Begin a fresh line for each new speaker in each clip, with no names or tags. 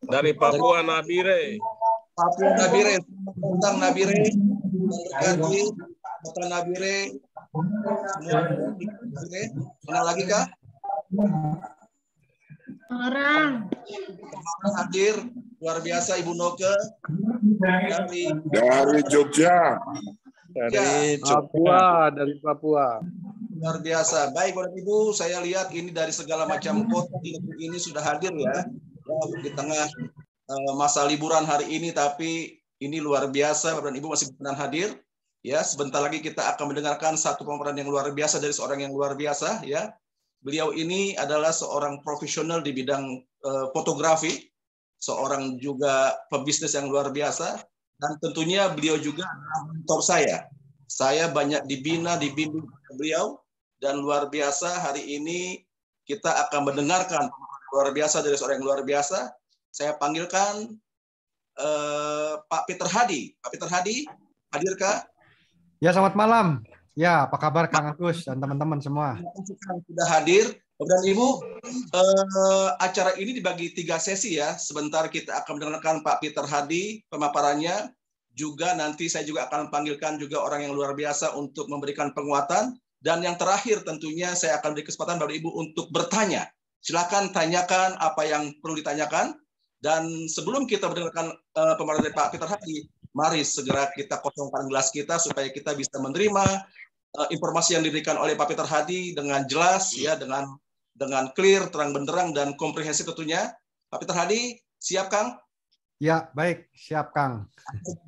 Dari Papua Nabire.
Papua Nabire, tentang Nabire, berkati Kota Nabire, semua Nabire. Mana lagi kah?
Orang
Hadir, luar biasa Ibu Noke
Dari Jogja.
Dari
Papua, dari Papua.
luar biasa. Baik Bapak Ibu, saya lihat ini dari segala macam kota di negeri ini sudah hadir ya. Di tengah masa liburan hari ini, tapi ini luar biasa Bapak dan Ibu masih berkenan hadir. Ya, sebentar lagi kita akan mendengarkan satu pemaparan yang luar biasa dari seorang yang luar biasa ya. Beliau ini adalah seorang profesional di bidang fotografi, seorang juga pebisnis yang luar biasa, dan tentunya beliau juga adalah mentor saya. Saya banyak dibimbing beliau, dan luar biasa hari ini kita akan mendengarkan luar biasa dari seorang yang luar biasa. Saya panggilkan Pak Peter Hadi. Pak Peter Hadi, hadirkah?
Ya, selamat malam. Ya, apa kabar Kang Agus dan teman-teman semua?
Sudah hadir. Bapak dan Ibu, acara ini dibagi 3 sesi ya. Sebentar kita akan mendengarkan Pak Peter Hadi pemaparannya. Juga nanti saya juga akan panggilkan juga orang yang luar biasa untuk memberikan penguatan. Dan yang terakhir tentunya saya akan beri kesempatan Bapak Ibu untuk bertanya. Silakan tanyakan apa yang perlu ditanyakan. Dan sebelum kita mendengarkan pemaparan dari Pak Peter Hadi, mari segera kita kosongkan gelas kita supaya kita bisa menerima informasi yang diberikan oleh Pak Peter Hadi dengan jelas ya, dengan clear, terang benderang dan komprehensif tentunya. Pak Peter Hadi, siap Kang?
Ya, baik, siap Kang.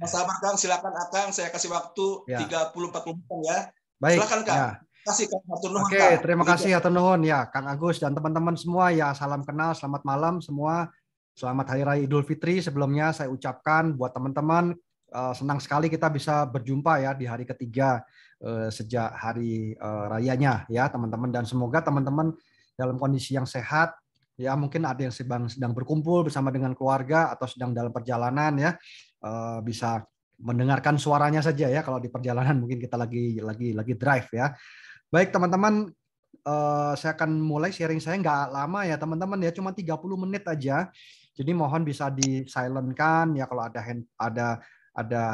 Sabar Kang, silakan Akang, saya kasih waktu 30-40 menit ya.
Baik.
Silakan Kang.
Ya.
Kasih Kang.
Oke, terima kasih atur nuhun ya Kang Agus dan teman-teman semua ya. Salam kenal, selamat malam semua. Selamat Hari Raya Idul Fitri. Sebelumnya saya ucapkan buat teman-teman, senang sekali kita bisa berjumpa ya di hari ketiga sejak hari rayanya ya teman-teman, dan semoga teman-teman dalam kondisi yang sehat ya. Mungkin ada yang sedang berkumpul bersama dengan keluarga atau sedang dalam perjalanan ya, bisa mendengarkan suaranya saja ya. Kalau di perjalanan mungkin kita lagi drive ya. Baik teman-teman, saya akan mulai sharing saya nggak lama ya teman-teman ya, cuma 30 menit aja. Jadi mohon bisa di silent-kan ya kalau ada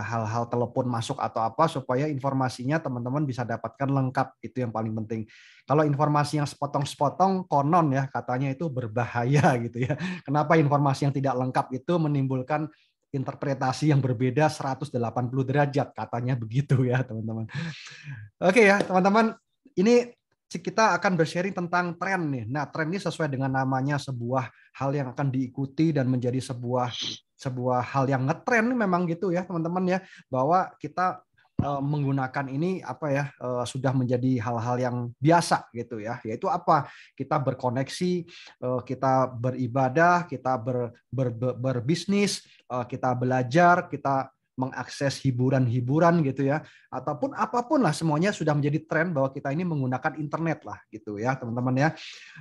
hal-hal telepon masuk atau apa, supaya informasinya teman-teman bisa dapatkan lengkap. Itu yang paling penting. Kalau informasi yang sepotong-sepotong konon ya katanya itu berbahaya gitu ya. Kenapa informasi yang tidak lengkap itu menimbulkan interpretasi yang berbeda 180 derajat katanya begitu ya teman-teman. Oke ya teman-teman, ini kita akan bersharing tentang tren nih. Nah, tren ini sesuai dengan namanya, sebuah hal yang akan diikuti dan menjadi sebuah hal yang ngetren memang gitu ya teman-teman ya, bahwa kita menggunakan ini apa ya, sudah menjadi hal-hal yang biasa gitu ya. Yaitu apa? Kita berkoneksi, kita beribadah, kita berbisnis, kita belajar, kita mengakses hiburan-hiburan gitu ya, ataupun apapun lah, semuanya sudah menjadi tren bahwa kita ini menggunakan internet lah gitu ya teman-teman ya.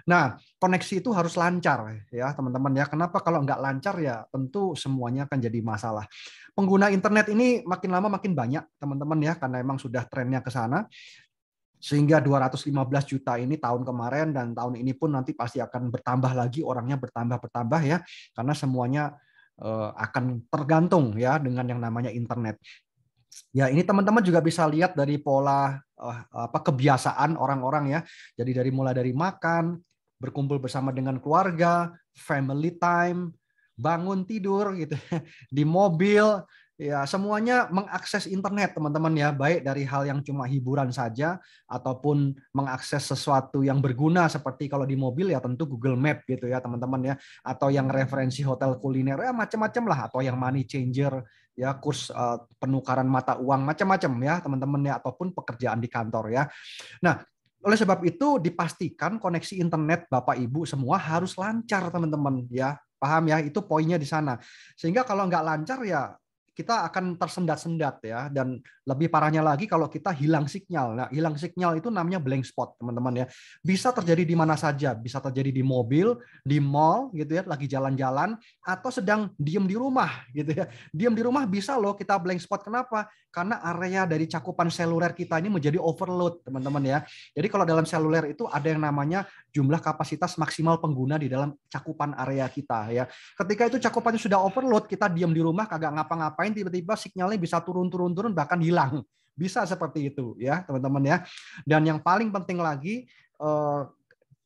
Nah, koneksi itu harus lancar ya teman-teman ya. Kenapa? Kalau nggak lancar ya tentu semuanya akan jadi masalah. Pengguna internet ini makin lama makin banyak teman-teman ya, karena emang sudah trennya ke sana. Sehingga 215 juta ini tahun kemarin, dan tahun ini pun nanti pasti akan bertambah lagi, orangnya bertambah ya, karena semuanya akan tergantung ya dengan yang namanya internet. Ya, ini teman-teman juga bisa lihat dari pola kebiasaan orang-orang ya. Jadi mulai dari makan, berkumpul bersama dengan keluarga, family time, bangun tidur gitu, di mobil, ya semuanya mengakses internet teman-teman ya, baik dari hal yang cuma hiburan saja ataupun mengakses sesuatu yang berguna, seperti kalau di mobil ya tentu Google Map gitu ya teman-teman ya, atau yang referensi hotel kuliner ya macam-macam lah, atau yang money changer ya, kurs penukaran mata uang macam-macam ya teman-teman ya, ataupun pekerjaan di kantor ya. Nah, oleh sebab itu dipastikan koneksi internet Bapak Ibu semua harus lancar teman-teman ya. Paham ya, itu poinnya di sana. Sehingga kalau nggak lancar ya kita akan tersendat-sendat ya, dan lebih parahnya lagi kalau kita hilang sinyal. Nah, hilang sinyal itu namanya blank spot, teman-teman ya. Bisa terjadi di mana saja, bisa terjadi di mobil, di mall gitu ya, lagi jalan-jalan, atau sedang diem di rumah gitu ya. Diem di rumah bisa loh kita blank spot. Kenapa? Karena area dari cakupan seluler kita ini menjadi overload, teman-teman ya. Jadi kalau dalam seluler itu ada yang namanya jumlah kapasitas maksimal pengguna di dalam cakupan area kita ya. Ketika itu cakupannya sudah overload, kita diem di rumah kagak ngapa-ngapain, tiba-tiba sinyalnya bisa turun bahkan hilang. Bisa seperti itu ya, teman-teman ya. Dan yang paling penting lagi,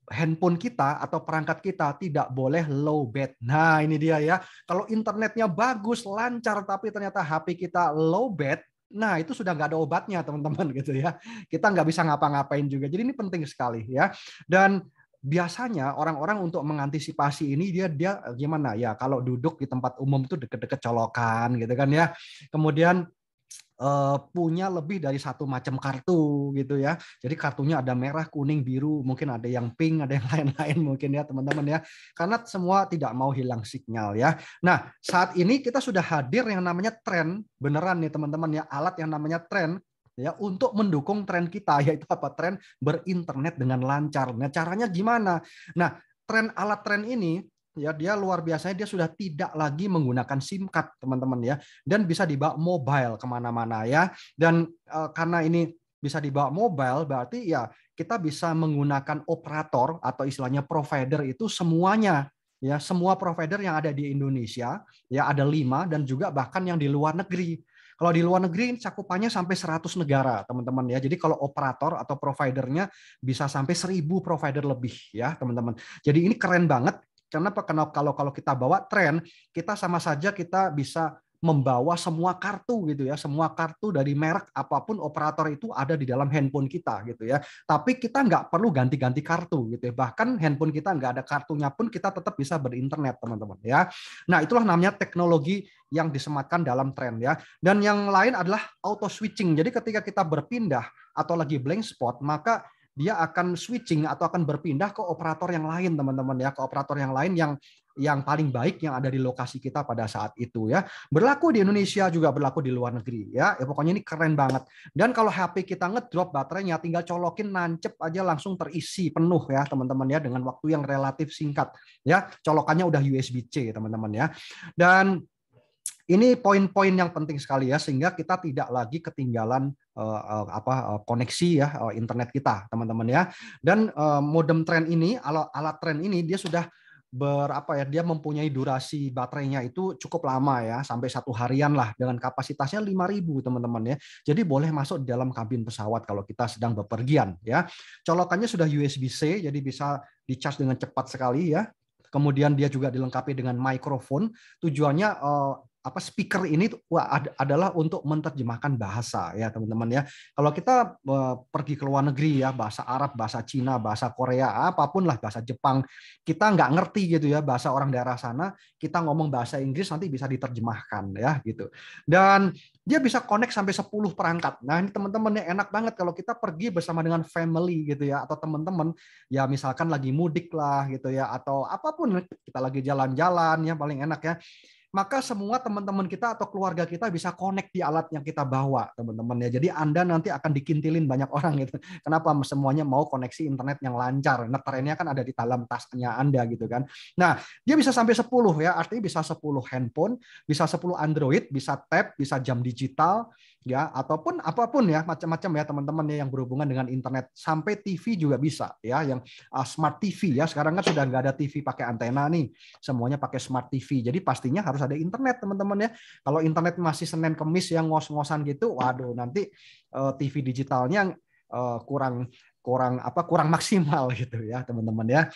handphone kita atau perangkat kita tidak boleh low bat. Nah, ini dia ya. Kalau internetnya bagus, lancar, tapi ternyata HP kita low bat, nah itu sudah nggak ada obatnya, teman-teman gitu ya. Kita nggak bisa ngapa-ngapain juga. Jadi ini penting sekali ya. Dan biasanya orang-orang untuk mengantisipasi ini dia gimana ya, kalau duduk di tempat umum itu deket-deket colokan gitu kan ya. Kemudian punya lebih dari satu macam kartu gitu ya. Jadi kartunya ada merah, kuning, biru, mungkin ada yang pink, ada yang lain-lain mungkin ya teman-teman ya. Karena semua tidak mau hilang sinyal ya. Nah, saat ini kita sudah hadir yang namanya tren, beneran nih teman-teman ya, alat yang namanya tren ya untuk mendukung tren kita, yaitu apa? Tren berinternet dengan lancar. Nah, caranya gimana? Nah, alat tren ini ya, dia luar biasanya, dia sudah tidak lagi menggunakan SIM card, teman-teman ya, dan bisa dibawa mobile kemana-mana ya. Dan karena ini bisa dibawa mobile, berarti ya kita bisa menggunakan operator atau istilahnya provider itu semuanya ya, semua provider yang ada di Indonesia ya, ada 5, dan juga bahkan yang di luar negeri. Kalau di luar negeri ini cakupannya sampai 100 negara, teman-teman ya. Jadi kalau operator atau providernya bisa sampai 1000 provider lebih ya, teman-teman. Jadi ini keren banget. Kenapa? Karena kalau kita bawa tren, kita sama saja kita bisa membawa semua kartu gitu ya, semua kartu dari merek apapun operator itu ada di dalam handphone kita gitu ya. Tapi kita nggak perlu ganti-ganti kartu gitu ya. Bahkan handphone kita nggak ada kartunya pun kita tetap bisa berinternet, teman-teman ya. Nah, itulah namanya teknologi yang disematkan dalam tren ya. Dan yang lain adalah auto switching. Jadi ketika kita berpindah atau lagi blank spot, maka dia akan switching atau akan berpindah ke operator yang lain, teman-teman ya, ke operator yang lain yang paling baik yang ada di lokasi kita pada saat itu ya. Berlaku di Indonesia juga berlaku di luar negeri ya. Pokoknya ini keren banget. Dan kalau HP kita ngedrop baterainya, tinggal colokin, nancep aja langsung terisi penuh ya, teman-teman ya, dengan waktu yang relatif singkat ya. Colokannya udah USB-C, teman-teman ya. Dan ini poin-poin yang penting sekali ya, sehingga kita tidak lagi ketinggalan koneksi ya, internet kita, teman-teman ya. Dan modem tren ini, alat tren ini dia sudah dia mempunyai durasi baterainya itu cukup lama ya, sampai 1 harian lah, dengan kapasitasnya 5.000, teman-teman ya. Jadi boleh masuk di dalam kabin pesawat kalau kita sedang bepergian ya. Colokannya sudah USB-C, jadi bisa di-charge dengan cepat sekali ya. Kemudian dia juga dilengkapi dengan mikrofon. Tujuannya speaker ini adalah untuk menerjemahkan bahasa ya, teman-teman ya. Kalau kita pergi ke luar negeri ya, bahasa Arab, bahasa Cina, bahasa Korea, apapun lah, bahasa Jepang, kita nggak ngerti gitu ya bahasa orang daerah sana, kita ngomong bahasa Inggris nanti bisa diterjemahkan ya gitu. Dan dia bisa connect sampai 10 perangkat. Nah, ini teman-teman ya, enak banget kalau kita pergi bersama dengan family gitu ya, atau teman-teman ya, misalkan lagi mudik lah gitu ya, atau apapun, kita lagi jalan-jalan ya, paling enak ya. Maka semua teman-teman kita atau keluarga kita bisa connect di alat yang kita bawa, teman-teman ya. Jadi Anda nanti akan dikintilin banyak orang gitu. Kenapa? Semuanya mau koneksi internet yang lancar. Nah, trennya kan ada di dalam tasnya Anda gitu kan. Nah, dia bisa sampai 10 ya, artinya bisa 10 handphone, bisa 10 Android, bisa tab, bisa jam digital ya, ataupun apapun ya, macam-macam ya teman-teman ya, yang berhubungan dengan internet. Sampai TV juga bisa ya, yang smart TV ya. Sekarang kan sudah nggak ada TV pakai antena nih, semuanya pakai smart TV. Jadi pastinya harus ada internet, teman-teman ya. Kalau internet masih Senin Kemis yang ngos-ngosan gitu, waduh, nanti TV digitalnya kurang maksimal gitu ya, teman-teman ya.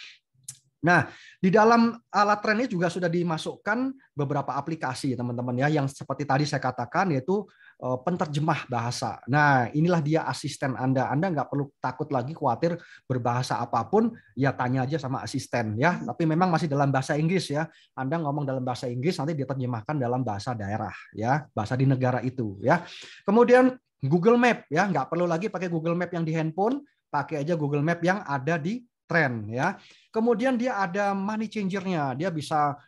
Nah, di dalam alat tren ini juga sudah dimasukkan beberapa aplikasi, teman-teman ya, yang seperti tadi saya katakan, yaitu penterjemah bahasa. Nah, inilah dia asisten Anda. Anda nggak perlu takut lagi, khawatir berbahasa apapun, ya tanya aja sama asisten ya. Tapi memang masih dalam bahasa Inggris ya. Anda ngomong dalam bahasa Inggris, nanti diterjemahkan dalam bahasa daerah ya, bahasa di negara itu ya. Kemudian Google Map ya, nggak perlu lagi pakai Google Map yang di handphone, pakai aja Google Map yang ada di tren ya. Kemudian dia ada money changer-nya, dia bisa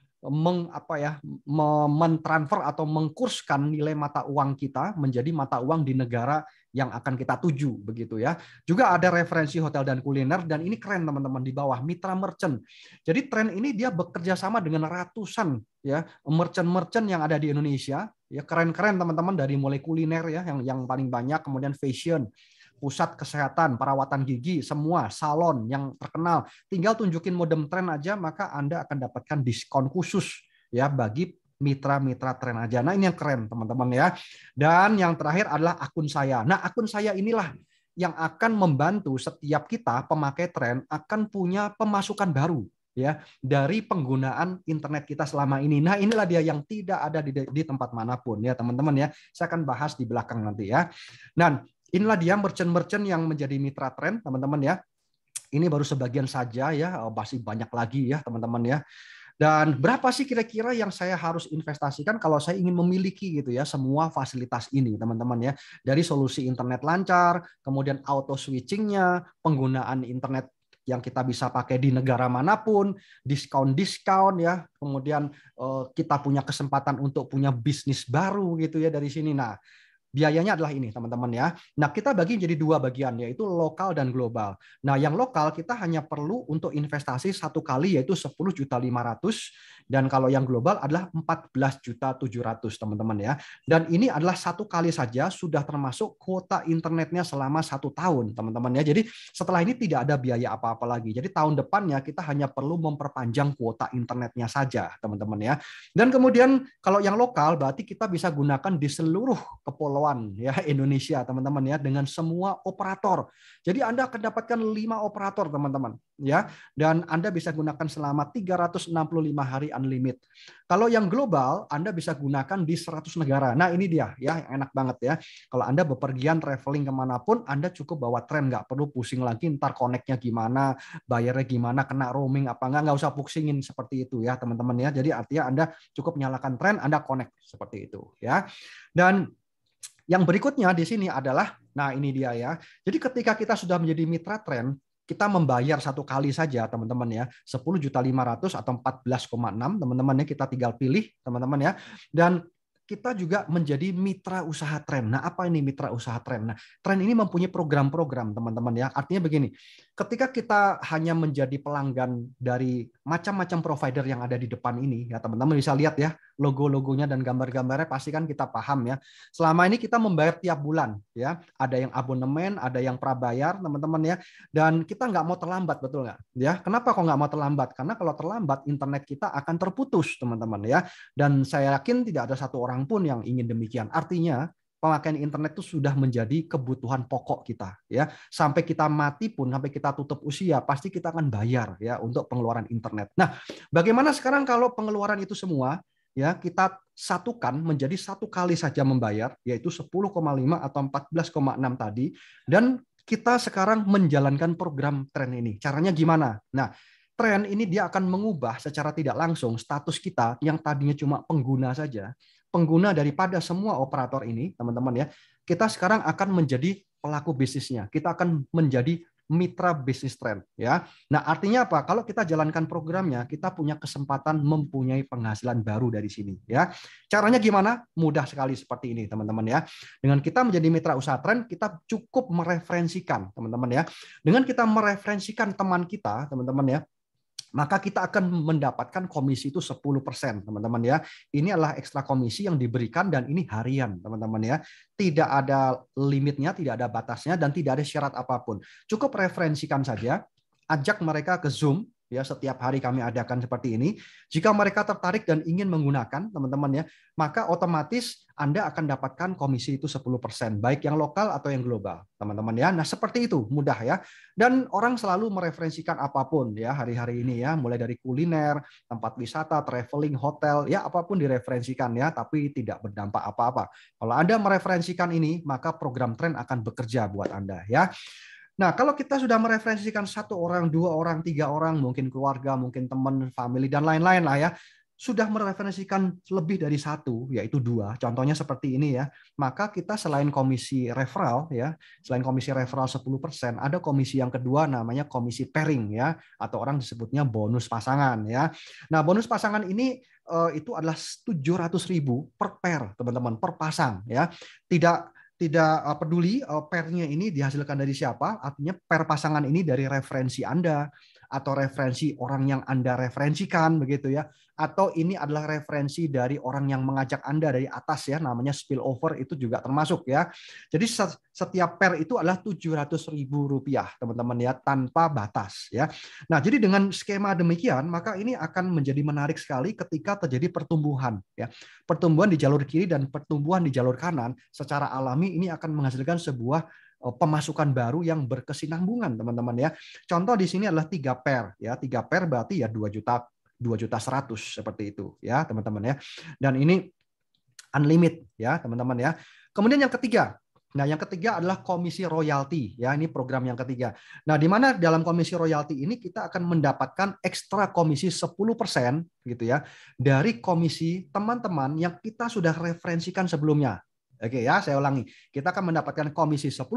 mentransfer atau mengkurskan nilai mata uang kita menjadi mata uang di negara yang akan kita tuju begitu ya. Juga ada referensi hotel dan kuliner, dan ini keren teman-teman di bawah mitra merchant. Jadi tren ini dia bekerja sama dengan ratusan ya merchant-merchant yang ada di Indonesia ya, keren-keren teman-teman, dari mulai kuliner ya yang paling banyak, kemudian fashion, pusat kesehatan, perawatan gigi, semua salon yang terkenal. Tinggal tunjukin modem tren aja, maka Anda akan dapatkan diskon khusus ya bagi mitra-mitra tren aja. Nah, ini yang keren teman-teman ya. Dan yang terakhir adalah akun saya. Nah, akun saya inilah yang akan membantu setiap kita pemakai tren akan punya pemasukan baru ya dari penggunaan internet kita selama ini. Nah, inilah dia yang tidak ada di tempat manapun ya teman-teman ya. Saya akan bahas di belakang nanti ya. Dan inilah dia merchant-merchant yang menjadi mitra tren teman-teman ya. Ini baru sebagian saja ya, masih banyak lagi ya teman-teman ya. Dan berapa sih kira-kira yang saya harus investasikan kalau saya ingin memiliki gitu ya semua fasilitas ini teman-teman ya. Dari solusi internet lancar, kemudian auto switchingnya, penggunaan internet yang kita bisa pakai di negara manapun, diskon-diskon ya, kemudian kita punya kesempatan untuk punya bisnis baru gitu ya dari sini. Nah, biayanya adalah ini teman-teman ya. Nah, kita bagi jadi dua bagian, yaitu lokal dan global. Nah, yang lokal kita hanya perlu untuk investasi satu kali yaitu 10.500.000, dan kalau yang global adalah 14.700.000 teman-teman ya. Dan ini adalah satu kali saja sudah termasuk kuota internetnya selama 1 tahun teman-teman ya. Jadi setelah ini tidak ada biaya apa-apa lagi. Jadi tahun depannya kita hanya perlu memperpanjang kuota internetnya saja teman-teman ya. Dan kemudian kalau yang lokal berarti kita bisa gunakan di seluruh kepulauan ya Indonesia teman-teman ya, dengan semua operator. Jadi Anda akan dapatkan 5 operator teman-teman ya, dan Anda bisa gunakan selama 365 hari unlimited. Kalau yang global Anda bisa gunakan di 100 negara. Nah, ini dia ya yang enak banget ya. Kalau Anda bepergian traveling kemanapun, Anda cukup bawa tren, nggak perlu pusing lagi ntar connect-nya gimana, bayarnya gimana, kena roaming apa nggak usah pusingin seperti itu ya teman-teman ya. Jadi artinya Anda cukup nyalakan tren, Anda connect seperti itu ya. Dan yang berikutnya di sini adalah, nah ini dia ya. Jadi ketika kita sudah menjadi mitra tren, kita membayar satu kali saja teman-teman ya, 10.500.000 atau 14,6 teman-teman ya, kita tinggal pilih teman-teman ya. Dan kita juga menjadi mitra usaha tren. Nah, apa ini mitra usaha tren? Nah, tren ini mempunyai program-program teman-teman ya. Artinya begini, ketika kita hanya menjadi pelanggan dari macam-macam provider yang ada di depan ini ya, teman-teman bisa lihat ya logo-logonya dan gambar-gambarnya, pasti kan kita paham ya. Selama ini kita membayar tiap bulan ya, ada yang abonemen, ada yang prabayar teman-teman ya, dan kita nggak mau terlambat, betul nggak ya? Kenapa kok nggak mau terlambat? Karena kalau terlambat internet kita akan terputus teman-teman ya, dan saya yakin tidak ada satu orang pun yang ingin demikian. Artinya pemakaian internet itu sudah menjadi kebutuhan pokok kita ya. Sampai kita mati pun, sampai kita tutup usia, pasti kita akan bayar ya untuk pengeluaran internet. Nah, bagaimana sekarang kalau pengeluaran itu semua ya kita satukan menjadi satu kali saja membayar, yaitu 10,5 atau 14,6 tadi, dan kita sekarang menjalankan program tren ini. Caranya gimana? Nah, tren ini dia akan mengubah secara tidak langsung status kita yang tadinya cuma pengguna saja, pengguna daripada semua operator ini, teman-teman ya, kita sekarang akan menjadi pelaku bisnisnya. Kita akan menjadi mitra bisnis tren ya. Nah, artinya apa? Kalau kita jalankan programnya, kita punya kesempatan mempunyai penghasilan baru dari sini ya. Caranya gimana? Mudah sekali seperti ini, teman-teman ya. Dengan kita menjadi mitra usaha tren, kita cukup mereferensikan, teman-teman ya. Dengan kita mereferensikan teman kita, teman-teman ya, maka kita akan mendapatkan komisi itu 10%, teman-teman ya. Ini adalah ekstra komisi yang diberikan, dan ini harian, teman-teman ya. Tidak ada limitnya, tidak ada batasnya, dan tidak ada syarat apapun. Cukup referensikan saja, ajak mereka ke Zoom ya, setiap hari kami adakan seperti ini. Jika mereka tertarik dan ingin menggunakan, teman-teman ya, maka otomatis Anda akan dapatkan komisi itu 10%, baik yang lokal atau yang global, teman-teman ya. Nah, seperti itu, mudah ya. Dan orang selalu mereferensikan apapun ya hari-hari ini ya, mulai dari kuliner, tempat wisata, traveling, hotel, ya apapun direferensikan ya, tapi tidak berdampak apa-apa. Kalau Anda mereferensikan ini, maka program tren akan bekerja buat Anda ya. Nah, kalau kita sudah mereferensikan 1 orang, 2 orang, 3 orang, mungkin keluarga, mungkin teman, family, dan lain-lain lah ya, sudah mereferensikan lebih dari 1, yaitu 2, contohnya seperti ini ya, maka kita selain komisi referral ya, selain komisi referral 10%, ada komisi yang kedua namanya komisi pairing ya, atau orang disebutnya bonus pasangan ya. Nah, bonus pasangan ini itu adalah 700.000 per pair, teman-teman, per pasang ya. Tidak peduli pairnya ini dihasilkan dari siapa, artinya pair pasangan ini dari referensi Anda atau referensi orang yang Anda referensikan begitu ya, atau ini adalah referensi dari orang yang mengajak Anda dari atas ya, namanya spillover, itu juga termasuk ya. Jadi setiap pair itu adalah Rp700.000 teman-teman ya, tanpa batas ya. Nah, jadi dengan skema demikian maka ini akan menjadi menarik sekali ketika terjadi pertumbuhan ya. Pertumbuhan di jalur kiri dan pertumbuhan di jalur kanan secara alami ini akan menghasilkan sebuah pemasukan baru yang berkesinambungan, teman-teman ya. Contoh di sini adalah 3 pair ya. 3 pair berarti ya 2.100.000 seperti itu ya, teman-teman ya. Dan ini unlimited ya, teman-teman ya. Kemudian yang ketiga. Nah, yang ketiga adalah komisi royalti ya, ini program yang ketiga. Nah, di mana dalam komisi royalti ini kita akan mendapatkan ekstra komisi 10% gitu ya dari komisi teman-teman yang kita sudah referensikan sebelumnya. Oke ya, saya ulangi. Kita akan mendapatkan komisi 10%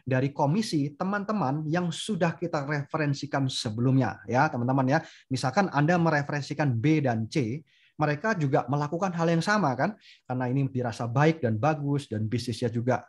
dari komisi teman-teman yang sudah kita referensikan sebelumnya ya, teman-teman ya. Misalkan Anda mereferensikan B dan C, mereka juga melakukan hal yang sama kan, karena ini dirasa baik dan bagus dan bisnisnya juga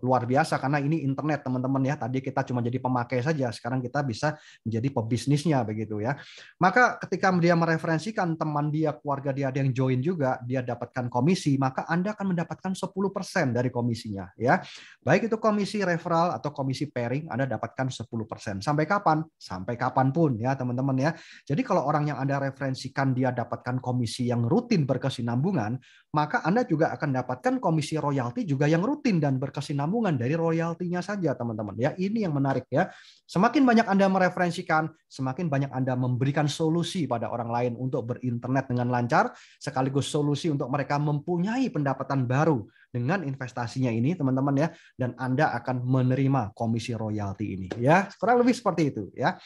luar biasa karena ini internet, teman-teman ya. Tadi kita cuma jadi pemakai saja, sekarang kita bisa menjadi pebisnisnya begitu ya. Maka ketika dia mereferensikan teman dia, keluarga dia ada yang join juga, dia dapatkan komisi, maka Anda akan mendapatkan 10% dari komisinya ya. Baik itu komisi referral atau komisi pairing, Anda dapatkan 10%. Sampai kapan? Sampai kapanpun ya, teman-teman ya. Jadi kalau orang yang Anda referensikan dia dapatkan komisi yang rutin berkesinambungan, maka Anda juga akan dapatkan komisi royalti juga yang rutin dan berkesinambungan dari royaltinya saja, teman-teman ya. Ini yang menarik ya. Semakin banyak Anda mereferensikan, semakin banyak Anda memberikan solusi pada orang lain untuk berinternet dengan lancar, sekaligus solusi untuk mereka mempunyai pendapatan baru dengan investasinya ini, teman-teman ya. Dan Anda akan menerima komisi royalti ini ya. Kurang lebih seperti itu ya.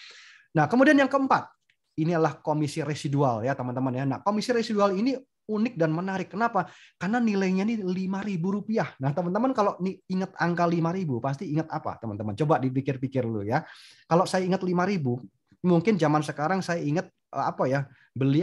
Nah, kemudian yang keempat, ini adalah komisi residual ya, teman-teman ya. Nah, komisi residual ini unik dan menarik. Kenapa? Karena nilainya ini Rp5.000. Nah, teman-teman kalau ingat angka 5.000 pasti ingat apa, teman-teman? Coba dipikir-pikir dulu ya. Kalau saya ingat 5.000, mungkin zaman sekarang saya ingat apa ya? Beli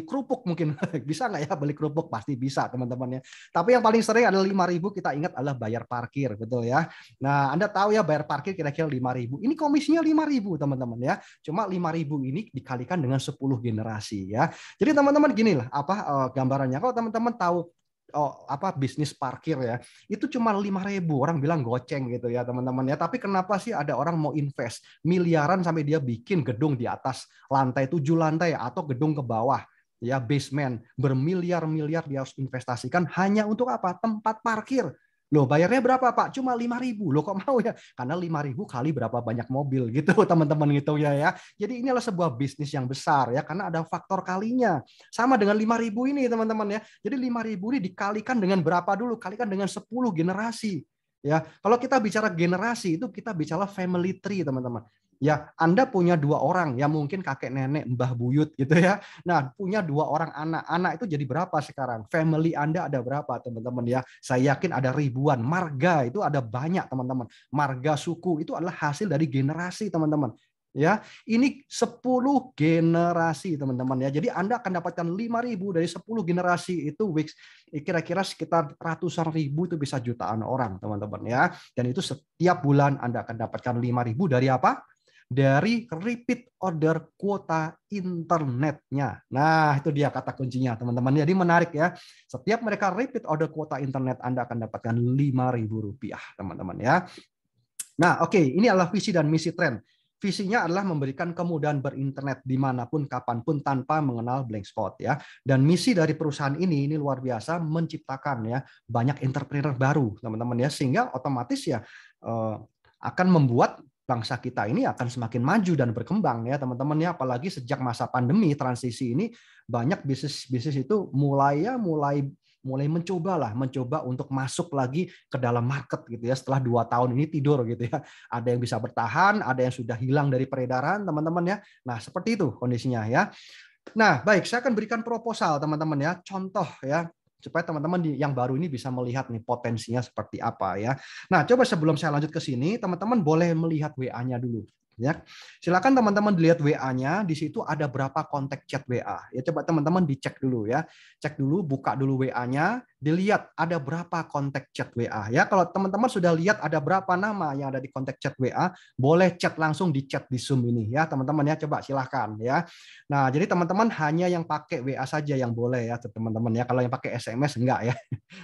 kerupuk mungkin. Bisa nggak ya beli kerupuk? Pasti bisa, teman-teman ya. Tapi yang paling sering adalah 5.000 kita ingat adalah bayar parkir, betul ya. Nah, Anda tahu ya bayar parkir kira-kira 5.000. Ini komisinya 5.000, teman-teman ya. Cuma 5.000 ini dikalikan dengan 10 generasi ya. Jadi teman-teman gini lah gambarannya. Kalau teman-teman tahu bisnis parkir ya, itu cuma 5.000, orang bilang goceng gitu ya, teman-teman ya. Tapi kenapa sih ada orang mau invest miliaran sampai dia bikin gedung di atas lantai 7 lantai atau gedung ke bawah ya, basement, bermiliar-miliar dia harus investasikan hanya untuk apa? Tempat parkir. Loh, bayarnya berapa, Pak? Cuma 5.000. Loh, kok mau ya? Karena 5.000 kali berapa banyak mobil gitu, teman-teman gitu ya. Jadi inilah sebuah bisnis yang besar ya, karena ada faktor kalinya. Sama dengan 5.000 ini, teman-teman ya. Jadi 5.000 ini dikalikan dengan berapa dulu? Kalikan dengan 10 generasi. Ya, kalau kita bicara generasi itu kita bicara family tree, teman-teman. Ya, Anda punya 2 orang, ya mungkin kakek nenek, mbah buyut gitu ya. Nah, punya 2 orang anak. Anak itu jadi berapa sekarang? Family Anda ada berapa, teman-teman ya? Saya yakin ada ribuan. Marga itu ada banyak, teman-teman. Marga suku itu adalah hasil dari generasi, teman-teman. Ya, ini 10 generasi, teman-teman ya. Jadi Anda akan dapatkan 5.000 dari 10 generasi itu kira-kira sekitar ratusan ribu, itu bisa jutaan orang, teman-teman ya. Dan itu setiap bulan Anda akan dapatkan 5.000 dari apa? Dari repeat order kuota internetnya. Nah, itu dia kata kuncinya, teman-teman. Jadi menarik ya. Setiap mereka repeat order kuota internet, Anda akan dapatkan Rp5.000, teman-teman ya. Nah, oke, ini adalah visi dan misi Trend. Visinya adalah memberikan kemudahan berinternet dimanapun, kapanpun, tanpa mengenal blank spot ya. Dan misi dari perusahaan ini luar biasa, menciptakan ya banyak entrepreneur baru, teman-teman ya, sehingga otomatis ya akan membuat bangsa kita ini akan semakin maju dan berkembang ya, teman-teman ya. Apalagi sejak masa pandemi transisi ini banyak bisnis itu mulai mencoba untuk masuk lagi ke dalam market gitu ya, setelah 2 tahun ini tidur gitu ya. Ada yang bisa bertahan, ada yang sudah hilang dari peredaran, teman-teman ya. Nah, seperti itu kondisinya ya. Nah, baik, saya akan berikan proposal, teman-teman ya, contoh ya, supaya teman-teman yang baru ini bisa melihat nih potensinya seperti apa ya. Nah, coba sebelum saya lanjut ke sini, teman-teman boleh melihat WA-nya dulu. Ya, silakan teman-teman dilihat WA-nya, di situ ada berapa kontak chat WA. Ya, coba teman-teman dicek dulu ya. Cek dulu, buka dulu WA-nya, dilihat ada berapa kontak chat WA. Ya, kalau teman-teman sudah lihat ada berapa nama yang ada di kontak chat WA, boleh chat langsung di chat di Zoom ini ya, teman-teman ya. Coba silahkan ya. Nah, jadi teman-teman hanya yang pakai WA saja yang boleh ya, teman-teman ya. Kalau yang pakai SMS enggak ya.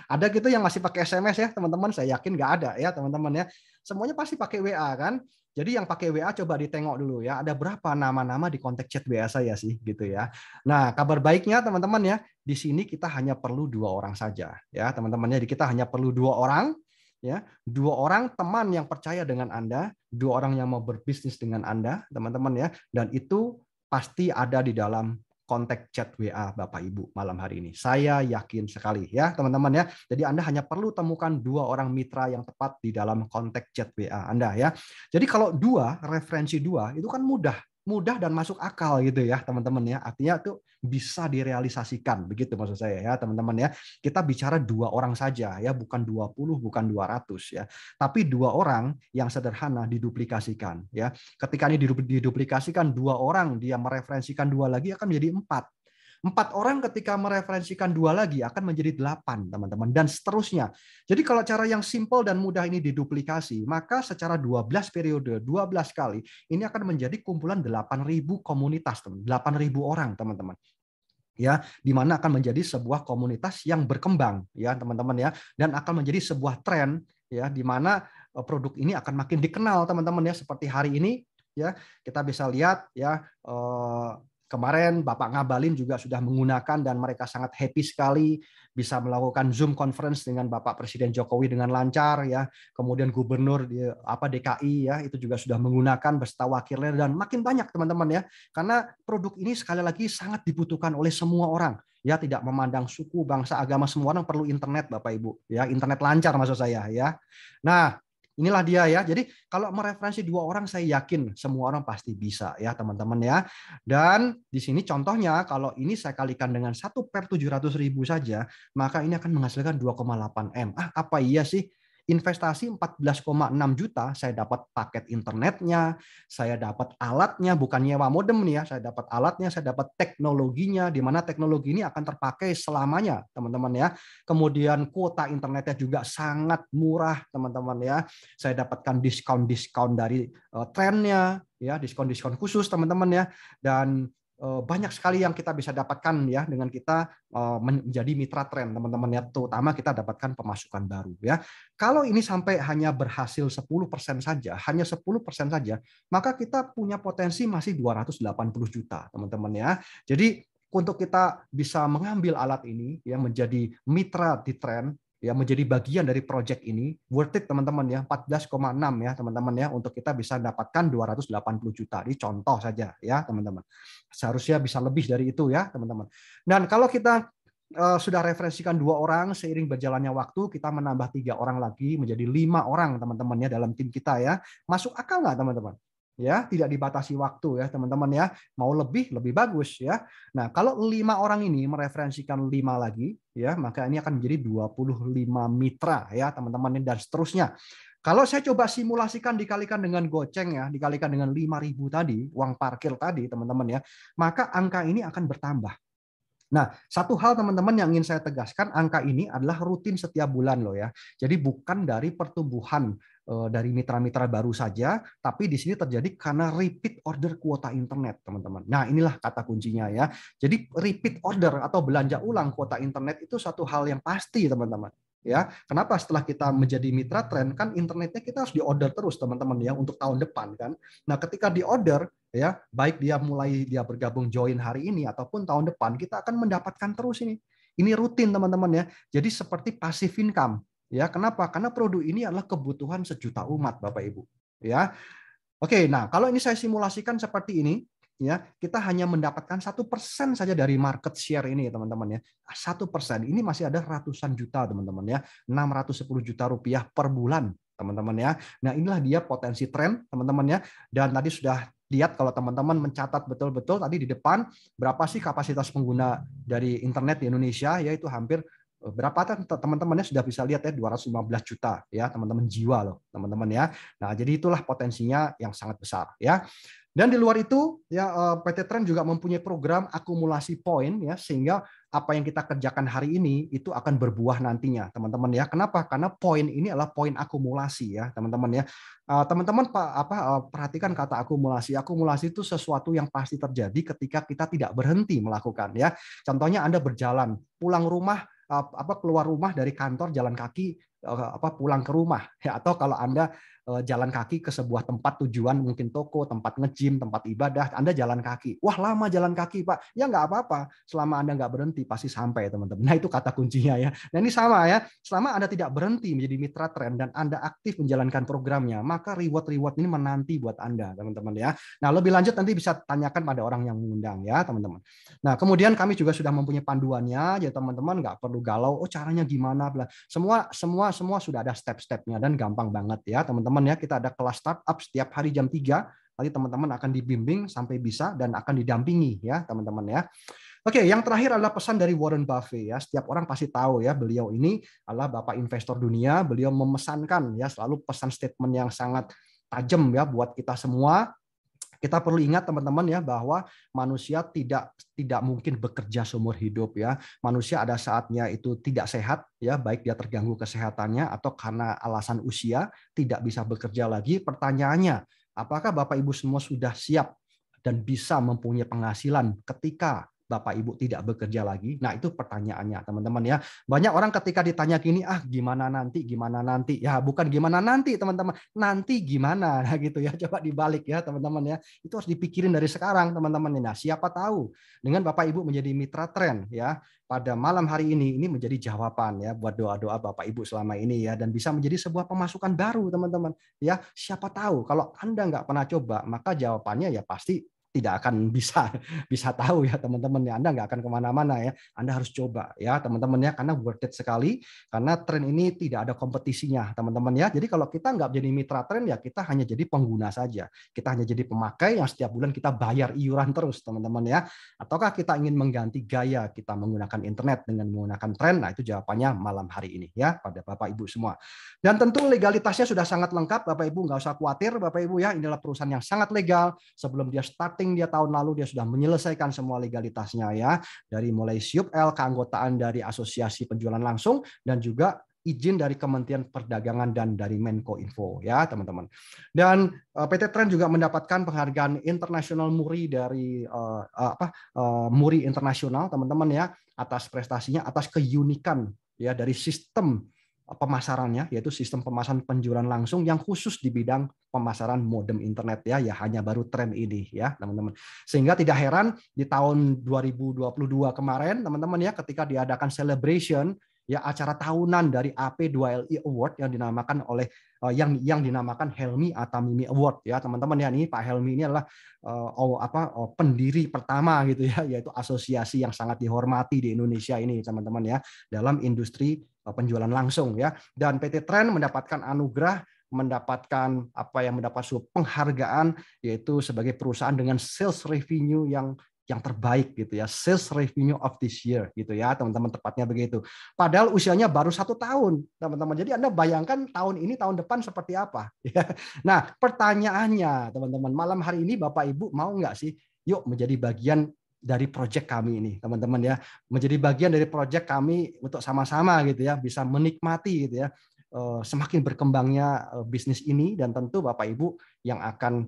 Ada gitu yang masih pakai SMS ya, teman-teman. Saya yakin enggak ada ya, teman-teman ya. Semuanya pasti pakai WA kan. Jadi yang pakai WA coba ditengok dulu ya, ada berapa nama-nama di kontak chat WA saya sih gitu ya. Nah, kabar baiknya teman-teman ya, di sini kita hanya perlu 2 orang saja ya, teman-teman ya. Kita hanya perlu 2 orang ya, 2 orang teman yang percaya dengan Anda, 2 orang yang mau berbisnis dengan Anda, teman-teman ya. Dan itu pasti ada di dalam kontak chat WA Bapak Ibu malam hari ini. Saya yakin sekali ya teman-teman ya. Jadi Anda hanya perlu temukan 2 orang mitra yang tepat di dalam kontak chat WA Anda ya. Jadi kalau 2, referensi 2 itu kan mudah dan masuk akal gitu ya teman-teman ya. Artinya itu bisa direalisasikan begitu maksud saya ya teman-teman ya. Kita bicara 2 orang saja ya, bukan 20, bukan 200 ya. Tapi 2 orang yang sederhana diduplikasikan ya. Ketika ini diduplikasikan 2 orang, dia mereferensikan 2 lagi akan menjadi 4. 4 orang ketika mereferensikan 2 lagi akan menjadi 8, teman-teman, dan seterusnya. Jadi kalau cara yang simpel dan mudah ini diduplikasi, maka secara 12 periode, 12 kali, ini akan menjadi kumpulan 8.000 komunitas, 8.000 orang, teman-teman. Ya, di mana akan menjadi sebuah komunitas yang berkembang, ya, teman-teman ya, dan akan menjadi sebuah tren, ya, di mana produk ini akan makin dikenal, teman-teman ya, seperti hari ini, ya, kita bisa lihat, ya. Kemarin Bapak Ngabalin juga sudah menggunakan dan mereka sangat happy sekali bisa melakukan Zoom conference dengan Bapak Presiden Jokowi dengan lancar ya. Kemudian Gubernur di DKI ya itu juga sudah menggunakan beserta wakilnya dan makin banyak teman-teman ya. Karena produk ini sekali lagi sangat dibutuhkan oleh semua orang. Ya tidak memandang suku, bangsa, agama, semua orang perlu internet Bapak Ibu ya, internet lancar maksud saya ya. Nah, inilah dia ya. Jadi kalau mereferensi 2 orang saya yakin semua orang pasti bisa ya teman-teman ya. Dan di sini contohnya kalau ini saya kalikan dengan 1/700.000 saja, maka ini akan menghasilkan 2,8 M. Apa iya sih? Investasi 14,6 juta, saya dapat paket internetnya, saya dapat alatnya, bukan nyewa modem nih ya, saya dapat alatnya, saya dapat teknologinya, di mana teknologi ini akan terpakai selamanya, teman-teman ya. Kemudian kuota internetnya juga sangat murah, teman-teman ya. Saya dapatkan diskon-diskon dari trennya, ya, diskon-diskon khusus, teman-teman ya. Dan banyak sekali yang kita bisa dapatkan ya dengan kita menjadi mitra tren teman-teman ya, terutama kita dapatkan pemasukan baru ya. Kalau ini sampai hanya berhasil 10% saja, hanya 10% saja, maka kita punya potensi masih 280 juta teman-teman ya. Jadi untuk kita bisa mengambil alat ini ya menjadi mitra di tren ya, menjadi bagian dari project ini, worth it teman-teman ya, 14,6 ya teman-teman ya, untuk kita bisa dapatkan 280 juta. Ini contoh saja ya teman-teman. Seharusnya bisa lebih dari itu ya teman-teman. Dan kalau kita sudah referensikan 2 orang, seiring berjalannya waktu kita menambah 3 orang lagi menjadi 5 orang teman-teman ya dalam tim kita ya. Masuk akal nggak teman-teman? Ya, tidak dibatasi waktu ya teman-teman ya. Mau lebih bagus ya. Nah, kalau 5 orang ini mereferensikan 5 lagi ya, maka ini akan menjadi 25 mitra ya teman-teman dan seterusnya. Kalau saya coba simulasikan dikalikan dengan goceng ya, dikalikan dengan 5.000 tadi, uang parkir tadi teman-teman ya, maka angka ini akan bertambah. Nah, satu hal teman-teman yang ingin saya tegaskan, angka ini adalah rutin setiap bulan loh ya. Jadi bukan dari pertumbuhan dari mitra-mitra baru saja, tapi di sini terjadi karena repeat order kuota internet, teman-teman. Nah, inilah kata kuncinya ya. Jadi repeat order atau belanja ulang kuota internet itu satu hal yang pasti, teman-teman. Ya, kenapa setelah kita menjadi mitra tren kan internetnya kita harus diorder terus teman-teman ya untuk tahun depan kan. Nah, ketika diorder ya, baik dia bergabung join hari ini ataupun tahun depan kita akan mendapatkan terus ini. Ini rutin teman-teman ya. Jadi seperti passive income. Ya, kenapa? Karena produk ini adalah kebutuhan sejuta umat Bapak Ibu. Ya. Oke, nah kalau ini saya simulasikan seperti ini, ya kita hanya mendapatkan 1% saja dari market share ini teman-teman ya. 1% ini masih ada ratusan juta teman-teman ya, 610 juta rupiah per bulan teman-teman ya. Nah inilah dia potensi tren teman-teman ya. Dan tadi sudah lihat kalau teman-teman mencatat betul-betul tadi di depan berapa sih kapasitas pengguna dari internet di Indonesia, yaitu hampir berapa teman-temannya sudah bisa lihat ya, 215 juta ya teman-teman jiwa loh teman-teman ya. Nah jadi itulah potensinya yang sangat besar ya. Dan di luar itu ya PT Trend juga mempunyai program akumulasi poin ya, sehingga apa yang kita kerjakan hari ini itu akan berbuah nantinya teman-teman ya. Kenapa? Karena poin ini adalah poin akumulasi ya teman-teman ya. Teman-teman perhatikan kata akumulasi. Akumulasi itu sesuatu yang pasti terjadi ketika kita tidak berhenti melakukan ya. Contohnya Anda berjalan pulang rumah, keluar rumah dari kantor jalan kaki, pulang ke rumah ya, atau kalau Anda jalan kaki ke sebuah tempat tujuan, mungkin toko, tempat nge-gym, tempat ibadah, Anda jalan kaki. Wah, lama jalan kaki, Pak. Ya nggak apa-apa. Selama Anda nggak berhenti, pasti sampai, teman-teman. Nah, itu kata kuncinya ya. Nah, ini sama ya. Selama Anda tidak berhenti menjadi mitra Trend dan Anda aktif menjalankan programnya, maka reward-reward ini menanti buat Anda, teman-teman ya. Nah, lebih lanjut nanti bisa tanyakan pada orang yang mengundang ya, teman-teman. Nah, kemudian kami juga sudah mempunyai panduannya, jadi teman-teman nggak perlu galau, oh caranya gimana, semua sudah ada step-stepnya dan gampang banget ya, teman-teman ya. Kita ada kelas startup setiap hari jam 3. Nanti teman-teman akan dibimbing sampai bisa dan akan didampingi ya, teman-teman ya. Oke, yang terakhir adalah pesan dari Warren Buffett ya. Setiap orang pasti tahu ya, beliau ini adalah bapak investor dunia. Beliau memesankan ya selalu pesan statement yang sangat tajam ya buat kita semua. Kita perlu ingat teman-teman ya bahwa manusia tidak mungkin bekerja seumur hidup ya. Manusia ada saatnya itu tidak sehat ya, baik dia terganggu kesehatannya atau karena alasan usia tidak bisa bekerja lagi. Pertanyaannya, apakah Bapak Ibu semua sudah siap dan bisa mempunyai penghasilan ketika Bapak Ibu tidak bekerja lagi? Nah, itu pertanyaannya, teman-teman ya. Banyak orang ketika ditanya gini, gimana nanti? Ya, bukan gimana nanti, teman-teman. Nanti gimana? Nah, gitu ya. Coba dibalik ya, teman-teman ya. Itu harus dipikirin dari sekarang, teman-teman. Nah, siapa tahu dengan Bapak Ibu menjadi mitra Trend ya, pada malam hari ini menjadi jawaban ya buat doa-doa Bapak Ibu selama ini ya, dan bisa menjadi sebuah pemasukan baru, teman-teman. Ya, siapa tahu kalau Anda nggak pernah coba, maka jawabannya ya pasti tidak akan bisa tahu ya, teman-teman ya. Anda nggak akan kemana-mana ya. Anda harus coba ya, teman-teman ya, karena worth it sekali. Karena Trend ini tidak ada kompetisinya, teman-teman ya. Jadi kalau kita nggak jadi mitra Trend ya, kita hanya jadi pengguna saja. Kita hanya jadi pemakai yang setiap bulan kita bayar iuran terus, teman-teman ya. Ataukah kita ingin mengganti gaya kita menggunakan internet dengan menggunakan Trend? Nah, itu jawabannya malam hari ini ya pada Bapak Ibu semua. Dan tentu legalitasnya sudah sangat lengkap, Bapak Ibu nggak usah khawatir, Bapak Ibu ya. Inilah perusahaan yang sangat legal. Sebelum dia starting dia tahun lalu dia sudah menyelesaikan semua legalitasnya ya, dari mulai SIUP-L, keanggotaan dari Asosiasi Penjualan Langsung, dan juga izin dari Kementerian Perdagangan dan dari Menkominfo ya, teman-teman. Dan PT Trend juga mendapatkan penghargaan internasional MURI dari MURI Internasional, teman-teman ya, atas prestasinya, atas keunikan ya dari sistem pemasarannya, yaitu sistem pemasaran penjualan langsung yang khusus di bidang pemasaran modem internet ya hanya baru Trend ini ya, teman-teman. Sehingga tidak heran di tahun 2022 kemarin, teman-teman ya, ketika diadakan celebration ya, acara tahunan dari AP2LI Award yang dinamakan oleh yang dinamakan Helmi Atamimi Award ya, teman-teman ya. Ini Pak Helmi ini adalah pendiri pertama gitu ya, yaitu asosiasi yang sangat dihormati di Indonesia ini, teman-teman ya, dalam industri penjualan langsung ya. Dan PT Trend mendapatkan anugerah, mendapatkan sebuah penghargaan, yaitu sebagai perusahaan dengan sales revenue yang terbaik gitu ya, sales revenue of this year gitu ya, teman-teman, tepatnya begitu. Padahal usianya baru 1 tahun, teman-teman. Jadi Anda bayangkan tahun ini, tahun depan seperti apa ya. Nah, pertanyaannya, teman-teman, malam hari ini Bapak Ibu mau nggak sih yuk menjadi bagian dari proyek kami ini, teman-teman ya, menjadi bagian dari proyek kami untuk sama-sama gitu ya, bisa menikmati gitu ya semakin berkembangnya bisnis ini, dan tentu Bapak Ibu yang akan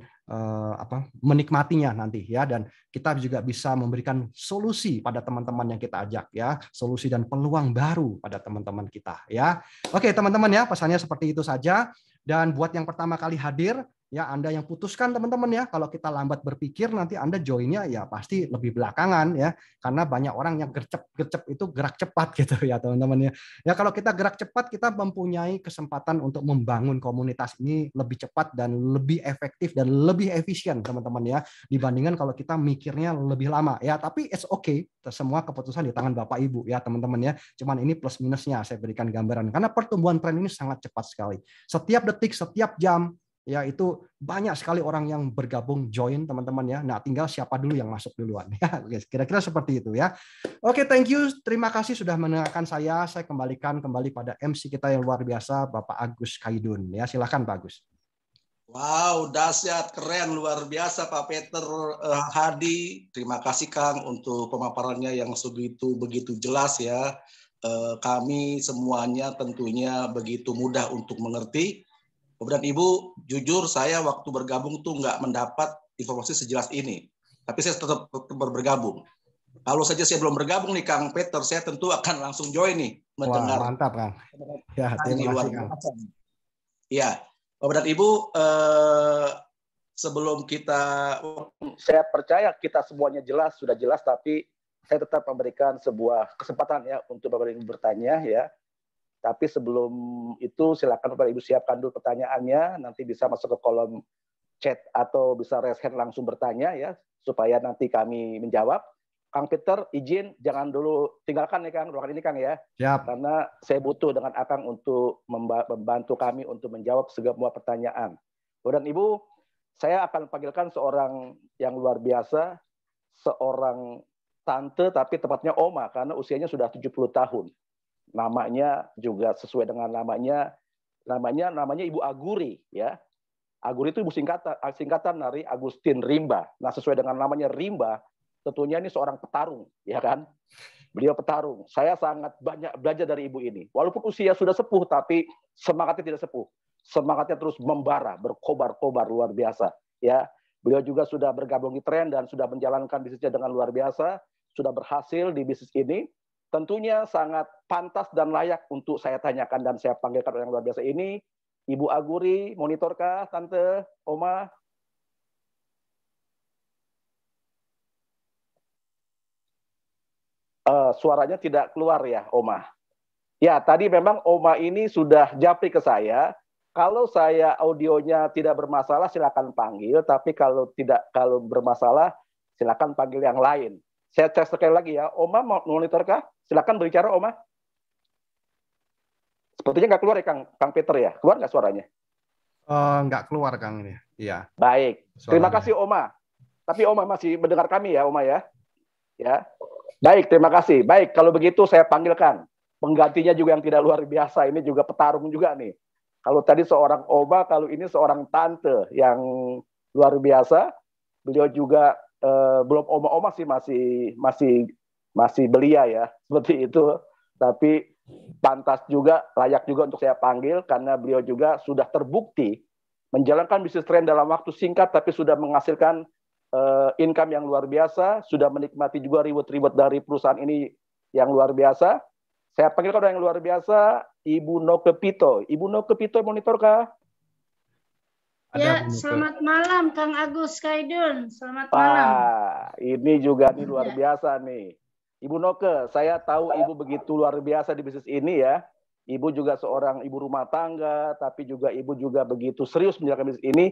menikmatinya nanti ya, dan kita juga bisa memberikan solusi pada teman-teman yang kita ajak ya, solusi dan peluang baru pada teman-teman kita ya. Oke, teman-teman ya, pesannya seperti itu saja. Dan buat yang pertama kali hadir ya, Anda yang putuskan, teman-teman ya, kalau kita lambat berpikir nanti Anda joinnya ya pasti lebih belakangan ya, karena banyak orang yang gercep itu gerak cepat gitu ya, teman-teman ya. Ya, kalau kita gerak cepat, kita mempunyai kesempatan untuk membangun komunitas ini lebih cepat dan lebih efektif dan lebih efisien, teman-teman ya, dibandingkan kalau kita mikirnya lebih lama ya. Tapi it's okay, semua keputusan di tangan Bapak Ibu ya, teman-teman ya. Cuman ini plus minusnya saya berikan gambaran, karena pertumbuhan Trend ini sangat cepat sekali. Setiap detik, setiap jam Ya, itu banyak sekali orang yang bergabung join teman-teman ya. Nah, tinggal siapa dulu yang masuk duluan ya. Kira-kira seperti itu ya. Oke, thank you. Terima kasih sudah mendengarkan saya. Saya kembalikan kembali pada MC kita yang luar biasa, Bapak Agus Kaidun ya. Silakan Pak Agus.
Wow, dahsyat, keren, luar biasa Pak Peter Hadi. Terima kasih Kang untuk pemaparannya yang begitu jelas ya. Kami semuanya tentunya begitu mudah untuk mengerti. Bapak dan Ibu, jujur saya waktu bergabung tuh nggak mendapat informasi sejelas ini. Tapi saya tetap bergabung. Kalau saja saya belum bergabung nih Kang Peter, saya tentu akan langsung join nih. Mendengar.
Wah, mantap Kang. Ya, terima kasih Kang.
Iya, Bapak dan Ibu, sebelum saya percaya kita semuanya sudah jelas, tapi saya tetap memberikan sebuah kesempatan ya untuk Bapak dan Ibu bertanya ya. Tapi sebelum itu silakan Bapak Ibu siapkan dulu pertanyaannya, nanti bisa masuk ke kolom chat atau bisa raise hand langsung bertanya ya, supaya nanti kami menjawab. Kang Peter, izin jangan dulu tinggalkan ya Kang, ruangan ini Kang ya.
Siap.
Karena saya butuh dengan Akang untuk membantu kami untuk menjawab semua pertanyaan. Bapak dan Ibu, saya akan panggilkan seorang yang luar biasa, seorang tante tapi tepatnya oma karena usianya sudah 70 tahun. Namanya juga sesuai dengan namanya Ibu Aguri ya. Aguri itu ibu singkatan dari Agustin Rimba. Nah, sesuai dengan namanya Rimba, tentunya ini seorang petarung, ya kan? Beliau petarung. Saya sangat banyak belajar dari ibu ini. Walaupun usia sudah sepuh, tapi semangatnya tidak sepuh. Semangatnya terus membara, berkobar-kobar luar biasa. Ya, beliau juga sudah bergabung di Tren dan sudah menjalankan bisnisnya dengan luar biasa, sudah berhasil di bisnis ini. Tentunya sangat pantas dan layak untuk saya tanyakan dan saya panggilkan orang yang luar biasa ini. Ibu Aguri, monitorkah, Tante, Oma? Suaranya tidak keluar ya, Oma. Ya, tadi memang Oma ini sudah japri ke saya. Kalau saya audionya tidak bermasalah, silakan panggil. Tapi kalau bermasalah, silakan panggil yang lain. Saya tes sekali lagi ya. Oma mau monitorkah? Silakan berbicara, Oma. Sepertinya nggak keluar ya, Kang Peter ya? Keluar nggak suaranya?
Nggak keluar, Kang. Iya.
Baik. Terima kasih, Oma. Tapi Oma masih mendengar kami ya, Oma ya? Ya. Baik, terima kasih. Baik, kalau begitu saya panggilkan. Penggantinya juga yang tidak luar biasa. Ini juga petarung juga nih. Kalau tadi seorang Oma, kalau ini seorang tante yang luar biasa. Beliau juga belum oma-oma sih, masih belia ya, seperti itu. Tapi pantas juga, layak juga untuk saya panggil karena beliau juga sudah terbukti menjalankan bisnis Tren dalam waktu singkat, tapi sudah menghasilkan income yang luar biasa, sudah menikmati juga reward dari perusahaan ini yang luar biasa. Saya panggil kalau yang luar biasa, Ibu Noke Pito. Ibu Noke Pito, monitorkah?
Ya, selamat malam Kang Agus Kaidun. Selamat malam.
Ini juga nih luar biasa nih. Ibu Noke, saya tahu Ibu begitu luar biasa di bisnis ini ya. Ibu juga seorang ibu rumah tangga, tapi juga Ibu juga begitu serius menjalankan bisnis ini.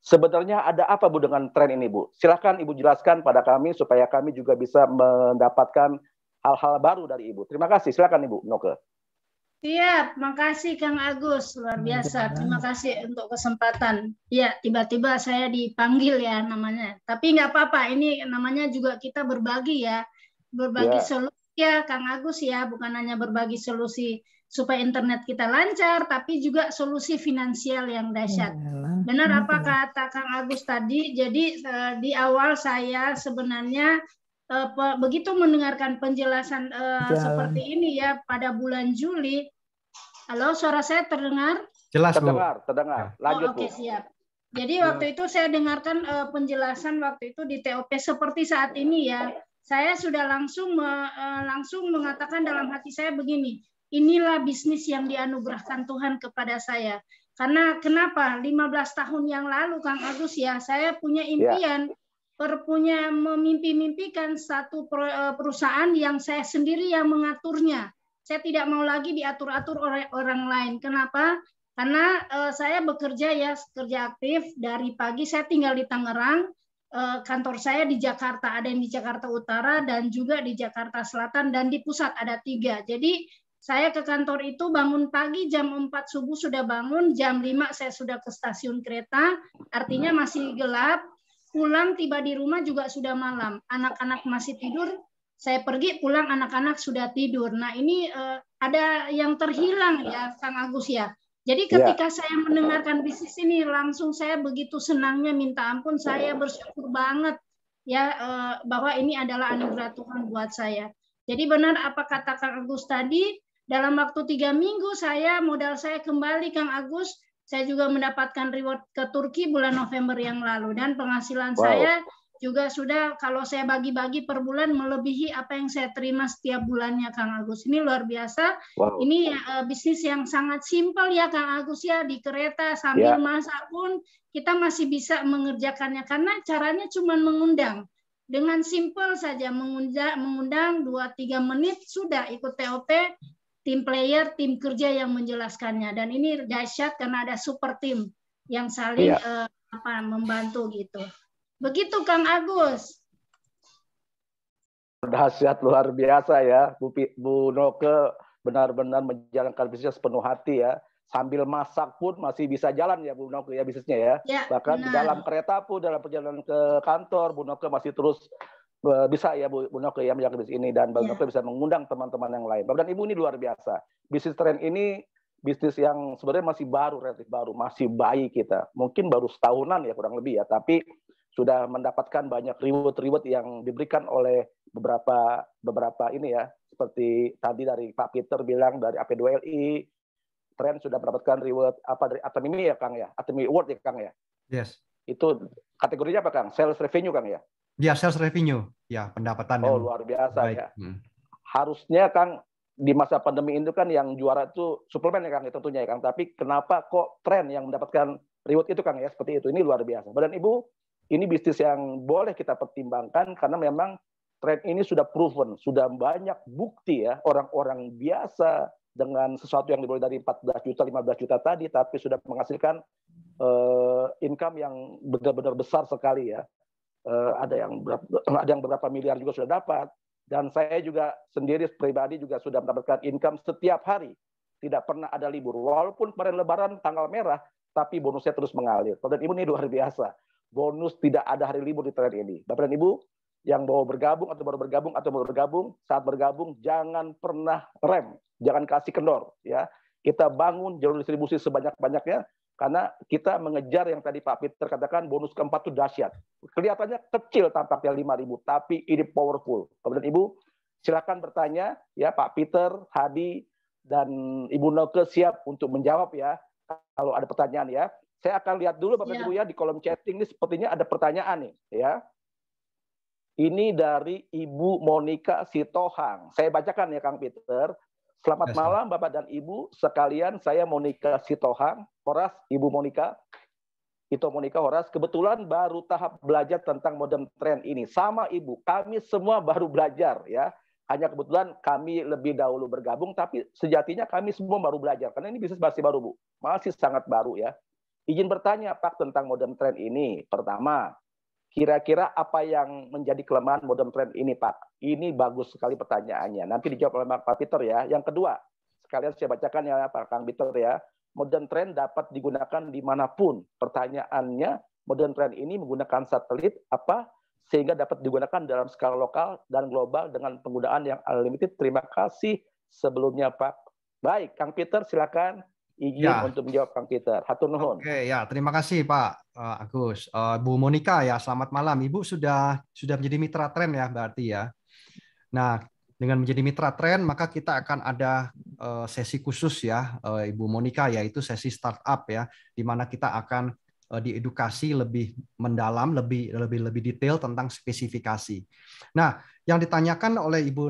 Sebenarnya ada apa Bu dengan Tren ini Bu? Silahkan Ibu jelaskan pada kami supaya kami juga bisa mendapatkan hal-hal baru dari Ibu. Terima kasih. Silakan Ibu Noke.
Siap, makasih Kang Agus, luar biasa. Terima kasih untuk kesempatan. Ya, tiba-tiba saya dipanggil ya namanya. Tapi nggak apa-apa, ini namanya juga kita berbagi ya. Berbagi solusi ya Kang Agus ya, bukan hanya berbagi solusi supaya internet kita lancar, tapi juga solusi finansial yang dahsyat. Benar apa kata Kang Agus tadi, jadi di awal saya sebenarnya begitu mendengarkan penjelasan seperti ini ya pada bulan Juli. Halo, suara saya terdengar?
Jelas, Bu.
Terdengar. Lanjut,
Oke, siap. Jadi waktu itu saya dengarkan penjelasan waktu itu di TOP seperti saat ini ya. Saya sudah langsung mengatakan dalam hati saya begini, inilah bisnis yang dianugerahkan Tuhan kepada saya. Karena kenapa? 15 tahun yang lalu Kang Agus ya, saya punya impian, punya memimpi-mimpikan satu perusahaan yang saya sendiri yang mengaturnya. Saya tidak mau lagi diatur-atur oleh orang lain. Kenapa? Karena saya bekerja ya, kerja aktif dari pagi. Saya tinggal di Tangerang, kantor saya di Jakarta, ada yang di Jakarta Utara dan juga di Jakarta Selatan dan di pusat ada 3. Jadi Saya ke kantor itu bangun pagi jam 4 subuh sudah bangun, jam 5 saya sudah ke stasiun kereta, artinya masih gelap. Pulang tiba di rumah juga sudah malam. Anak-anak masih tidur, saya pergi pulang anak-anak sudah tidur. Nah ini ada yang terhilang ya Kang Agus ya. Jadi ketika saya mendengarkan bisnis ini langsung saya begitu senangnya minta ampun, saya bersyukur banget ya bahwa ini adalah anugerah Tuhan buat saya. Jadi benar apa kata Kang Agus tadi, dalam waktu 3 minggu modal saya kembali Kang Agus, saya juga mendapatkan reward ke Turki bulan November yang lalu dan penghasilan saya juga sudah kalau saya bagi-bagi per bulan melebihi apa yang saya terima setiap bulannya Kang Agus. Ini luar biasa. Ini bisnis yang sangat simpel ya Kang Agus ya, di kereta sambil masak pun kita masih bisa mengerjakannya karena caranya cuma mengundang. Dengan simpel saja mengundang 2-3 menit sudah ikut TOP, tim player, tim kerja yang menjelaskannya. Dan ini dahsyat karena ada super tim yang saling membantu gitu. Begitu Kang Agus.
Dahsyat luar biasa ya, Bu Noke benar-benar menjalankan bisnisnya sepenuh hati ya. Sambil masak pun masih bisa jalan ya Bu Noke ya bisnisnya ya. Bahkan di dalam kereta pun dalam perjalanan ke kantor Bu Noke masih terus bisa ya Bu Noke ya menjaga bisnis ini dan Bu Noke bisa mengundang teman-teman yang lain. Bapak dan Ibu ini luar biasa. Bisnis tren ini bisnis yang sebenarnya masih baru, relatif baru, masih bayi kita. Mungkin baru setahunan ya kurang lebih ya, tapi sudah mendapatkan banyak reward yang diberikan oleh beberapa ini ya, seperti tadi dari Pak Peter bilang dari AP2LI, tren sudah mendapatkan reward dari Atemi ya Kang ya, Atemi Award ya Kang ya.
Yes. Itu
kategorinya apa Kang? Sales revenue Kang ya?
Ya, sales revenue. Ya, pendapatan
yang luar biasa baik. Ya. Harusnya Kang di masa pandemi itu kan yang juara itu suplemen ya Kang ya tentunya ya Kang. Tapi kenapa kok tren yang mendapatkan reward itu Kang ya seperti itu? Ini luar biasa. Bapak dan Ibu, ini bisnis yang boleh kita pertimbangkan karena memang tren ini sudah proven, sudah banyak bukti ya orang-orang biasa dengan sesuatu yang dimulai dari 14 juta, 15 juta tadi, tapi sudah menghasilkan income yang benar-benar besar sekali ya. Ada yang beberapa miliar juga sudah dapat. Dan saya juga sendiri pribadi juga sudah mendapatkan income setiap hari. Tidak pernah ada libur. Walaupun kemarin Lebaran tanggal merah, tapi bonusnya terus mengalir. Bapak dan Ibu ini luar biasa. Bonus tidak ada hari libur di tren ini. Bapak dan Ibu yang mau bergabung atau baru bergabung, saat bergabung jangan pernah rem, jangan kasih kendor ya. Kita bangun jalur distribusi sebanyak-banyaknya karena kita mengejar yang tadi Pak Peter katakan bonus keempat itu dahsyat. Kelihatannya kecil tampaknya 5.000, tapi ini powerful. Bapak dan Ibu silakan bertanya ya, Pak Peter, Hadi dan Ibu Noke siap untuk menjawab ya kalau ada pertanyaan ya. Saya akan lihat dulu Bapak Ibu ya di kolom chatting ini sepertinya ada pertanyaan nih ya. Ini dari Ibu Monika Sitohang. Saya bacakan ya Kang Peter. Selamat malam Bapak dan Ibu sekalian, saya Monika Sitohang, Horas, Ibu Monika. Itu Monika Horas, kebetulan baru tahap belajar tentang modern trend ini. Sama Ibu, kami semua baru belajar ya. Hanya kebetulan kami lebih dahulu bergabung, tapi sejatinya kami semua baru belajar. Karena ini bisnis masih baru Bu, masih sangat baru ya. Izin bertanya Pak tentang modern trend ini. Pertama, kira-kira apa yang menjadi kelemahan modern trend ini Pak? Ini bagus sekali pertanyaannya. Nanti dijawab oleh Pak Peter ya. Yang kedua, sekalian saya bacakan ya Pak Kang Peter ya. Modern trend dapat digunakan dimanapun. Pertanyaannya, modern trend ini menggunakan satelit apa sehingga dapat digunakan dalam skala lokal dan global dengan penggunaan yang unlimited. Terima kasih sebelumnya Pak. Baik, Kang Peter silakan. Izin untuk menjawab Kang Peter. Hatur nuhun.
Oke ya, terima kasih Pak Agus. Bu Monika ya, selamat malam. Ibu sudah menjadi mitra tren ya berarti ya. Nah, dengan menjadi mitra tren maka kita akan ada sesi khusus ya Ibu Monika, yaitu sesi startup ya, di mana kita akan diedukasi lebih mendalam, lebih detail tentang spesifikasi. Nah, yang ditanyakan oleh Ibu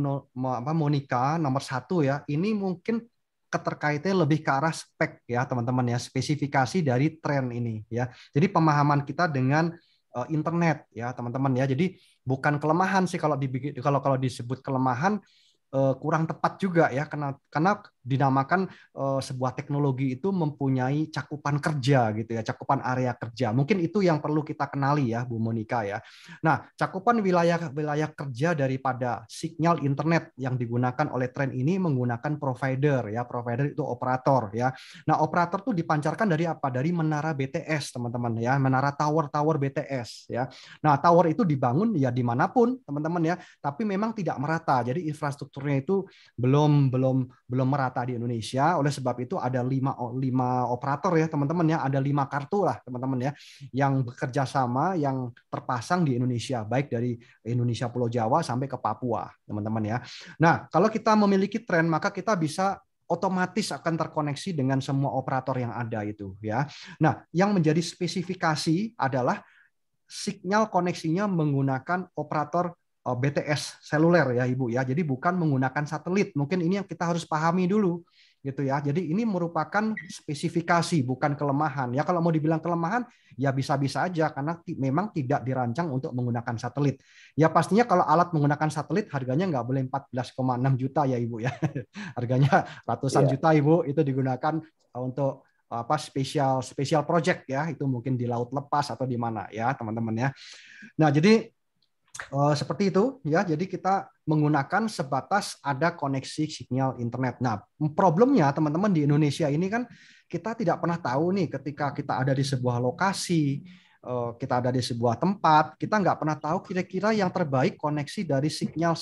Monika nomor 1 ya, ini mungkin keterkaitannya lebih ke arah spek ya teman-teman ya, spesifikasi dari tren ini ya. Jadi pemahaman kita dengan internet ya teman-teman ya. Jadi bukan kelemahan sih kalau disebut kelemahan kurang tepat juga ya, karena dinamakan sebuah teknologi itu mempunyai cakupan kerja gitu ya, cakupan area kerja. Mungkin itu yang perlu kita kenali ya, Bu Monika ya. Nah, cakupan wilayah kerja daripada sinyal internet yang digunakan oleh Trend ini menggunakan provider ya. Provider itu operator ya. Nah, operator itu dipancarkan dari apa? Dari menara BTS, teman-teman ya, menara tower BTS ya. Nah, tower itu dibangun ya dimanapun, teman-teman ya, tapi memang tidak merata. Jadi infrastrukturnya itu belum merata di Indonesia. Oleh sebab itu ada 5 operator ya teman-teman ya, ada 5 kartu lah teman-teman ya yang bekerja sama, yang terpasang di Indonesia, baik dari Indonesia Pulau Jawa sampai ke Papua teman-teman ya. Nah, kalau kita memiliki Trend maka kita bisa otomatis akan terkoneksi dengan semua operator yang ada itu ya. Nah, yang menjadi spesifikasi adalah sinyal koneksinya menggunakan operator BTS seluler ya Ibu ya. Jadi bukan menggunakan satelit. Mungkin ini yang kita harus pahami dulu gitu ya. Jadi ini merupakan spesifikasi bukan kelemahan. Ya kalau mau dibilang kelemahan ya bisa-bisa aja karena memang tidak dirancang untuk menggunakan satelit. Ya pastinya kalau alat menggunakan satelit harganya nggak boleh 14,6 juta ya Ibu ya. Harganya ratusan juta Ibu itu digunakan untuk apa spesial project ya. Itu mungkin di laut lepas atau di mana ya teman-teman ya. Nah, jadi seperti itu ya, jadi kita menggunakan sebatas ada koneksi sinyal internet. Nah, problemnya teman-teman di Indonesia ini kan kita tidak pernah tahu nih ketika kita ada di sebuah lokasi, kita ada di sebuah tempat, kita nggak pernah tahu kira-kira yang terbaik koneksi dari sinyal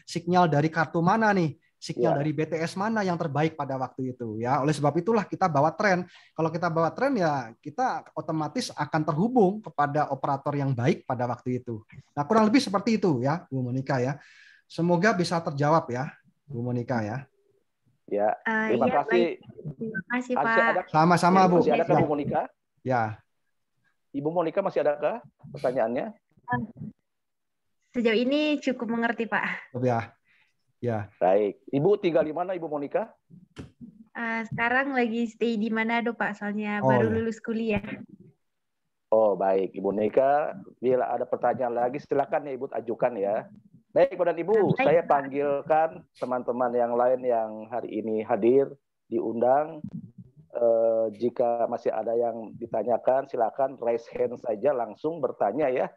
sinyal dari kartu mana nih, sinyal dari BTS mana yang terbaik pada waktu itu ya. Oleh sebab itulah kita bawa Trend. Kalau kita bawa Trend ya kita otomatis akan terhubung kepada operator yang baik pada waktu itu. Nah, kurang lebih seperti itu ya, Bu Monika ya. Semoga bisa terjawab ya, Bu Monika ya.
Ya, terima kasih.
Terima kasih, Pak.
Sama-sama, Bu.
Masih adakah Bu Monika?
Ya.
Ibu Monika masih adakah pertanyaannya?
Sejauh ini cukup mengerti, Pak.
Ya. Ya.
Baik. Ibu tinggal di mana, Ibu Monika?
Sekarang lagi stay di Manado, Pak. Soalnya baru lulus kuliah.
Oh, baik. Ibu Monika, bila ada pertanyaan lagi, silakan ya Ibu ajukan ya. Baik, Bapak dan Ibu, saya panggilkan teman-teman yang lain yang hari ini hadir, diundang. Jika masih ada yang ditanyakan, silakan raise hand saja, langsung bertanya ya.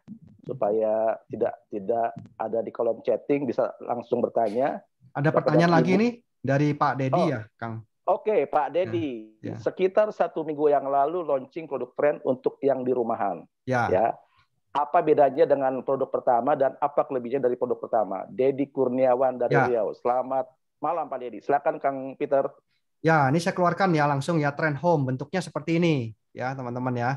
Supaya tidak ada di kolom chatting, bisa langsung bertanya.
Ada pertanyaan lagi nih dari Pak Dedi ya, Kang.
Oke, Pak Dedi. Ya. Sekitar 1 minggu yang lalu launching produk Trend untuk yang di rumahan. Ya. Apa bedanya dengan produk pertama dan apa kelebihannya dari produk pertama? Dedi Kurniawan dari Riau. Selamat malam Pak Dedi. Silakan Kang Peter.
Ya, ini saya keluarkan ya langsung ya Trend Home. Bentuknya seperti ini ya teman-teman ya.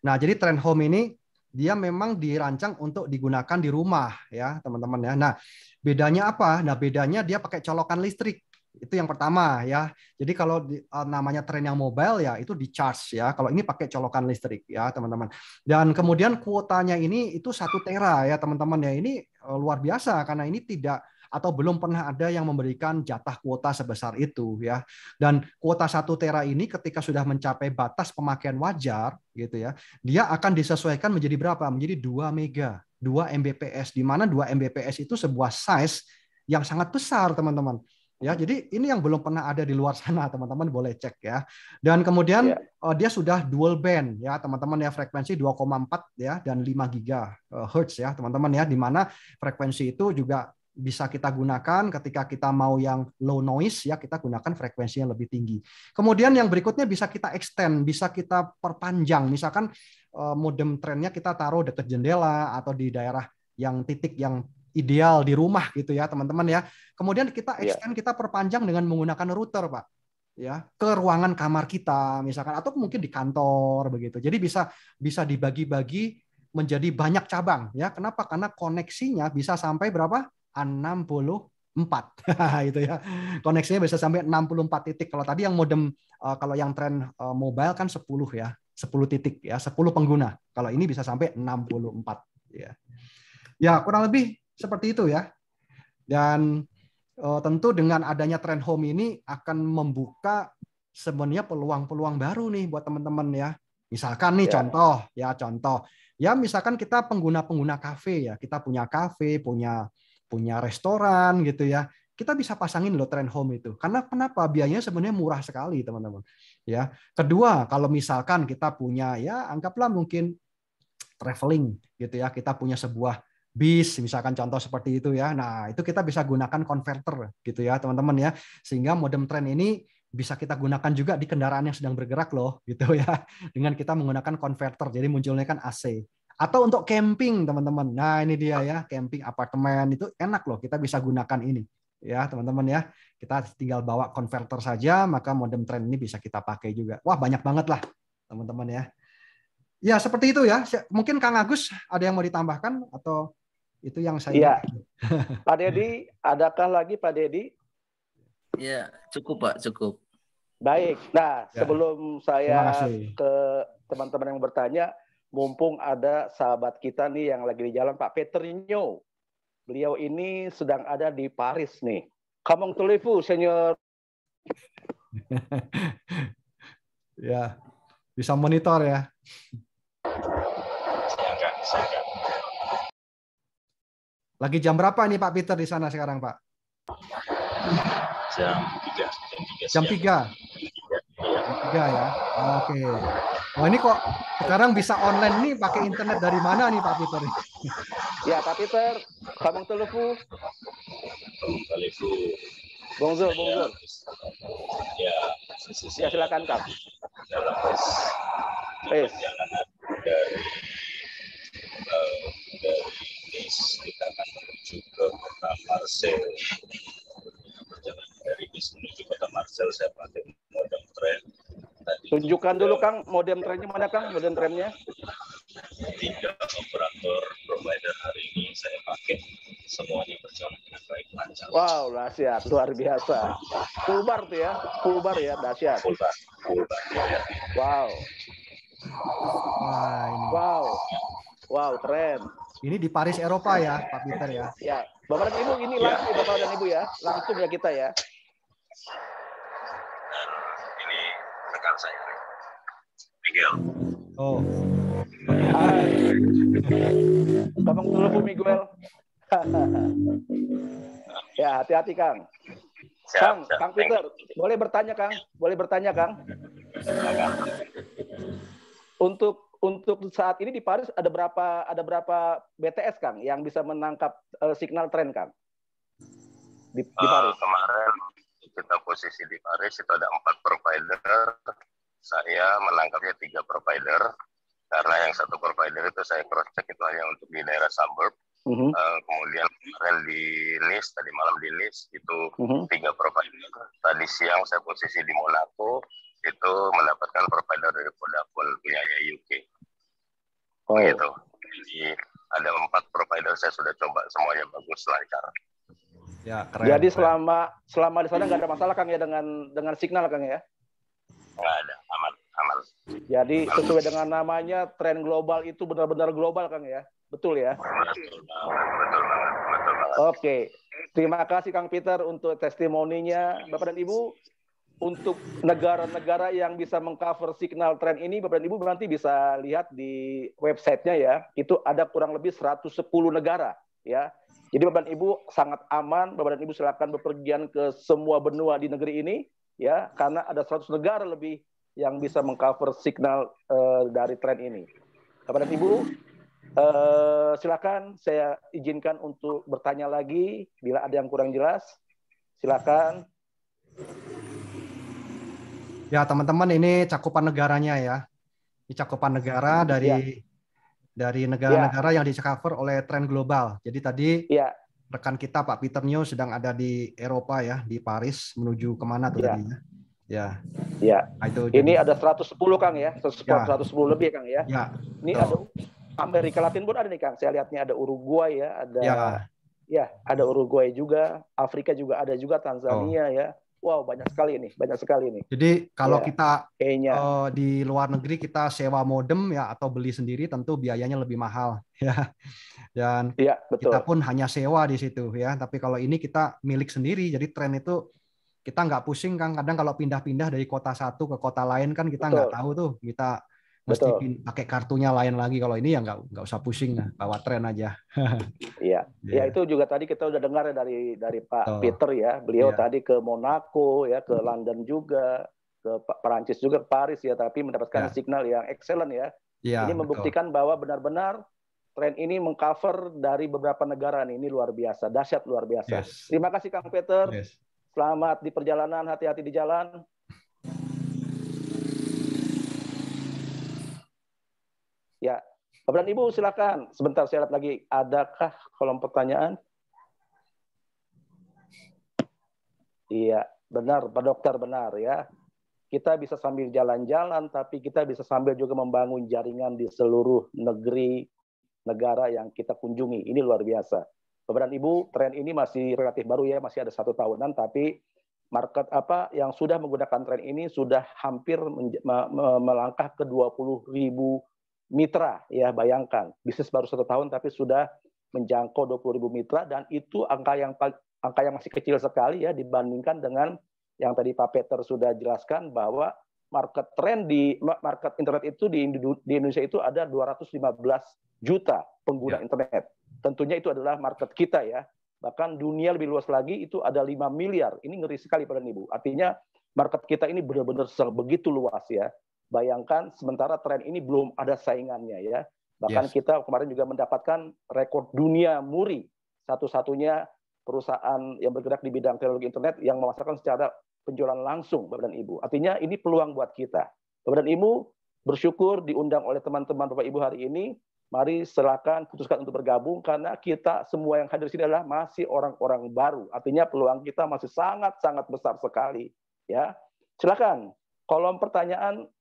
Nah, jadi Trend Home ini dia memang dirancang untuk digunakan di rumah ya teman-teman ya. Nah, bedanya apa? Nah, bedanya dia pakai colokan listrik. Itu yang pertama ya. Jadi kalau namanya Trend yang mobile ya itu di charge ya. Kalau ini pakai colokan listrik ya teman-teman. Dan kemudian kuotanya ini itu 1 tera ya teman-teman ya. Ini luar biasa karena ini tidak atau belum pernah ada yang memberikan jatah kuota sebesar itu ya. Dan kuota 1 tera ini ketika sudah mencapai batas pemakaian wajar gitu ya, dia akan disesuaikan menjadi berapa? Menjadi 2 mega, 2 Mbps, di mana 2 Mbps itu sebuah size yang sangat besar teman-teman. Ya, jadi ini yang belum pernah ada di luar sana, teman-teman boleh cek ya. Dan kemudian dia sudah dual band ya, teman-teman ya, frekuensi 2,4 ya dan 5 GHz ya, teman-teman ya, di mana frekuensi itu juga bisa kita gunakan ketika kita mau yang low noise ya, kita gunakan frekuensi yang lebih tinggi. Kemudian yang berikutnya bisa kita extend, bisa kita perpanjang. Misalkan modem Trendnya kita taruh dekat jendela atau di daerah yang titik yang ideal di rumah gitu ya teman-teman ya. Kemudian kita extend, kita perpanjang dengan menggunakan router Pak. Ya, ke ruangan kamar kita misalkan atau mungkin di kantor begitu. Jadi bisa dibagi-bagi menjadi banyak cabang ya. Kenapa? Karena koneksinya bisa sampai berapa? 64 itu ya. Koneksinya bisa sampai 64 titik. Kalau tadi yang modem kalau yang Trend mobile kan 10 ya. 10 titik ya, 10 pengguna. Kalau ini bisa sampai 64 ya. Ya, kurang lebih seperti itu ya. Dan tentu dengan adanya Trend Home ini akan membuka sebenarnya peluang-peluang baru nih buat teman-teman ya. Misalkan nih contoh. Ya misalkan kita pengguna kafe ya. Kita punya kafe, punya restoran gitu ya. kita bisa pasangin loh Trend Home itu. Karena kenapa? Biayanya sebenarnya murah sekali, teman-teman. Ya. Kedua, kalau misalkan kita punya ya anggaplah mungkin traveling gitu ya, kita punya sebuah bis misalkan contoh seperti itu ya. Nah, itu kita bisa gunakan converter gitu ya, teman-teman ya. Sehingga modem Trend ini bisa kita gunakan juga di kendaraan yang sedang bergerak loh gitu ya. Dengan kita menggunakan converter. Jadi munculnya kan AC. Atau untuk camping, teman-teman. Nah, ini dia ya, camping apartemen itu enak loh, kita bisa gunakan ini. Ya, teman-teman ya. Kita tinggal bawa converter saja, maka modem Trend ini bisa kita pakai juga. Wah, banyak banget lah, teman-teman ya. Ya, seperti itu ya. Mungkin Kang Agus ada yang mau ditambahkan atau itu yang saya...
Iya. Pak Dedi, adakah lagi Pak Dedi?
Ya, cukup Pak, cukup.
Baik. Nah,
Ya.
sebelum saya ke teman-teman yang bertanya, mumpung ada sahabat kita nih yang lagi di jalan, Pak Petrinho. Beliau ini sedang ada di Paris nih. Kamong telefu, senior.
Ya, bisa monitor ya. Lagi jam berapa nih Pak Peter di sana sekarang, Pak?
Jam 3.
Jam 3. Jam 3 ya. Oke. Wah, ini kok sekarang bisa online nih pakai internet dari mana nih Pak Peter?
Ya, Pak Peter, kamong telefu. Bonjour, bonjour.
Ya,
Ya, silakan Kang.
dalam perjalanan dari Nice kita akan menuju ke kota Marseille. Perjalanan dari Nice menuju kota Marseille saya pakai modem Trend.
Tunjukkan dulu Kang, modem Trendnya mana Kang? Modem Trendnya?
3 operator provider hari ini saya pakai, semuanya berjalan dengan baik lancar.
Wow, dahsyat, luar biasa. Full bar tuh ya, full bar ya, dahsyat.
Full bar ya.
Wow,
Wah, ini.
wow, keren.
Ini di Paris, Eropa ya, Pak Peter ya.
Ya, Bapak dan Ibu ini langsung Bapak dan Ibu ya, langsung ya kita ya.
Dan ini rekan saya, Miguel.
Oh,
Hai. Kamong telepon Miguel. Ya, hati-hati Kang.
Siap.
Kang Peter, boleh bertanya Kang? Boleh bertanya Kang? Untuk saat ini di Paris ada berapa BTS Kang yang bisa menangkap signal Trend Kang? Di Paris.
Kemarin kita posisi di Paris itu ada 4 provider. Saya menangkapnya 3 provider karena yang 1 provider itu saya cross check itu hanya untuk di daerah suburb. Kemudian kemarin di Nice, tadi malam di Nice itu 3 provider. Tadi siang saya posisi di Monaco itu mendapatkan provider dari Vodafone punya UK.
Oh
gitu. Jadi ada 4 provider saya sudah coba, semuanya bagus, lancar.
ya keren.
Jadi selama di sana nggak ada masalah Kang ya dengan signal Kang ya?
Nggak ada, aman.
Jadi sesuai dengan namanya Trend global itu benar-benar global Kang ya? Betul ya?
Betul banget.
Oke. Terima kasih Kang Peter untuk testimoninya. Bapak dan Ibu, untuk negara-negara yang bisa mengcover signal Trend ini, Bapak dan Ibu nanti bisa lihat di websitenya ya. Itu ada kurang lebih 110 negara ya. Jadi Bapak dan Ibu sangat aman. Bapak dan Ibu silakan bepergian ke semua benua di negeri ini ya, karena ada 100 negara lebih yang bisa mengcover signal dari Trend ini. Bapak dan Ibu, silakan saya izinkan untuk bertanya lagi bila ada yang kurang jelas. Silakan.
Ya, teman-teman, ini cakupan negaranya ya. Ini cakupan negara dari negara-negara yang di-cover oleh Trend global. Jadi tadi rekan kita Pak Peter Nyo sedang ada di Eropa ya, di Paris menuju kemana tuh tadinya? Ya. Nah, itu
ini ada 110 Kang ya, 110 lebih Kang ya. Ini ada Amerika Latin pun ada nih Kang. Saya lihatnya ada Uruguay ya, ada Uruguay juga, Afrika juga ada juga, Tanzania ya. Wow, banyak sekali ini.
Jadi kalau kita di luar negeri kita sewa modem ya atau beli sendiri tentu biayanya lebih mahal ya. Dan kita pun hanya sewa di situ ya. Tapi kalau ini kita milik sendiri, jadi Trend itu kita nggak pusing Kang. Kadang kalau pindah-pindah dari kota satu ke kota lain kan kita nggak tahu tuh kita mesti pakai kartunya lain lagi. Kalau ini ya nggak usah pusing, bawa tren aja.
Iya, ya itu juga tadi kita udah dengar ya dari Pak Peter ya. Beliau tadi ke Monaco ya, ke London juga, ke Perancis juga, ke Paris ya, tapi mendapatkan signal yang excellent ya. Ini membuktikan bahwa benar-benar tren ini mengcover dari beberapa negara nih. Ini luar biasa, dahsyat luar biasa. Terima kasih Kang Peter. Selamat di perjalanan, hati-hati di jalan. Ya, Bapak dan Ibu silakan. Sebentar saya lihat lagi, adakah kolom pertanyaan? Iya, benar Pak Dokter, benar ya. Kita bisa sambil jalan-jalan, tapi kita bisa sambil juga membangun jaringan di seluruh negara yang kita kunjungi. Ini luar biasa. Bapak dan Ibu, tren ini masih relatif baru ya, masih ada 1 tahunan, tapi market yang sudah menggunakan tren ini sudah hampir melangkah ke 20.000 mitra ya, bayangkan bisnis baru 1 tahun tapi sudah menjangkau 20.000 mitra, dan itu angka yang masih kecil sekali ya dibandingkan dengan yang tadi Pak Peter sudah jelaskan bahwa market internet itu di Indonesia itu ada 215 juta pengguna internet. Tentunya itu adalah market kita ya. Bahkan dunia lebih luas lagi itu ada 5 miliar. Ini ngeri sekali Bapak dan Ibu. Artinya market kita ini benar-benar begitu luas ya. Bayangkan sementara tren ini belum ada saingannya ya. Bahkan kita kemarin juga mendapatkan rekor dunia MURI, satu-satunya perusahaan yang bergerak di bidang teknologi internet yang memasarkan secara penjualan langsung Bapak dan Ibu. Artinya ini peluang buat kita. Bapak dan Ibu bersyukur diundang oleh teman-teman Bapak Ibu hari ini. Mari silakan putuskan untuk bergabung karena kita semua yang hadir di sini adalah masih orang-orang baru. Artinya peluang kita masih sangat-sangat besar sekali ya. Silakan kolom pertanyaan,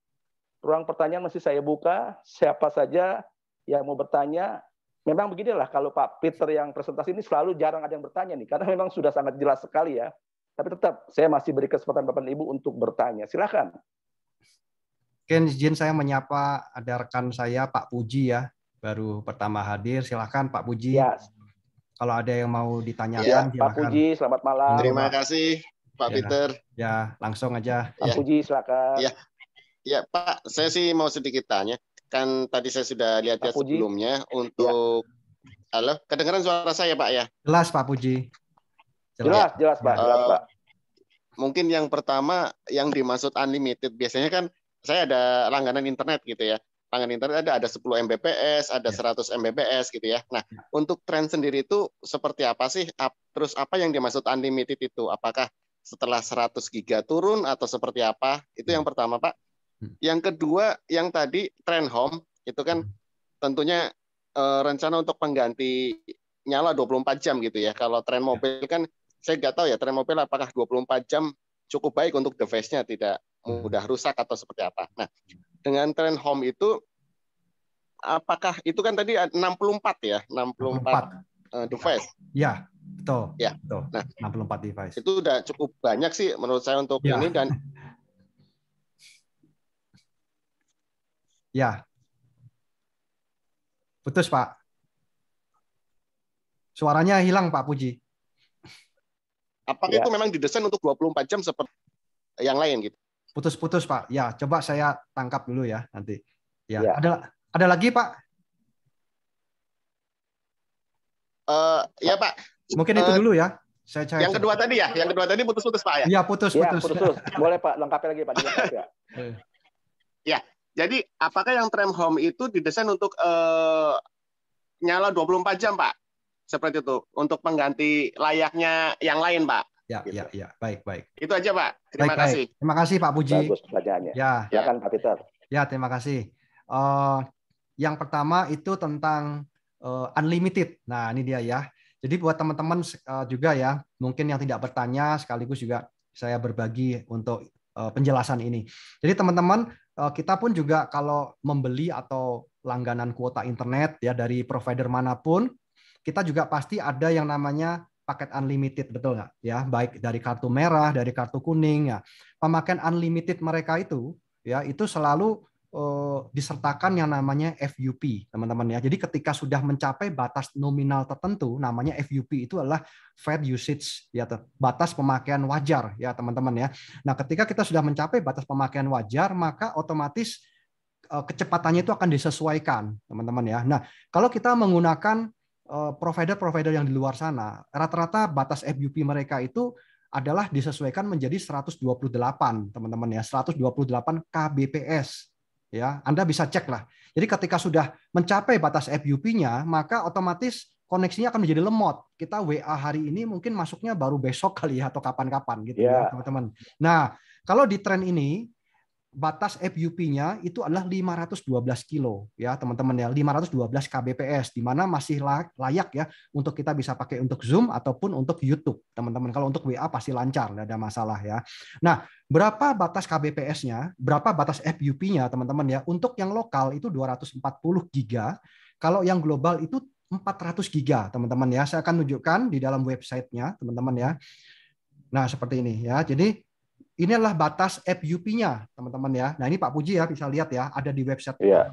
ruang pertanyaan masih saya buka. Siapa saja yang mau bertanya. Memang beginilah kalau Pak Peter yang presentasi ini selalu jarang ada yang bertanya nih, karena memang sudah sangat jelas sekali ya. Tapi tetap saya masih beri kesempatan Bapak dan Ibu untuk bertanya. Silakan.
Mungkin izin saya menyapa ada rekan saya Pak Puji ya, baru pertama hadir. Silakan Pak Puji. Ya. Kalau ada yang mau ditanyakan,
silakan. Pak Puji, selamat malam.
Terima kasih Pak Peter.
Ya, langsung aja.
Pak Puji, silakan.
Ya Pak, saya sih mau sedikit tanya. Kan tadi saya sudah lihat ya sebelumnya untuk halo, kedengaran suara saya Pak ya?
Jelas Pak Puji.
Jelas Pak, jelas Pak.
Mungkin yang pertama yang dimaksud unlimited, biasanya kan saya ada langganan internet gitu ya. Langganan internet ada 10 Mbps, ada 100 Mbps gitu ya. Nah, untuk tren sendiri itu seperti apa sih? Terus apa yang dimaksud unlimited itu? Apakah setelah 100 giga turun atau seperti apa? Itu yang pertama Pak. Yang kedua, yang tadi tren home itu kan tentunya rencana untuk pengganti nyala 24 jam gitu ya. Kalau tren mobil kan saya nggak tahu ya, tren mobil apakah 24 jam cukup baik untuk device-nya, tidak mudah rusak atau seperti apa. Nah, dengan tren home itu apakah itu kan tadi 64 ya, 64 device.
Ya, betul.
Ya.
Betul.
Nah,
64 device.
Itu udah cukup banyak sih menurut saya untuk ini dan
ya. Putus, Pak. Suaranya hilang, Pak Puji.
Apakah itu memang didesain untuk 24 jam seperti yang lain gitu?
Putus-putus, Pak. Ya, coba saya tangkap dulu ya nanti. Ya. Ada lagi, Pak?
Ya, Pak.
Mungkin itu dulu ya.
Yang kedua tadi ya, yang kedua tadi putus-putus Pak ya?
Iya, putus-putus.
Boleh Pak, lengkapi lagi Pak.
Ya. Jadi, apakah yang tren home itu didesain untuk nyala 24 jam, Pak? Seperti itu, untuk mengganti layaknya yang lain, Pak.
Ya, gitu. Ya. Baik.
Itu aja, Pak. Terima kasih.
Terima kasih, Pak Puji.
Bagus pertanyaannya.
Ya
kan, Pak Peter.
Ya, terima kasih. Yang pertama itu tentang unlimited. Nah, ini dia ya. Jadi buat teman-teman juga ya, mungkin yang tidak bertanya, sekaligus juga saya berbagi untuk penjelasan ini. Jadi teman-teman, kita pun juga kalau membeli atau langganan kuota internet ya dari provider manapun, kita juga pasti ada yang namanya paket unlimited, betul nggak? Ya, baik dari kartu merah, dari kartu kuning ya. Pemakaian unlimited mereka itu ya itu selalu disertakan yang namanya FUP, teman-teman ya. Jadi ketika sudah mencapai batas nominal tertentu, namanya FUP itu adalah fair usage ya, batas pemakaian wajar ya, teman-teman ya. Nah, ketika kita sudah mencapai batas pemakaian wajar, maka otomatis kecepatannya itu akan disesuaikan, teman-teman ya. Nah, kalau kita menggunakan provider-provider yang di luar sana, rata-rata batas FUP mereka itu adalah disesuaikan menjadi 128, teman-teman ya, 128 kbps. Ya, Anda bisa cek lah. Jadi ketika sudah mencapai batas FUP-nya, maka otomatis koneksinya akan menjadi lemot. Kita WA hari ini mungkin masuknya baru besok kali ya, atau kapan-kapan gitu ya, teman-teman. Nah, kalau di tren ini batas FUP-nya itu adalah 512 kilo ya teman-teman ya, 512 kbps, di mana masih layak ya untuk kita bisa pakai untuk Zoom ataupun untuk YouTube teman-teman. Kalau untuk WA pasti lancar, nggak ada masalah ya. Nah, berapa batas kbps-nya, berapa batas FUP-nya teman-teman ya? Untuk yang lokal itu 240 giga, kalau yang global itu 400 giga teman-teman ya. Saya akan tunjukkan di dalam websitenya teman-teman ya. Nah, seperti ini ya. Jadi ini adalah batas FUP-nya, teman-teman ya. Nah, ini Pak Puji ya, bisa lihat ya, ada di website ya.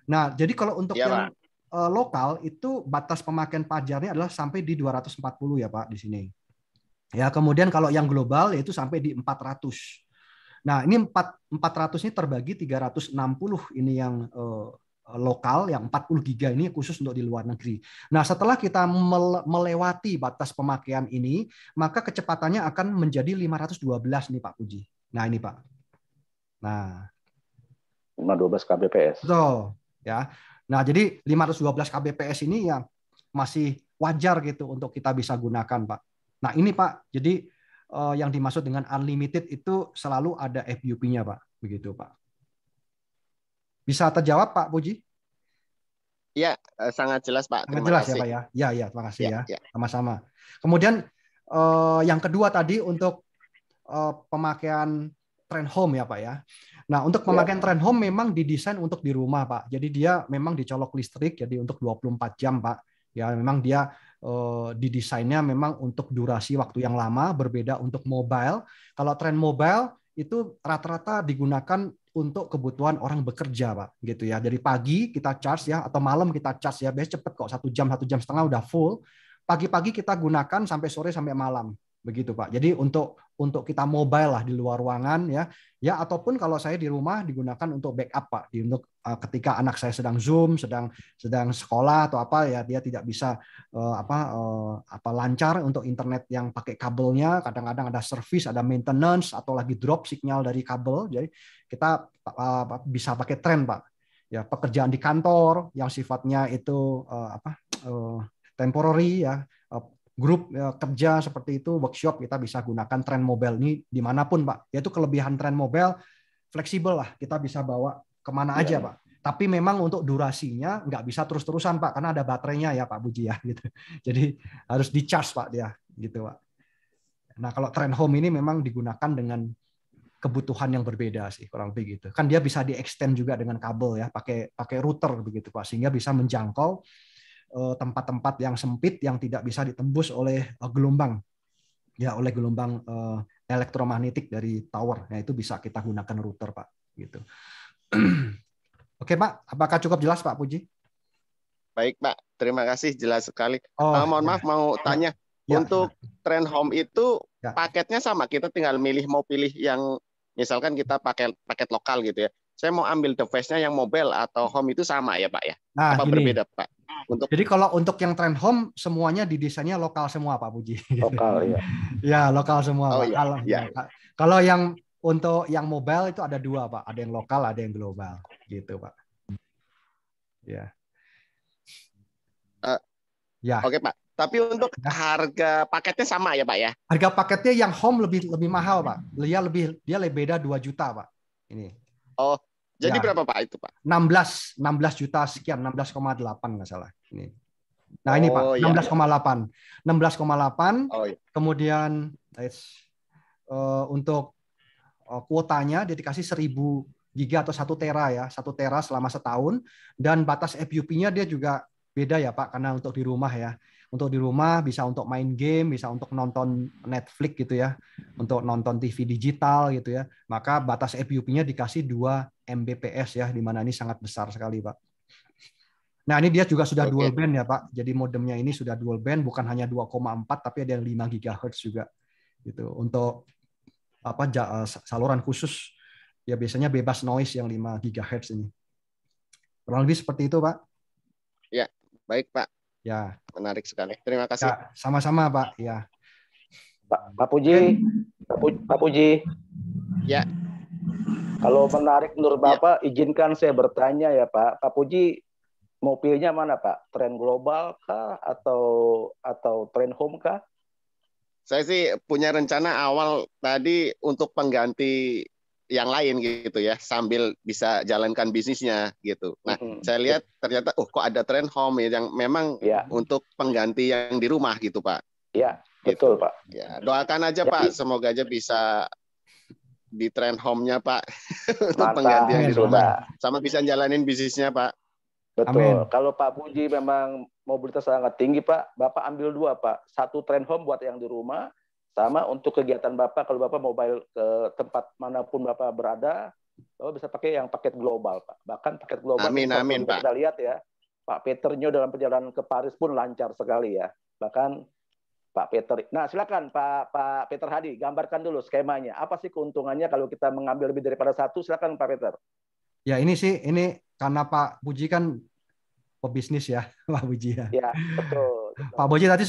Nah, jadi kalau untuk yang lokal itu batas pemakaian pajarnya adalah sampai di 240 ya Pak di sini. Ya, kemudian kalau yang global yaitu sampai di 400. Nah, ini 400 ini terbagi 360 ini yang lokal, yang 40 giga ini khusus untuk di luar negeri. Nah, setelah kita melewati batas pemakaian ini, maka kecepatannya akan menjadi 512 nih Pak Puji. Nah, ini Pak. Nah,
512 kbps.
Betul, ya. Nah, jadi 512 kbps ini ya masih wajar gitu untuk kita bisa gunakan, Pak. Nah, ini Pak, jadi yang dimaksud dengan unlimited itu selalu ada FUP-nya, Pak. Begitu, Pak. Bisa terjawab Pak Puji?
Ya, sangat jelas Pak.
Sangat jelas ya Pak ya. Ya, terima kasih ya. Sama-sama. Kemudian yang kedua tadi untuk pemakaian trend home ya Pak ya. Nah, untuk pemakaian trend home memang didesain untuk di rumah Pak. Jadi dia memang dicolok listrik, jadi untuk 24 jam Pak. Ya, memang dia didesainnya memang untuk durasi waktu yang lama, berbeda untuk mobile. Kalau trend mobile itu rata-rata digunakan untuk kebutuhan orang bekerja, Pak, gitu ya. Dari pagi kita charge ya, atau malam kita charge ya, biasanya cepet kok, 1 jam setengah udah full. Pagi-pagi kita gunakan sampai sore sampai malam, begitu Pak. Jadi untuk kita mobile lah di luar ruangan ya, ataupun kalau saya di rumah digunakan untuk backup Pak, untuk ketika anak saya sedang Zoom, sedang sekolah atau apa ya, dia tidak bisa lancar untuk internet yang pakai kabelnya, kadang-kadang ada service, ada maintenance atau lagi drop signal dari kabel, jadi kita bisa pakai trend Pak. Ya, pekerjaan di kantor yang sifatnya itu temporary ya, grup kerja seperti itu, workshop, kita bisa gunakan trend mobile ini dimanapun Pak. Yaitu kelebihan trend mobile, fleksibel lah, kita bisa bawa kemana aja Pak. Tapi memang untuk durasinya nggak bisa terus-terusan Pak, karena ada baterainya ya Pak Puji ya. Gitu. Jadi harus di-charge Pak dia, gitu Pak. Nah kalau trend home ini memang digunakan dengan kebutuhan yang berbeda sih, kurang lebih gitu. Kan dia bisa di-extend juga dengan kabel ya, pakai router begitu Pak, sehingga bisa menjangkau tempat-tempat yang sempit yang tidak bisa ditembus oleh gelombang elektromagnetik dari tower. Nah, itu bisa kita gunakan router Pak gitu. Oke Pak, apakah cukup jelas Pak Puji?
Baik Pak, terima kasih, jelas sekali. Mohon maaf mau tanya, untuk trend home itu paketnya sama, kita tinggal mau pilih yang misalkan kita pakai paket lokal gitu ya. Saya mau ambil device-nya yang mobile atau home itu sama ya Pak ya?
Nah,
apa berbeda Pak?
Jadi kalau untuk yang trend home semuanya didesainnya lokal semua Pak Puji.
Lokal ya.
Ya lokal semua.
Oh,
Pak.
iya.
Kalau yang untuk yang mobile itu ada dua Pak, ada yang lokal, ada yang global, gitu Pak. Ya.
Ya. Oke Pak. Tapi untuk harga paketnya sama ya Pak ya?
Harga paketnya yang home lebih mahal Pak. Dia lebih beda 2 juta Pak. Ini.
Oh, jadi berapa Pak itu Pak?
16 juta sekian, 16,8 nggak salah. Ini. Nah ini Pak, 16,8. 16,8. Oh, iya. Kemudian untuk kuotanya dia dikasih 1000 giga atau 1 tera ya, 1 tera selama setahun, dan batas FUP-nya dia juga beda ya Pak, karena untuk di rumah ya. Untuk di rumah bisa untuk main game, bisa untuk nonton Netflix gitu ya, untuk nonton TV digital gitu ya. Maka batas FUP-nya dikasih 2 Mbps ya, di mana ini sangat besar sekali Pak. Nah ini dia juga sudah dual band ya Pak. Jadi modemnya ini sudah dual band, bukan hanya 2,4 tapi ada yang 5 GHz juga gitu. Untuk saluran khusus Ya biasanya bebas noise yang 5 GHz ini. Kurang lebih seperti itu, Pak.
Ya, baik Pak.
Ya.
Menarik sekali. Terima kasih.
Ya, sama-sama, Pak. Ya.
Pak Puji, Pak Puji.
Ya.
Kalau menarik menurut Bapak, izinkan saya bertanya ya Pak. Pak Puji mau pilihnya mana Pak? Tren global kah atau tren home kah?
Saya sih punya rencana awal tadi untuk pengganti yang lain gitu ya, sambil bisa jalankan bisnisnya gitu. Nah, saya lihat ternyata kok ada tren home yang memang untuk pengganti yang di rumah gitu Pak.
Iya, betul Pak.
Ya, doakan aja Pak, semoga aja bisa di tren home-nya Pak untuk pengganti yang di rumah. Sama bisa jalanin bisnisnya Pak.
Betul. Amin. Kalau Pak Puji memang mobilitas sangat tinggi Pak, Bapak ambil 2 Pak. 1 tren home buat yang di rumah, sama untuk kegiatan Bapak, kalau Bapak mobile ke tempat manapun Bapak berada, Bapak bisa pakai yang paket global, Pak. Bahkan paket global,
amin, Pak.
Kita lihat ya, Pak Peternyo dalam perjalanan ke Paris pun lancar sekali ya. Bahkan Pak Peter. Nah, silakan Pak Peter Hadi, gambarkan dulu skemanya. Apa sih keuntungannya kalau kita mengambil lebih daripada 1? Silakan Pak Peter.
Ya ini karena Pak Puji kan pebisnis ya, Pak Puji ya.
Ya, betul.
Pak Puji tadi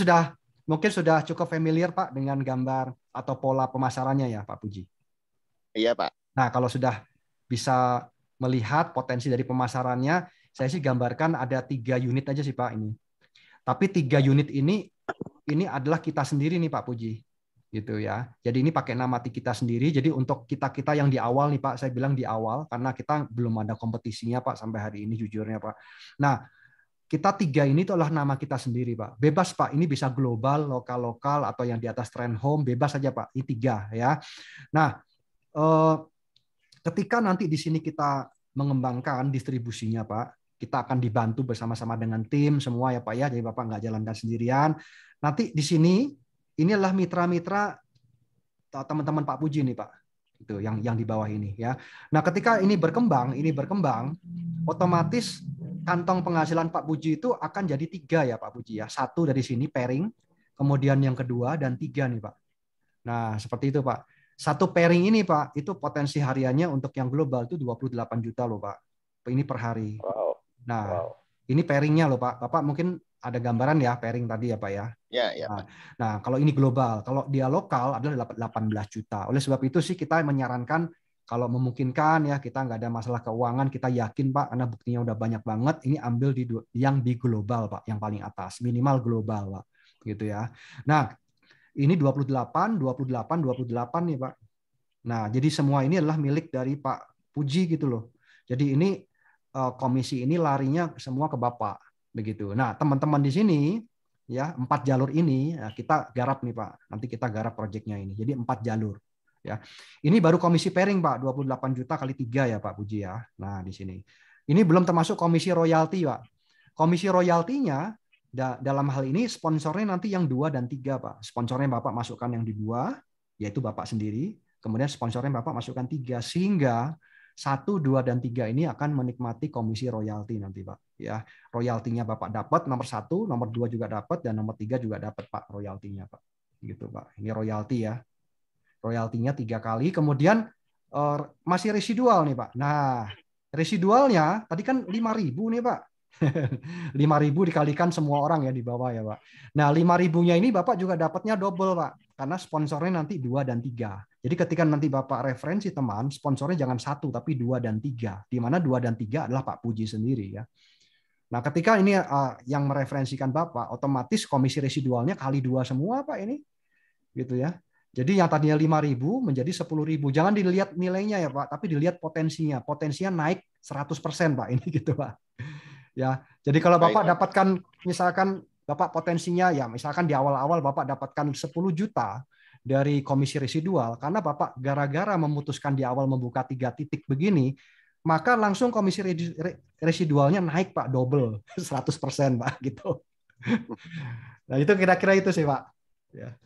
mungkin sudah cukup familiar Pak dengan gambar atau pola pemasarannya ya Pak Puji.
Iya Pak.
Nah kalau sudah bisa melihat potensi dari pemasarannya, saya sih gambarkan ada 3 unit aja sih Pak ini. Tapi 3 unit ini adalah kita sendiri nih Pak Puji, gitu ya. Jadi ini pakai nama kita sendiri. Jadi untuk kita yang di awal nih Pak, saya bilang di awal karena kita belum ada kompetisinya Pak sampai hari ini jujurnya Pak. Nah kita 3 ini itu adalah nama kita sendiri Pak. Bebas Pak, ini bisa global, lokal atau yang di atas trend home, bebas saja Pak. Ini 3 ya. Nah, ketika nanti di sini kita mengembangkan distribusinya Pak, kita akan dibantu bersama-sama dengan tim semua ya Pak ya. Jadi Bapak nggak jalankan sendirian. Nanti di sini ini adalah mitra-mitra teman-teman Pak Puji nih Pak. Itu yang di bawah ini ya. Nah, ketika ini berkembang, otomatis kantong penghasilan Pak Puji itu akan jadi 3 ya Pak Puji ya. 1 dari sini pairing, kemudian yang kedua dan 3 nih Pak. Nah, seperti itu Pak. 1 pairing ini Pak, itu potensi hariannya untuk yang global itu 28 juta loh Pak. Ini per hari. Nah, ini pairingnya loh Pak. Bapak mungkin ada gambaran ya pairing tadi ya Pak ya.
Ya,
Pak. Nah, kalau ini global, kalau dia lokal adalah 18 juta. Oleh sebab itu sih kita menyarankan kalau memungkinkan ya, kita nggak ada masalah keuangan, kita yakin Pak, karena buktinya udah banyak banget, ini ambil yang di global Pak, yang paling atas, minimal global Pak, gitu ya. Nah, ini 28 nih Pak. Nah, jadi semua ini adalah milik dari Pak Puji gitu loh. Jadi ini komisi ini larinya semua ke Bapak, begitu. Nah, teman-teman di sini ya 4 jalur ini kita garap nih Pak. Nanti kita garap proyeknya ini. Jadi 4 jalur. Ya. Ini baru komisi pairing Pak, 28 juta kali 3 ya Pak Puji ya. Nah, di sini. Ini belum termasuk komisi royalti Pak. Komisi royaltinya dalam hal ini sponsornya nanti yang 2 dan 3 Pak. Sponsornya Bapak masukkan yang di 2, yaitu Bapak sendiri. Kemudian sponsornya Bapak masukkan 3, sehingga 1, 2, dan 3 ini akan menikmati komisi royalti nanti Pak. Ya, royaltinya Bapak dapat nomor 1, nomor 2 juga dapat, dan nomor 3 juga dapat Pak royaltinya Pak. Gitu Pak. Ini royalti ya. Royaltinya 3 kali, kemudian masih residual nih Pak. Nah, residualnya tadi kan 5.000 nih Pak. 5.000 dikalikan semua orang ya di bawah ya Pak. Nah, 5.000-nya ini Bapak juga dapatnya double Pak, karena sponsornya nanti 2 dan 3. Jadi ketika nanti Bapak referensi teman, sponsornya jangan 1 tapi 2 dan 3. Di mana 2 dan 3 adalah Pak Puji sendiri ya. Nah, ketika ini yang mereferensikan Bapak, otomatis komisi residualnya kali 2 semua Pak ini. Gitu ya. Jadi yang tadinya 5.000 menjadi 10.000. Jangan dilihat nilainya ya Pak, tapi dilihat potensinya. Potensinya naik 100% Pak ini gitu Pak. Ya. Jadi kalau Bapak dapatkan misalkan Bapak potensinya ya misalkan di awal-awal Bapak dapatkan 10 juta dari komisi residual karena Bapak gara-gara memutuskan di awal membuka 3 titik begini, maka langsung komisi residualnya naik Pak double 100% Pak gitu. Nah, itu kira-kira itu sih Pak. Ya.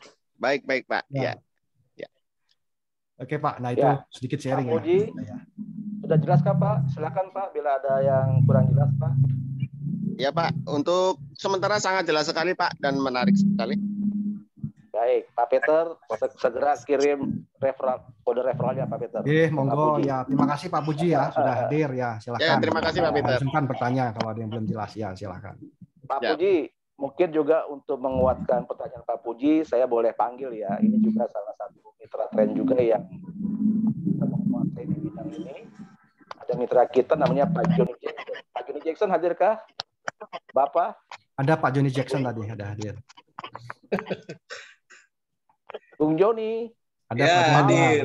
Baik Pak. Ya.
Oke Pak, nah itu sedikit sharing
Pak Puji, ya. Sudah jelas Kak Pak? Silakan Pak bila ada yang kurang jelas Pak.
Ya Pak, untuk sementara sangat jelas sekali Pak dan menarik sekali.
Baik, Pak Peter segera kirim kode referralnya Pak Peter.
Monggo ya. Terima kasih Pak Puji ya sudah hadir ya. Silakan.
Ya, terima kasih Pak Peter.
Langsungkan bertanya kalau ada yang belum jelas ya, silakan.
Pak Puji, mungkin juga untuk menguatkan pertanyaan Pak Puji, saya boleh panggil ya. Ini juga salah satu mitra tren juga yang menguasai di bidang ini. Ada mitra kita namanya Pak Johnny Jackson. Pak Johnny Jackson hadirkah? Bapak?
Ada Pak Johnny Jackson tadi, ada hadir.
Bung Joni.
Ada
ya,
Pak
hadir.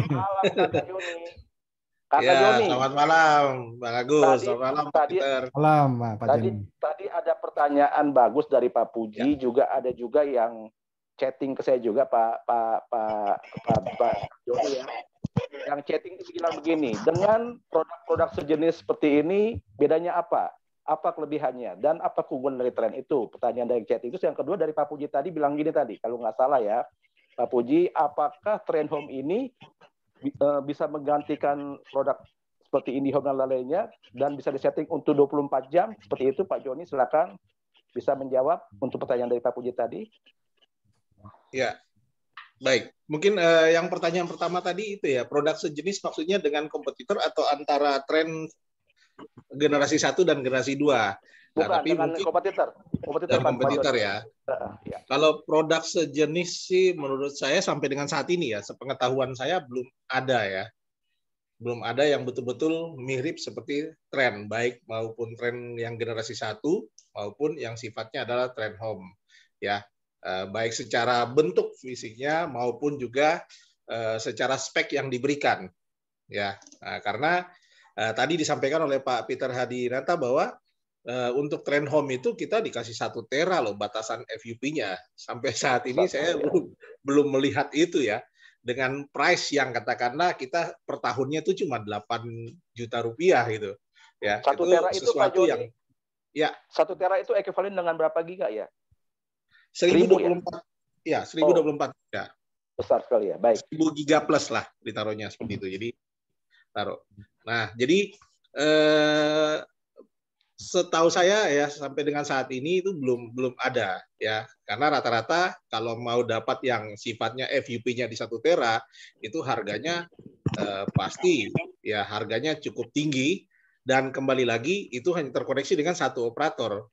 Malam, Kakak Joni. Kakak
Ya,
Joni.
selamat malam, Bang Agus. Selamat malam, Pak Peter.
Malam, Pak Joni.
Tadi ada pertanyaan bagus dari Pak Puji, juga ada juga yang chatting ke saya juga Pak Joni ya. Yang chatting itu bilang begini, dengan produk-produk sejenis seperti ini bedanya apa? Apa kelebihannya dan apa keunggulan dari tren itu? Pertanyaan dari chatting itu. Yang kedua dari Pak Puji tadi bilang gini tadi, kalau nggak salah ya, Pak Puji, apakah tren home ini bisa menggantikan produk seperti IndiHome dan lainnya dan bisa disetting untuk 24 jam seperti itu? Pak Joni silakan bisa menjawab untuk pertanyaan dari Pak Puji tadi.
Ya, baik. Mungkin yang pertanyaan pertama tadi itu ya, produk sejenis maksudnya dengan kompetitor atau antara tren generasi 1 dan generasi 2.
Bukan,
nah, tapi
dengan
mungkin
kompetitor
ya. Kalau produk sejenis sih menurut saya sampai dengan saat ini ya, sepengetahuan saya belum ada ya. Belum ada yang betul-betul mirip seperti tren, baik maupun tren yang generasi 1 maupun yang sifatnya adalah tren home. Ya, baik secara bentuk fisiknya maupun juga secara spek yang diberikan. Ya, karena tadi disampaikan oleh Pak Peter Hadinata bahwa untuk tren home itu kita dikasih 1 tera loh batasan FUP-nya. Sampai saat ini saya belum melihat itu ya. Dengan price yang katakanlah kita per tahunnya itu cuma 8 juta rupiah gitu. Ya,
1 tera itu Pak Joni,
yang ya
1 tera itu ekuivalen dengan berapa giga ya?
1024 ya, 1024 giga.
Besar sekali ya. Baik.
1000 giga plus lah ditaruhnya seperti itu. Jadi taruh. Nah, jadi setahu saya ya sampai dengan saat ini itu belum ada ya, karena rata-rata kalau mau dapat yang sifatnya FUP-nya di 1 tera itu harganya pasti ya harganya cukup tinggi dan kembali lagi itu hanya terkoneksi dengan 1 operator.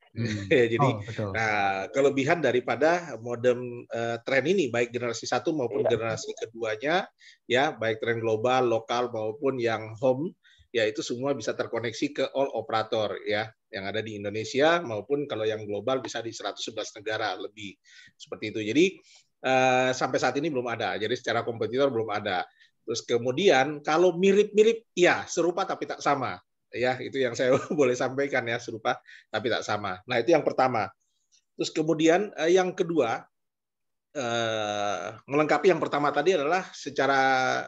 Jadi nah kelebihan daripada modem tren ini baik generasi 1 maupun generasi keduanya ya, baik tren global, lokal maupun yang home ya, itu semua bisa terkoneksi ke all operator ya, yang ada di Indonesia maupun kalau yang global bisa di 111 negara lebih seperti itu. Jadi sampai saat ini belum ada. Jadi secara kompetitor belum ada. Terus kemudian kalau mirip-mirip ya serupa tapi tak sama. Ya, itu yang saya boleh sampaikan ya, serupa tapi tak sama. Nah, itu yang pertama. Terus kemudian yang kedua melengkapi yang pertama tadi adalah secara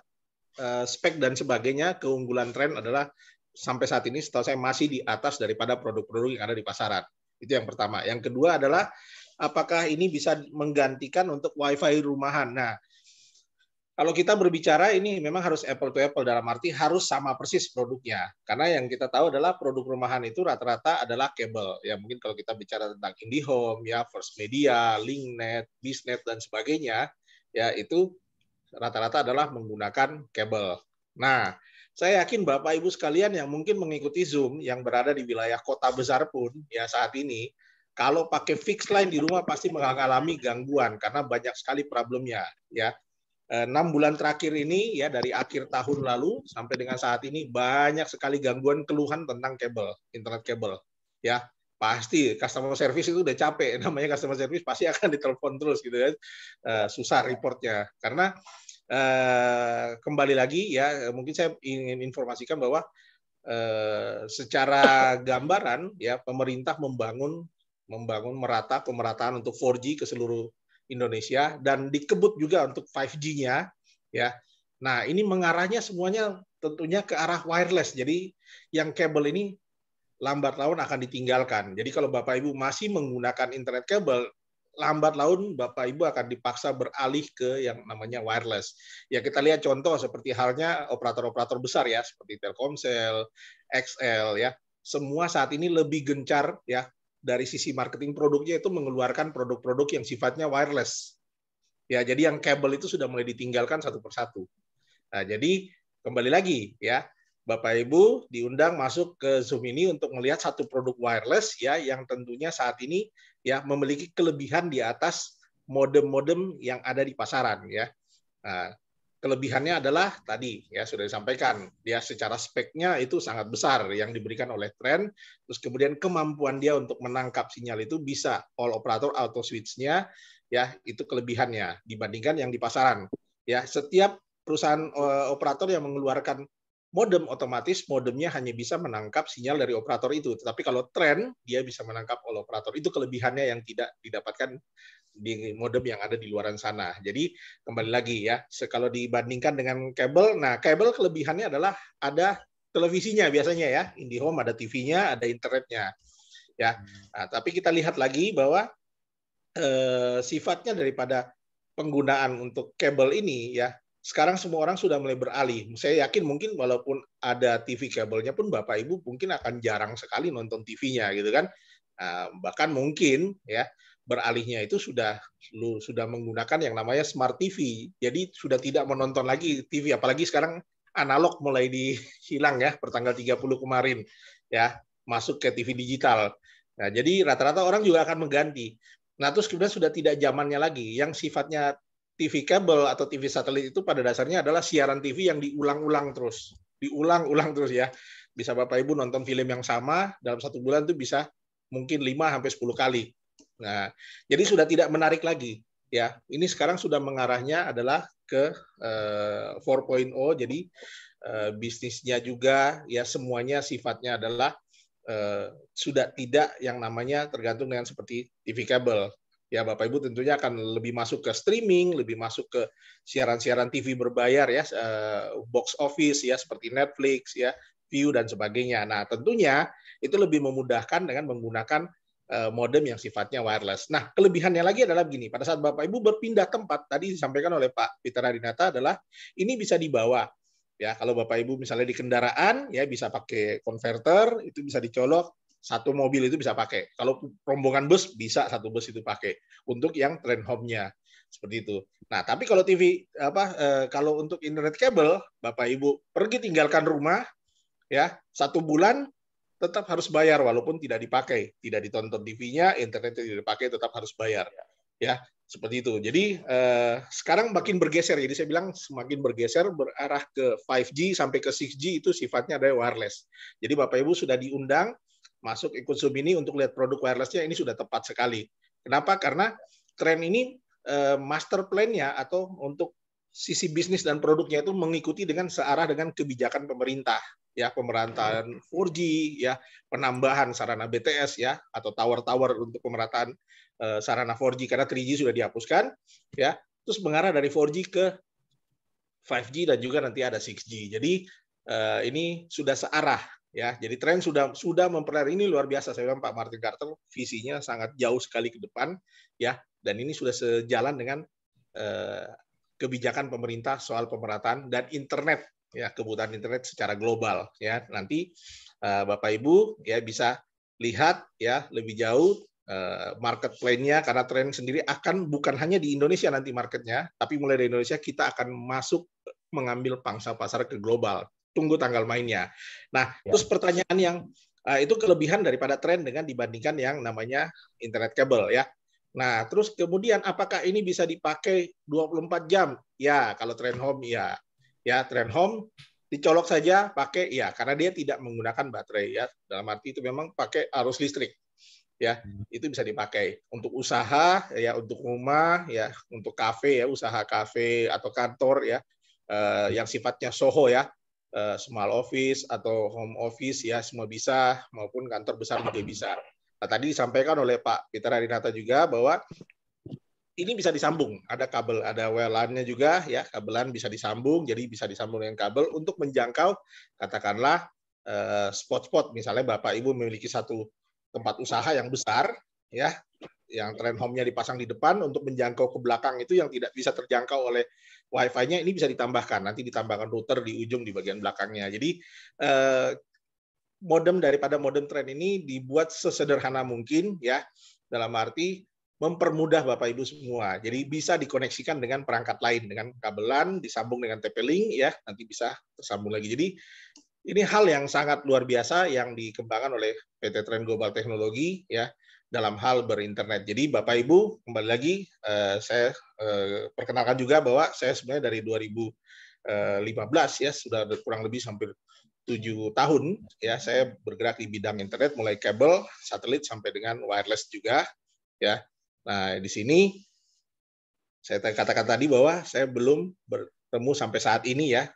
spek dan sebagainya, keunggulan tren adalah sampai saat ini setahu saya masih di atas daripada produk-produk yang ada di pasaran. Itu yang pertama. Yang kedua adalah apakah ini bisa menggantikan untuk WiFi rumahan. Nah, kalau kita berbicara ini memang harus apple to apple, dalam arti harus sama persis produknya. Karena yang kita tahu adalah produk rumahan itu rata-rata adalah kabel. Ya mungkin kalau kita bicara tentang IndiHome, ya First Media, Linknet, Biznet dan sebagainya, ya itu rata-rata adalah menggunakan kabel. Nah, saya yakin Bapak Ibu sekalian yang mungkin mengikuti Zoom yang berada di wilayah kota besar pun ya saat ini, kalau pakai fixed line di rumah pasti mengalami gangguan karena banyak sekali problemnya ya. 6 bulan terakhir ini ya, dari akhir tahun lalu sampai dengan saat ini banyak sekali gangguan keluhan tentang kabel, internet kabel ya. Pasti customer service itu udah capek, namanya customer service pasti akan ditelepon terus gitu kan, susah reportnya karena kembali lagi ya, mungkin saya ingin informasikan bahwa secara gambaran ya pemerintah membangun merata pemerataan untuk 4G ke seluruh Indonesia dan dikebut juga untuk 5G-nya ya. Nah, ini mengarahnya semuanya tentunya ke arah wireless. Jadi yang kabel ini lambat laun akan ditinggalkan. Jadi kalau Bapak Ibu masih menggunakan internet kabel, lambat laun Bapak Ibu akan dipaksa beralih ke yang namanya wireless. Ya kita lihat contoh seperti halnya operator-operator besar ya, seperti Telkomsel, XL ya. Semua saat ini lebih gencar ya dari sisi marketing produknya itu mengeluarkan produk-produk yang sifatnya wireless. Ya, jadi yang kabel itu sudah mulai ditinggalkan satu persatu. Nah, jadi kembali lagi ya, Bapak Ibu diundang masuk ke Zoom ini untuk melihat satu produk wireless ya yang tentunya saat ini ya memiliki kelebihan di atas modem-modem yang ada di pasaran ya. Nah, kelebihannya adalah tadi ya sudah disampaikan, ya secara speknya itu sangat besar yang diberikan oleh Trend, terus kemudian kemampuan dia untuk menangkap sinyal itu bisa all operator auto switch-nya ya, itu kelebihannya dibandingkan yang di pasaran. Ya, setiap perusahaan operator yang mengeluarkan modem, otomatis modemnya hanya bisa menangkap sinyal dari operator itu. Tetapi kalau Trend dia bisa menangkap all operator. Itu kelebihannya yang tidak didapatkan di modem yang ada di luaran sana. Jadi kembali lagi ya, kalau dibandingkan dengan kabel, nah kabel kelebihannya adalah ada televisinya biasanya ya, IndiHome ada TV-nya, ada internetnya. Ya. Nah, tapi kita lihat lagi bahwa sifatnya daripada penggunaan untuk kabel ini ya, sekarang semua orang sudah mulai beralih. Saya yakin mungkin walaupun ada TV kabelnya pun Bapak Ibu mungkin akan jarang sekali nonton TV-nya gitu kan. Bahkan mungkin ya beralihnya itu sudah menggunakan yang namanya smart TV. Jadi sudah tidak menonton lagi TV, apalagi sekarang analog mulai dihilang ya pertanggal 30 kemarin ya, masuk ke TV digital. Nah, jadi rata-rata orang juga akan mengganti. Nah, terus kemudian sudah tidak zamannya lagi. Yang sifatnya TV kabel atau TV satelit itu pada dasarnya adalah siaran TV yang diulang-ulang terus. Diulang-ulang terus ya. Bisa Bapak Ibu nonton film yang sama, dalam satu bulan itu bisa mungkin 5-10 kali. Nah, jadi sudah tidak menarik lagi. Ya, ini sekarang sudah mengarahnya adalah ke 4.0. Jadi bisnisnya juga ya semuanya sifatnya adalah sudah tidak yang namanya tergantung dengan seperti TV kabel. Ya, Bapak Ibu tentunya akan lebih masuk ke streaming, lebih masuk ke siaran-siaran TV berbayar ya, box office ya seperti Netflix ya, View dan sebagainya. Nah, tentunya itu lebih memudahkan dengan menggunakan modem yang sifatnya wireless. Nah, kelebihannya lagi adalah begini, pada saat Bapak Ibu berpindah tempat, tadi disampaikan oleh Pak Peter Adinata adalah ini bisa dibawa. Ya, kalau Bapak Ibu misalnya di kendaraan ya bisa pakai konverter, itu bisa dicolok, satu mobil itu bisa pakai. Kalau rombongan bus bisa satu bus itu pakai untuk yang Trend Home-nya. Seperti itu. Nah, tapi kalau TV kalau untuk internet kabel, Bapak Ibu pergi tinggalkan rumah ya, 1 bulan tetap harus bayar walaupun tidak dipakai, tidak ditonton TV-nya, internet tidak dipakai tetap harus bayar. Ya, seperti itu. Jadi sekarang makin bergeser. Jadi saya bilang semakin bergeser berarah ke 5G sampai ke 6G itu sifatnya ada wireless. Jadi Bapak Ibu sudah diundang masuk ikut Zoom ini untuk lihat produk wireless-nya, ini sudah tepat sekali. Kenapa? Karena Trend ini master plan-nya atau untuk sisi bisnis dan produknya itu mengikuti dengan searah dengan kebijakan pemerintah. Ya, pemerataan 4G, ya, penambahan sarana BTS ya atau tower-tower untuk pemerataan sarana 4G karena 3G sudah dihapuskan ya. Terus mengarah dari 4G ke 5G dan juga nanti ada 6G. Jadi ini sudah searah ya. Jadi Trend sudah memperlihatkan, ini luar biasa. Saya bilang Pak Martin Carter visinya sangat jauh sekali ke depan ya, dan ini sudah sejalan dengan kebijakan pemerintah soal pemerataan dan internet ya, kebutuhan internet secara global ya. Nanti Bapak Ibu ya bisa lihat ya lebih jauh market plan-nya, karena Trend sendiri akan bukan hanya di Indonesia nanti marketnya, tapi mulai dari Indonesia kita akan masuk mengambil pangsa pasar ke global. Tunggu tanggal mainnya. Nah, ya. Terus pertanyaan yang itu kelebihan daripada Trend dengan dibandingkan yang namanya internet kabel ya. Nah, terus kemudian apakah ini bisa dipakai 24 jam? Ya, kalau Trend Home ya. Ya, Trend Home dicolok saja pakai ya, karena dia tidak menggunakan baterai ya. Dalam arti itu memang pakai arus listrik. Ya, itu bisa dipakai untuk usaha ya, untuk rumah ya, untuk kafe ya, usaha kafe atau kantor ya, yang sifatnya SOHO ya, small office atau home office ya, semua bisa, maupun kantor besar juga bisa. Nah, tadi disampaikan oleh Pak Peter Adinata juga bahwa ini bisa disambung, ada kabel, ada WLAN-nya juga ya, kabelan bisa disambung, jadi bisa disambung dengan kabel untuk menjangkau katakanlah spot-spot, misalnya Bapak Ibu memiliki satu tempat usaha yang besar ya, yang Trend Home-nya dipasang di depan untuk menjangkau ke belakang itu yang tidak bisa terjangkau oleh Wi-Fi-nya, ini bisa ditambahkan, nanti ditambahkan router di ujung di bagian belakangnya. Jadi modem daripada modem Trend ini dibuat sesederhana mungkin ya, dalam arti mempermudah Bapak Ibu semua. Jadi bisa dikoneksikan dengan perangkat lain, dengan kabelan, disambung dengan TP-Link ya, nanti bisa tersambung lagi. Jadi ini hal yang sangat luar biasa yang dikembangkan oleh PT Trend Global Teknologi ya dalam hal berinternet. Jadi Bapak Ibu kembali lagi saya perkenalkan juga bahwa saya sebenarnya dari 2015 ya sudah kurang lebih hampir 7 tahun ya saya bergerak di bidang internet mulai kabel, satelit sampai dengan wireless juga ya. Nah, di sini saya katakan tadi bahwa saya belum bertemu sampai saat ini ya.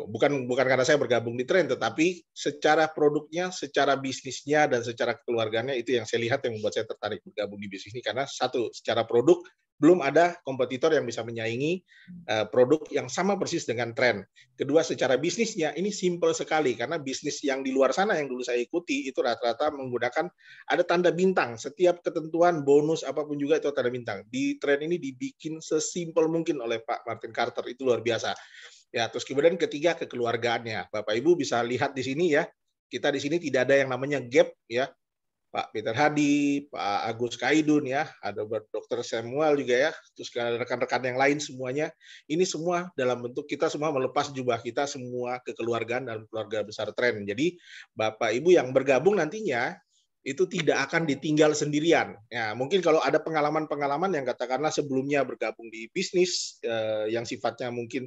Bukan karena saya bergabung di Trend, tetapi secara produknya, secara bisnisnya, dan secara kekeluargaannya itu yang saya lihat yang membuat saya tertarik bergabung di bisnis ini. Karena satu, secara produk belum ada kompetitor yang bisa menyaingi produk yang sama persis dengan Trend. Kedua, secara bisnisnya ini simple sekali karena bisnis yang di luar sana yang dulu saya ikuti itu rata-rata menggunakan ada tanda bintang. Setiap ketentuan bonus apapun juga itu tanda bintang. Di Trend ini dibikin sesimpel mungkin oleh Pak Martin Carter, itu luar biasa. Ya, terus kemudian ketiga kekeluargaannya. Bapak Ibu bisa lihat di sini ya. Kita di sini tidak ada yang namanya gap ya. Pak Peter Hadi, Pak Agus Kaidun ya, ada Dr. Samuel juga ya, terus rekan-rekan yang lain semuanya. Ini semua dalam bentuk kita semua melepas jubah kita semua kekeluargaan dalam keluarga besar Trend. Jadi Bapak Ibu yang bergabung nantinya itu tidak akan ditinggal sendirian. Ya, mungkin kalau ada pengalaman-pengalaman yang katakanlah sebelumnya bergabung di bisnis yang sifatnya mungkin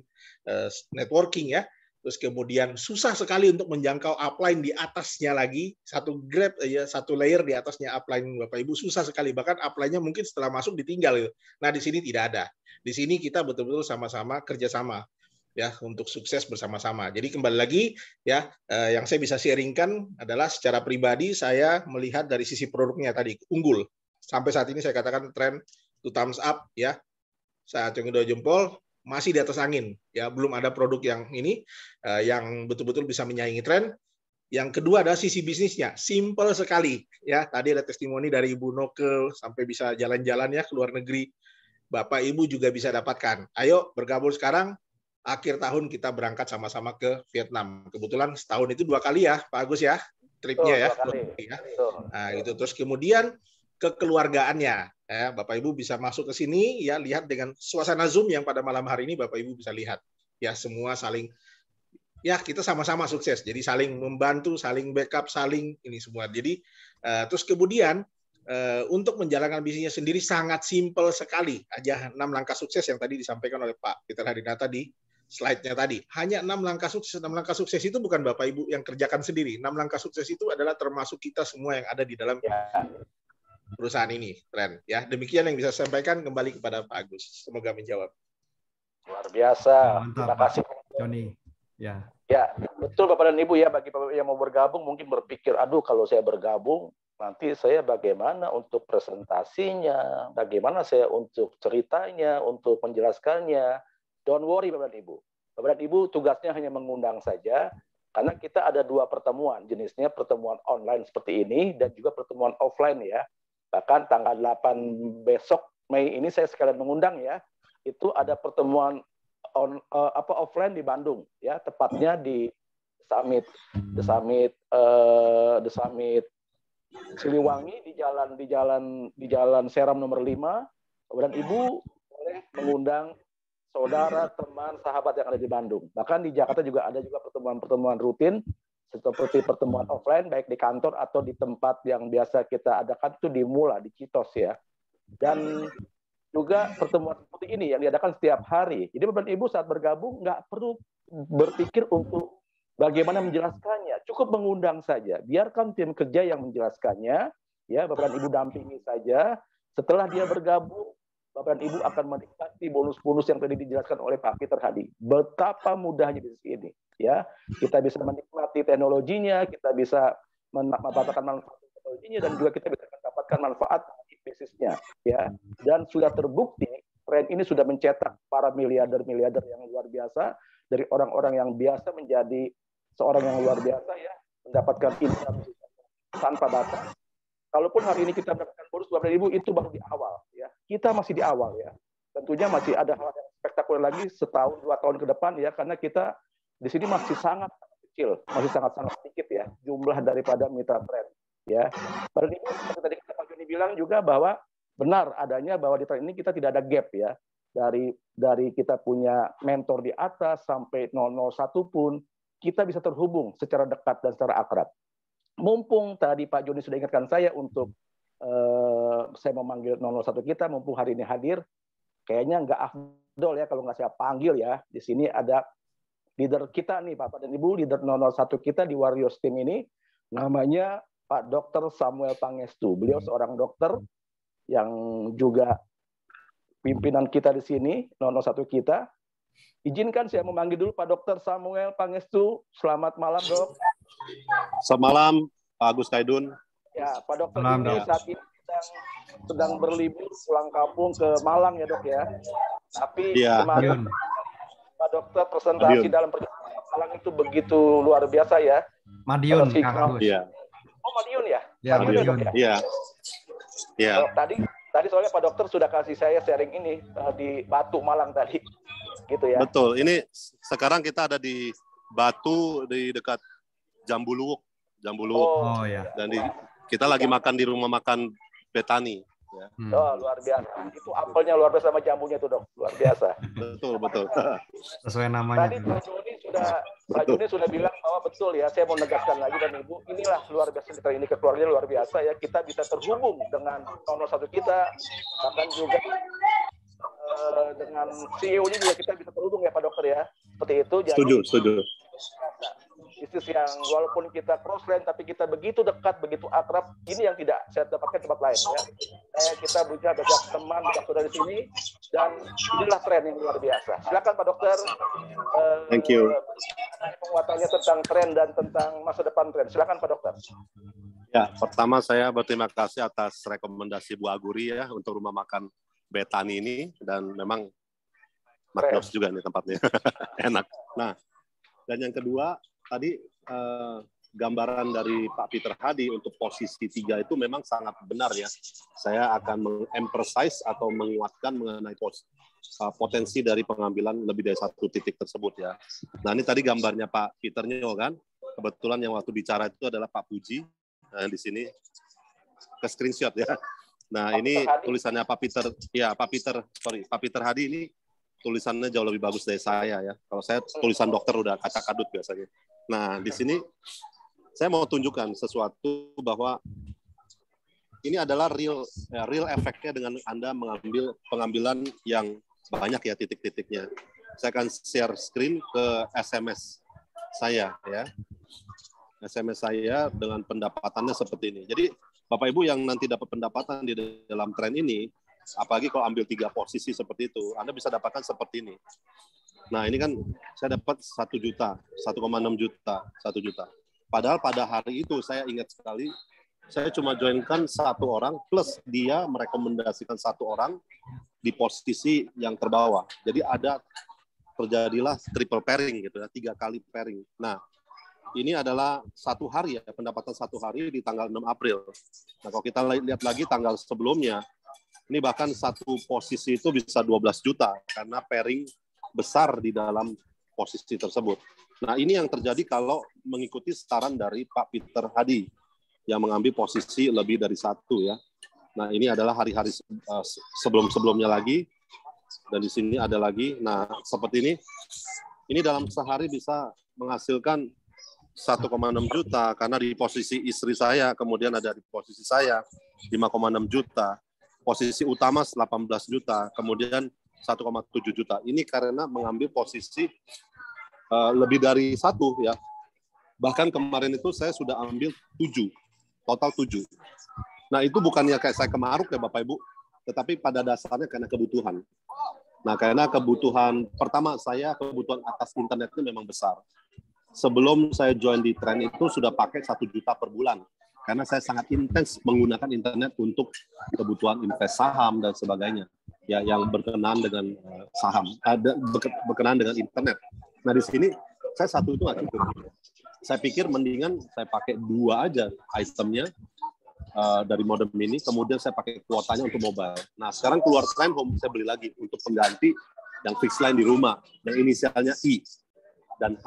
networking ya, terus kemudian susah sekali untuk menjangkau upline di atasnya lagi, satu grab ya, satu layer di atasnya upline Bapak Ibu susah sekali, bahkan upline-nya mungkin setelah masuk ditinggal gitu. Nah, di sini tidak ada. Di sini kita betul-betul sama-sama kerjasama ya untuk sukses bersama-sama. Jadi kembali lagi ya yang saya bisa sharingkan adalah secara pribadi saya melihat dari sisi produknya tadi unggul. Sampai saat ini saya katakan Trend 2 thumbs up ya. Saya acungi 2 jempol masih di atas angin ya, belum ada produk yang ini yang betul-betul bisa menyaingi Trend. Yang kedua adalah sisi bisnisnya, simple sekali ya. Tadi ada testimoni dari Ibu Noke sampai bisa jalan-jalan ya ke luar negeri. Bapak Ibu juga bisa dapatkan. Ayo bergabung sekarang. Akhir tahun kita berangkat sama-sama ke Vietnam. Kebetulan setahun itu 2 kali ya, Pak Agus ya, tripnya ya.
2 kali.
Nah, gitu. Terus kemudian kekeluargaannya, ya, Bapak Ibu bisa masuk ke sini, ya lihat dengan suasana Zoom yang pada malam hari ini Bapak Ibu bisa lihat, ya semua saling, ya kita sama-sama sukses. Jadi saling membantu, saling backup, saling ini semua. Jadi terus kemudian untuk menjalankan bisnisnya sendiri sangat simpel sekali. Aja 6 langkah sukses yang tadi disampaikan oleh Pak Peter Hadinata di slide-nya tadi. Hanya 6 langkah sukses. 6 langkah sukses itu bukan Bapak Ibu yang kerjakan sendiri. 6 langkah sukses itu adalah termasuk kita semua yang ada di dalam perusahaan ini, Trend. Ya, demikian yang bisa saya sampaikan. Kembali kepada Pak Agus. Semoga menjawab.
Luar biasa.
Mantap,
Terima kasih.
Joni. Ya.
Ya, betul Bapak dan Ibu ya. Bagi Bapak yang mau bergabung mungkin berpikir, aduh kalau saya bergabung nanti saya bagaimana untuk presentasinya, bagaimana saya untuk ceritanya, untuk menjelaskannya. Don't worry Bapak dan Ibu. Bapak dan Ibu tugasnya hanya mengundang saja, karena kita ada 2 pertemuan, jenisnya pertemuan online seperti ini, dan juga pertemuan offline ya. Bahkan tanggal 8 besok, Mei ini saya sekalian mengundang ya, itu ada pertemuan offline di Bandung, ya tepatnya di The Summit Siliwangi di jalan Seram nomor 5. Dan Ibu boleh mengundang saudara, teman, sahabat yang ada di Bandung. Bahkan di Jakarta juga ada juga pertemuan-pertemuan rutin seperti pertemuan offline baik di kantor atau di tempat yang biasa kita adakan itu di Mula, di Citos ya. Dan juga pertemuan seperti ini yang diadakan setiap hari. Jadi Bapak Ibu saat bergabung nggak perlu berpikir untuk bagaimana menjelaskannya, cukup mengundang saja. Biarkan tim kerja yang menjelaskannya, ya Bapak dan Ibu dampingi saja. Setelah dia bergabung, Bapak dan Ibu akan menikmati bonus-bonus yang tadi dijelaskan oleh Pak Peter Hadi. Betapa mudahnya di sini, ya. Kita bisa menikmati teknologinya, kita bisa mendapatkan manfaat teknologinya, dan juga kita bisa mendapatkan manfaat bisnisnya, ya. Dan sudah terbukti, Trend ini sudah mencetak para miliarder-miliarder yang luar biasa dari orang-orang yang biasa menjadi seorang yang luar biasa, ya, mendapatkan income tanpa batas. Kalaupun hari ini kita mendapatkan bonus Bapak Ibu itu baru di awal ya. Kita masih di awal ya. Tentunya masih ada hal yang spektakuler lagi setahun 2 tahun ke depan ya, karena kita di sini masih sangat kecil, masih sangat-sangat sedikit ya jumlah daripada mitra Trend ya. Bapak Ibu seperti tadi Pak Joni bilang juga bahwa benar adanya bahwa di tren ini kita tidak ada gap ya. Dari kita punya mentor di atas sampai 001 pun kita bisa terhubung secara dekat dan secara akrab. Mumpung tadi Pak Joni sudah ingatkan saya untuk saya memanggil 001 kita, mumpung hari ini hadir, kayaknya nggak afdol ya kalau nggak saya panggil ya. Di sini ada leader kita nih, Bapak dan Ibu, leader 001 kita di Warriors Team ini, namanya Pak Dr. Samuel Pangestu. Beliau seorang dokter yang juga pimpinan kita di sini, 001 kita. Izinkan saya memanggil dulu Pak Dr. Samuel Pangestu. Selamat malam, Dok.
Selamat malam, Pak Agus Kaidun.
Ya, Pak Dokter ini saat ini sedang berlibur pulang kampung ke Malang ya, Dok ya. Tapi kemarin Pak Dokter presentasi dalam perjalanan Malang itu begitu luar biasa ya.
Madiun, Kang Agus.
Ya. Oh, Madiun ya?
Ya, Madiun.
Iya. Iya.
Tadi soalnya Pak Dokter sudah kasih saya sharing ini di Batu Malang tadi. Gitu ya.
Betul. Ini sekarang kita ada di Batu di dekat Jambuluwuk.
Oh
ya.
Dan kita lagi makan di rumah makan Betani. Ya.
Oh, luar biasa. Itu apelnya luar biasa sama jambunya itu, Dok. Luar biasa.
Betul.
Sesuai namanya.
Tadi Pak Joni sudah bilang bahwa betul ya, saya mau negaskan lagi dan Ibu, inilah luar biasa kita ini keluarga luar biasa ya, kita bisa terhubung dengan 01 kita, bahkan juga dengan CEO-nya juga kita bisa terhubung ya Pak Dokter ya. Seperti itu. Jadi,
setuju.
Bisnis yang walaupun kita cross line tapi kita begitu dekat, begitu akrab, ini yang tidak saya dapatkan di tempat lain ya. Kita punya banyak teman, banyak saudara di sini, dan inilah tren yang luar biasa. Silakan Pak Dokter.
Thank you.
Penguatannya tentang tren dan tentang masa depan tren. Silakan Pak Dokter.
Ya, pertama saya berterima kasih atas rekomendasi Bu Aguri ya untuk rumah makan Betani ini, dan memang McDonald's juga nih tempatnya. Enak. Nah, dan yang kedua tadi gambaran dari Pak Peter Hadi untuk posisi 3 itu memang sangat benar ya. Saya akan meng-emphasize atau menguatkan mengenai potensi dari pengambilan lebih dari satu titik tersebut ya. Nah ini tadi gambarnya Pak Peternya kan. Kebetulan yang waktu bicara itu adalah Pak Puji. Nah, di sini ke screenshot ya. Nah ini tulisannya Pak Peter Hadi ini tulisannya jauh lebih bagus dari saya ya. Kalau saya tulisan dokter udah kacak-kadut biasanya. Nah, di sini saya mau tunjukkan sesuatu bahwa ini adalah real efeknya dengan Anda mengambil pengambilan yang banyak ya titik-titiknya. Saya akan share screen ke SMS saya ya. SMS saya dengan pendapatannya seperti ini. Jadi Bapak Ibu yang nanti dapat pendapatan di dalam tren ini, apalagi kalau ambil 3 posisi seperti itu, Anda bisa dapatkan seperti ini. Nah, ini kan saya dapat 1 juta, 1,6 juta, 1 juta. Padahal pada hari itu saya ingat sekali, saya cuma joinkan 1 orang, plus dia merekomendasikan 1 orang di posisi yang terbawah. Jadi terjadilah triple pairing gitu ya, 3 kali pairing. Nah, ini adalah 1 hari ya, pendapatan 1 hari di tanggal 6 April. Nah, kalau kita lihat lagi tanggal sebelumnya, ini bahkan 1 posisi itu bisa 12 juta karena pairing besar di dalam posisi tersebut. Nah, ini yang terjadi kalau mengikuti saran dari Pak Peter Hadi yang mengambil posisi lebih dari 1 ya. Nah, ini adalah hari-hari sebelum-sebelumnya lagi, dan di sini ada lagi. Nah, seperti ini dalam sehari bisa menghasilkan 1,6 juta karena di posisi istri saya, kemudian ada di posisi saya 5,6 juta. Posisi utama 18 juta, kemudian 1,7 juta. Ini karena mengambil posisi lebih dari 1 ya. Bahkan kemarin itu saya sudah ambil 7, total 7. Nah itu bukannya kayak saya kemaruk ya Bapak Ibu, tetapi pada dasarnya karena kebutuhan. Nah karena kebutuhan, pertama saya kebutuhan atas internet itu memang besar. Sebelum saya join di tren itu sudah pakai 1 juta per bulan. Karena saya sangat intens menggunakan internet untuk kebutuhan invest saham dan sebagainya, ya yang berkenaan dengan saham, berkenaan dengan internet. Nah di sini saya 1 itu nggak cukup. Saya pikir mendingan saya pakai 2 aja itemnya dari modem ini, kemudian saya pakai kuotanya untuk mobile. Nah sekarang keluar Time Home, saya beli lagi untuk pengganti yang fixed line di rumah, yang inisialnya I dan H,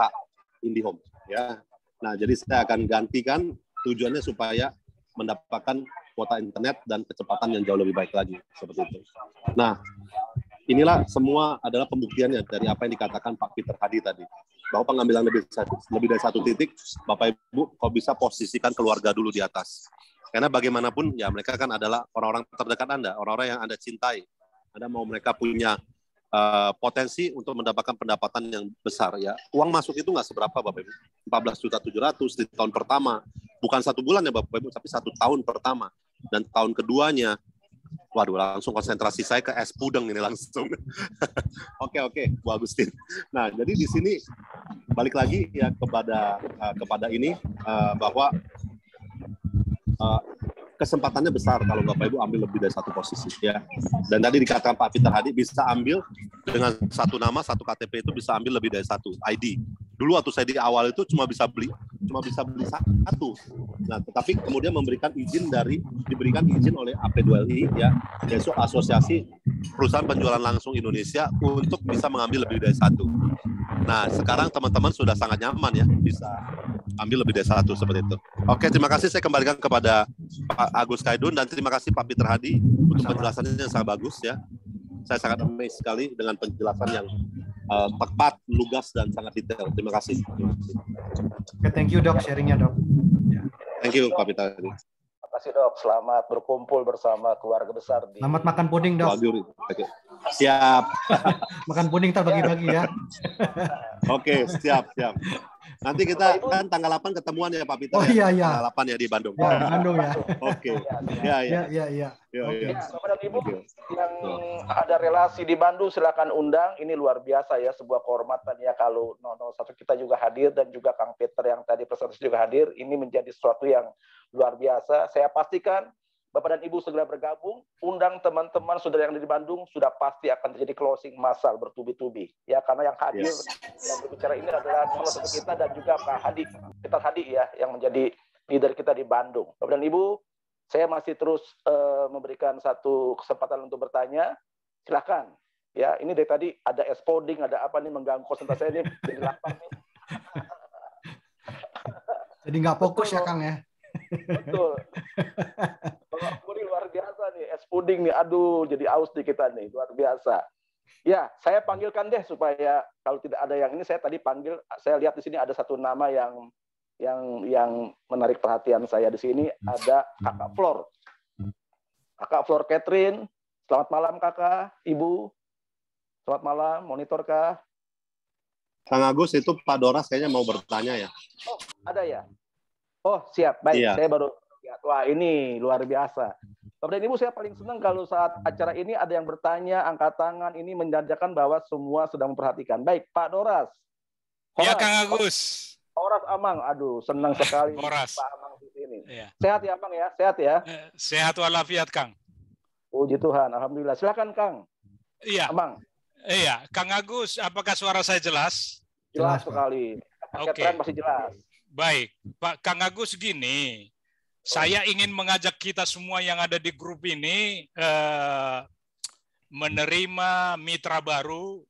IndiHome. Ya, nah jadi saya akan gantikan. Tujuannya supaya mendapatkan kuota internet dan kecepatan yang jauh lebih baik lagi seperti itu. Nah, inilah semua adalah pembuktiannya dari apa yang dikatakan Pak Peter Hadi tadi, bahwa pengambilan lebih dari satu titik, Bapak Ibu, kok bisa posisikan keluarga dulu di atas. Karena bagaimanapun ya mereka kan adalah orang-orang terdekat Anda, orang-orang yang Anda cintai. Anda mau mereka punya potensi untuk mendapatkan pendapatan yang besar ya. Uang masuk itu nggak seberapa Bapak Ibu. 14.700.000 di tahun pertama. Bukan 1 bulan ya Bapak Ibu, tapi 1 tahun pertama. Dan tahun keduanya, waduh langsung konsentrasi saya ke es pudeng ini langsung. Oke, Bu Agustin. Nah, jadi di sini balik lagi ya kepada ini bahwa kesempatannya besar kalau Bapak Ibu ambil lebih dari satu posisi ya. Dan tadi dikatakan Pak Peter Hadi bisa ambil dengan satu nama, satu KTP itu bisa ambil lebih dari satu ID. Dulu waktu saya di awal itu cuma bisa beli satu. Nah, tetapi kemudian diberikan izin oleh AP2LI ya, yaitu Asosiasi Perusahaan Penjualan Langsung Indonesia untuk bisa mengambil lebih dari satu. Nah, sekarang teman-teman sudah sangat nyaman ya bisa ambil lebih dari satu seperti itu. Oke, terima kasih. Saya kembalikan kepada Pak Agus Kaidun dan terima kasih Pak Peter Hadi untuk penjelasannya yang sangat bagus ya. Saya sangat amazed sekali dengan penjelasan yang tepat, lugas dan sangat detail. Terima kasih.
Oke, thank you Dok sharingnya Dok.
Thank you Pak Peter Hadi.
Terima kasih Dok. Selamat berkumpul bersama keluarga besar di.
Selamat makan puding Dok.
Oke. Siap.
Makan puding ntar bagi-bagi ya.
Oke, siap. Nanti kita kan tanggal 8 ketemuan ya Pak Peter.
Oh iya.
Tanggal 8 ya di Bandung.
Ya, di Bandung ya.
Oke. Iya.
Oke. Bapak Ibu yang ada relasi di Bandung silakan undang. Ini luar biasa ya, sebuah kehormatan ya kalau 001 kita juga hadir dan juga Kang Peter yang tadi presentasi juga hadir. Ini menjadi sesuatu yang luar biasa. Saya pastikan Bapak dan Ibu segera bergabung, undang teman-teman saudara yang ada di Bandung, sudah pasti akan terjadi closing massal bertubi-tubi. Ya, karena yang hadir, yang berbicara ini adalah salah satu kita dan juga Pak Hadi, Peter Hadi ya, yang menjadi leader kita di Bandung. Bapak dan Ibu, saya masih terus memberikan satu kesempatan untuk bertanya. Silakan. Ya, ini dari tadi ada exploding, ada apa nih mengganggu konsentrasi saya ini, jadi lapar nih.
Jadi nggak fokus ya Kang ya.
Betul. Ini luar biasa nih, es puding nih, aduh jadi aus di kita nih, luar biasa. Ya, saya panggilkan deh supaya kalau tidak ada yang ini, saya tadi panggil, saya lihat di sini ada satu nama yang menarik perhatian saya di sini, ada Kakak Flor. Kakak Flor Catherine, selamat malam Kakak, Ibu. Selamat malam, monitor Kak.
Kang Agus itu Pak Doras kayaknya mau bertanya ya.
Oh, ada ya? Oh, siap. Baik,
iya.
Saya baru lihat. Wah, ini luar biasa. Bapak dan Ibu, saya paling senang kalau saat acara ini ada yang bertanya, angkat tangan, ini menandakan bahwa semua sedang memperhatikan. Baik, Pak Doras.
Ya, Kang Agus.
Horas Amang, aduh, senang sekali
Horas.
Pak Amang di sini.
Ya.
Sehat ya, Amang ya? Sehat ya?
Sehat walafiat, Kang.
Puji Tuhan, alhamdulillah. Silakan, Kang.
Iya.
Amang.
Iya, Kang Agus, apakah suara saya jelas?
Jelas sekali.
Oke.
Masih jelas.
Baik, Pak Kang Agus gini, saya ingin mengajak kita semua yang ada di grup ini menerima mitra baru,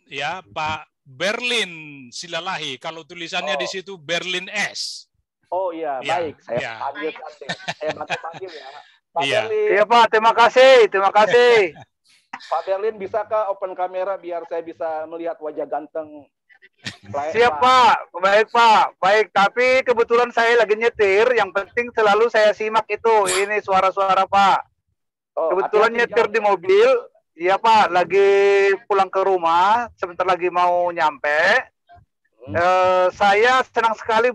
ya Pak Berlin Silalahi. Kalau tulisannya di situ Berlin S.
Oh iya,
ya,
baik. Saya
ya.
panggil, saya panggil ya. Pak
Iya.
Berlin.
Iya Pak, terima kasih.
Pak Berlin, bisakah open kamera biar saya bisa melihat wajah ganteng?
Siap Pak, baik. Tapi kebetulan saya lagi nyetir. Yang penting selalu saya simak itu. Ini suara-suara Pak.
Oh,
Kebetulan nyetir di mobil. Iya Pak, lagi pulang ke rumah. Sebentar lagi mau nyampe. Saya senang sekali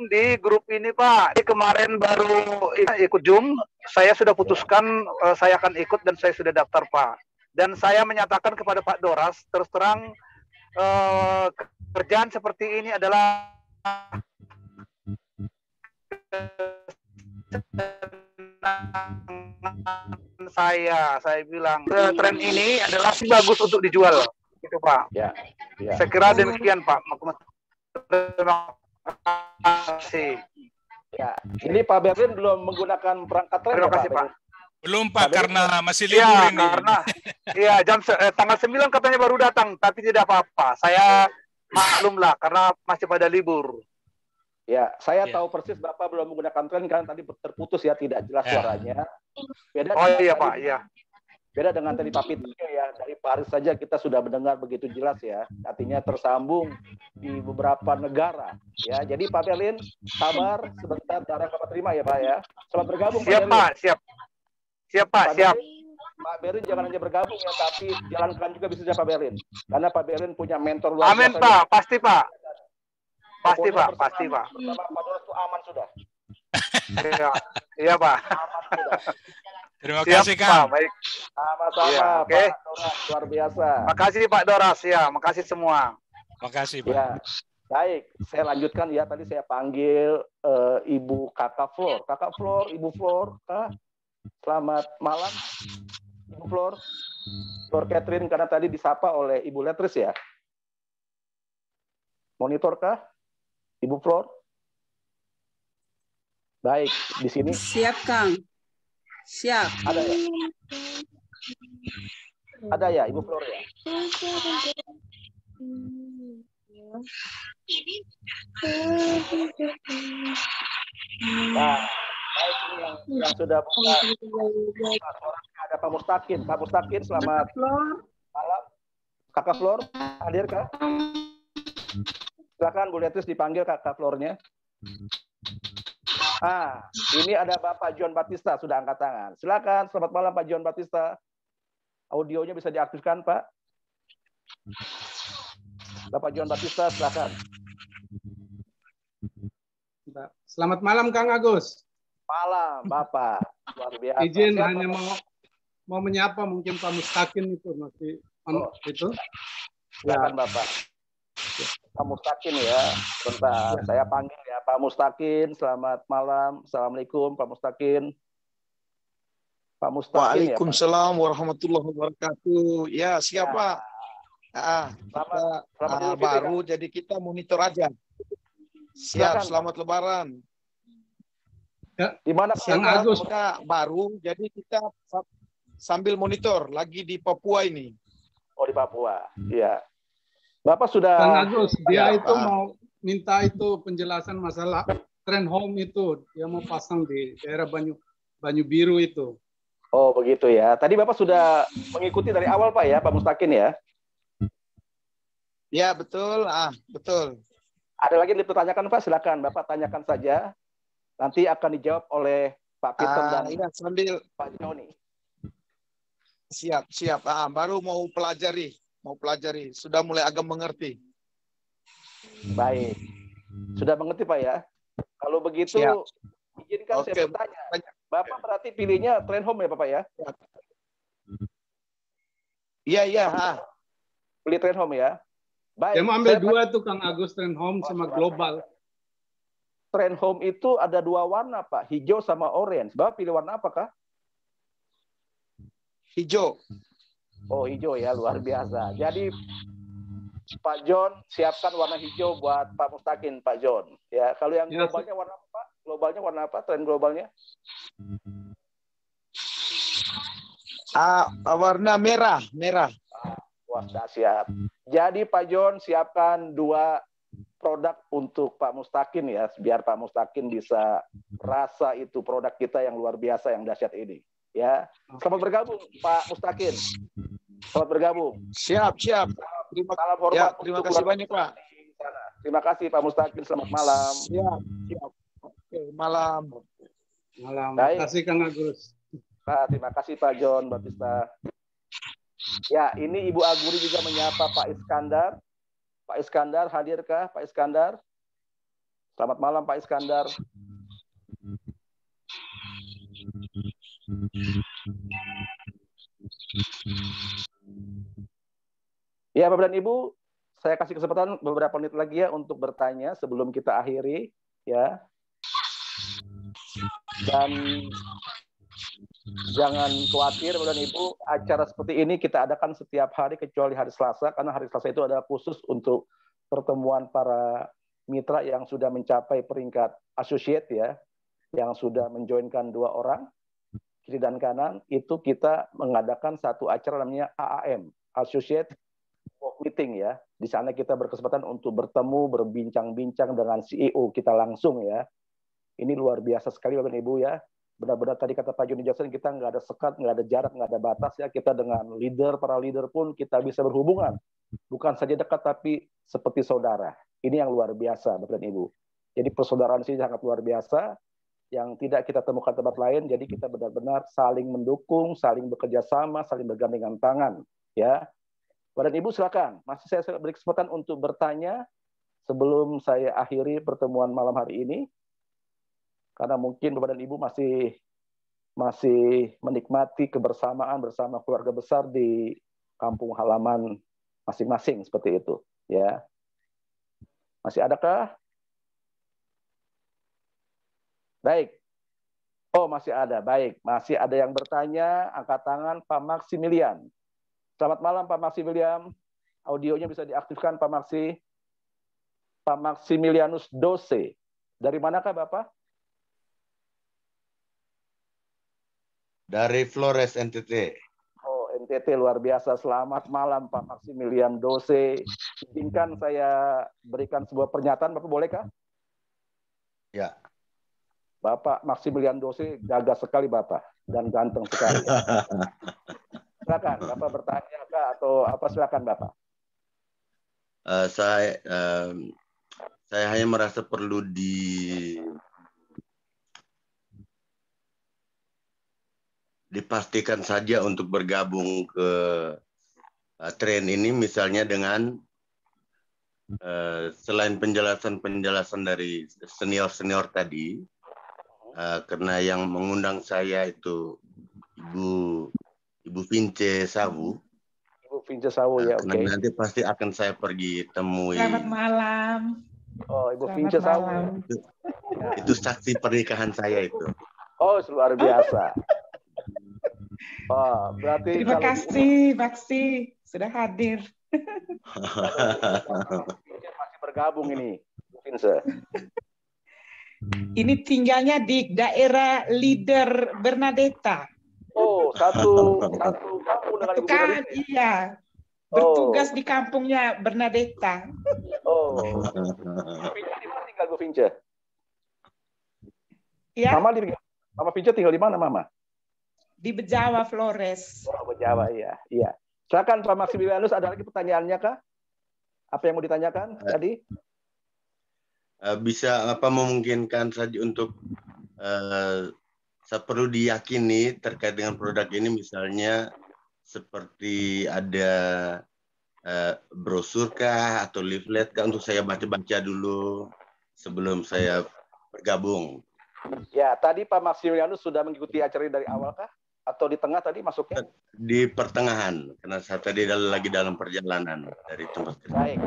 di grup ini Pak. Kemarin baru ikut Zoom, saya sudah putuskan saya akan ikut dan saya sudah daftar Pak. Dan saya menyatakan kepada Pak Doras, terus terang kerjaan seperti ini adalah saya bilang tren ini adalah bagus untuk dijual, gitu Pak.
Ya.
Saya kira demikian Pak. Terima kasih.
Ya, ini Pak Berlin belum menggunakan perangkat tren.
Terima kasih Pak.
Belum Pak, karena masih libur ini.
Karena tanggal 9 katanya baru datang, tapi tidak apa-apa. Saya maklumlah karena masih pada libur.
Ya, saya tahu persis Bapak belum menggunakan tren karena tadi terputus ya, tidak jelas suaranya. Beda
Iya Pak, iya.
Beda dengan tadi Pak Peter ya, dari Paris saja kita sudah mendengar begitu jelas ya. Artinya tersambung di beberapa negara ya. Jadi Pak Berlin, sabar sebentar, darah Bapak terima ya Pak ya. Selamat bergabung
Siap Pak, siap. Siap Pak, siap.
Pak Berlin jangan hanya bergabung ya, tapi jalankan juga bisnisnya Pak Berlin. Karena Pak Berlin punya mentor luar biasa.
Amin Pak, pasti Pak. Pasti Pak, pasti Pak.
Bersama Pak Doras itu aman sudah.
Iya Pak.
Terima kasih Kang.
Pak, baik.
Sama-sama
ya,
Pak Doras, luar biasa.
Makasih Pak Doras ya, makasih semua.
Makasih Pak.
Ya, baik. Saya lanjutkan ya. Tadi saya panggil Ibu Kakak Flor. Kakak Flor, Ibu Flor, selamat malam, Ibu Flor. Flor Catherine karena tadi disapa oleh Ibu Letris ya. Monitor kah? Ibu Flor? Baik, di sini.
Siap, Kang. Siap.
Ada ya? Ada ya, Ibu Flor ya? Nah, baik ini yang sudah buka. Ada Pak Mustakin. Pak Mustakin, selamat malam. Kakak Flor, hadir kah? Silakan Bu Letris dipanggil Kakak Flornya. Ini ada Bapak John Batista sudah angkat tangan. Silakan, selamat malam Pak John Batista. Audionya bisa diaktifkan, Pak. Bapak John Batista, silakan.
Selamat malam Kang Agus.
Malam, Bapak. Luar biasa.
Izin hanya mau menyapa mungkin Pak Mustakin itu masih itu.
Silakan Bapak. Pak Mustakin ya. Bentar, saya panggil ya Pak Mustakin. Selamat malam. Assalamualaikum Pak Mustakin. Pak Mustakin.
Waalaikumsalam warahmatullahi wabarakatuh. Ya, siapa? Kita baru jadi kita monitor aja. Siap, selamat Lebaran.
Ya,
di mana
kita baru jadi kita sambil monitor lagi di Papua ini.
Oh, di Papua. Iya. Bapak sudah
Kang Agus, dia itu mau minta itu penjelasan masalah trend home itu, dia mau pasang di daerah Banyu Biru itu.
Oh, begitu ya. Tadi Bapak sudah mengikuti dari awal Pak ya, Pak Mustakin ya?
Ya, betul. Betul.
Ada lagi yang dipertanyakan Pak? Silakan Bapak tanyakan saja. Nanti akan dijawab oleh Pak Peter dan
sambil
Pak Joni.
Siap. Baru mau pelajari. Sudah mulai agak mengerti.
Baik. Sudah mengerti Pak ya? Kalau begitu, izinkan saya bertanya. Bapak berarti pilihnya trend home ya Bapak ya?
Iya.
Pilih trend home ya? Baik.
Saya mau ambil dua tuh Kang Agus, trend home sama global.
Trend home itu ada dua warna Pak, hijau sama orange. Bapak pilih warna apakah?
Hijau.
Oh, hijau ya, luar biasa. Jadi Pak John siapkan warna hijau buat Pak Mustakin, Pak John. Ya, kalau yang globalnya warna apa Pak? Globalnya warna apa? Tren globalnya?
Warna merah.
Wah, dahsyat. Jadi Pak John siapkan dua produk untuk Pak Mustakin ya, biar Pak Mustakin bisa rasa itu produk kita yang luar biasa yang dahsyat ini. Ya, selamat bergabung Pak Mustakin. Selamat bergabung.
Siap.
Salam hormat.
Terima kasih banyak Pak.
Terima kasih Pak Mustakin. Selamat malam.
Siap. Oke, malam.
Terima kasih Kang Agus.
Terima kasih Pak John Batista. Ya, ini Ibu Aguri juga menyapa Pak Iskandar. Pak Iskandar hadirkah Pak Iskandar? Selamat malam Pak Iskandar. Ya, Bapak dan Ibu, saya kasih kesempatan beberapa menit lagi ya untuk bertanya sebelum kita akhiri ya. Dan jangan khawatir Bapak dan Ibu, acara seperti ini kita adakan setiap hari kecuali hari Selasa, karena hari Selasa itu adalah khusus untuk pertemuan para mitra yang sudah mencapai peringkat associate ya, yang sudah menjoinkan 2 orang kiri dan kanan. Itu kita mengadakan satu acara namanya AAM, Associate meeting ya. Di sana kita berkesempatan untuk bertemu, berbincang-bincang dengan CEO kita langsung ya. Ini luar biasa sekali Bapak dan Ibu ya. Benar-benar tadi kata Pak Joni Jackson, kita nggak ada sekat, nggak ada jarak, nggak ada batas ya. Kita dengan leader, para leader pun kita bisa berhubungan. Bukan saja dekat, tapi seperti saudara. Ini yang luar biasa Bapak dan Ibu. Jadi persaudaraan sini sangat luar biasa, yang tidak kita temukan tempat lain. Jadi kita benar-benar saling mendukung, saling bekerja sama, saling bergandengan tangan ya. Bapak dan Ibu silakan. Masih saya beri kesempatan untuk bertanya sebelum saya akhiri pertemuan malam hari ini. Karena mungkin Bapak dan Ibu masih menikmati kebersamaan bersama keluarga besar di kampung halaman masing-masing seperti itu, ya. Masih adakah? Baik. Oh, masih ada. Baik, masih ada yang bertanya. Angkat tangan Pak Maximilian. Selamat malam Pak Maximilian. Audionya bisa diaktifkan Pak Maxi. Pak Maximilianus Dose. Dari manakah Bapak?
Dari Flores, NTT.
Oh, NTT luar biasa. Selamat malam Pak Maximilian Dose. Izinkan saya berikan sebuah pernyataan, Bapak bolehkah?
Ya.
Bapak Maximilian Dose gagah sekali Bapak dan ganteng sekali. Silakan Bapak bertanya kah atau apa, silakan Bapak.
Saya hanya merasa perlu dipastikan saja untuk bergabung ke tren ini, misalnya dengan selain penjelasan dari senior tadi, karena yang mengundang saya itu Ibu Vince Sawu.
Ibu Vince Sawu ya, oke.
Nanti pasti akan saya pergi temui.
Selamat malam.
Oh, Ibu Vince Sawu.
Itu saksi pernikahan saya itu.
Oh, luar biasa. Oh, berarti
terima kasih, Baksi, sudah hadir.
Masih bergabung ini, Ibu Vince.
Ini tinggalnya di daerah Leader Bernadetta.
Oh, satu kampung dengan Ibu
Bernadetta. Iya, bertugas di kampungnya Bernadetta.
Oh, di mana tinggal Bu Vince?
Ya.
Mama Vince tinggal di mana, Mama?
Di Bejawa, Flores.
Oh, Bejawa, iya. Iya. Silakan Pak Maximilianus, ada lagi pertanyaannya kah? Apa yang mau ditanyakan tadi?
Bisa memungkinkan saja untuk saya perlu diyakini terkait dengan produk ini, misalnya seperti ada brosur kah atau leaflet kah untuk saya baca-baca dulu sebelum saya bergabung.
Ya, tadi Pak Maximilianus sudah mengikuti acara ini dari awal kah? Atau di tengah tadi masuknya?
Di pertengahan, karena saya tadi lagi dalam perjalanan dari tempat kerja.
Baik.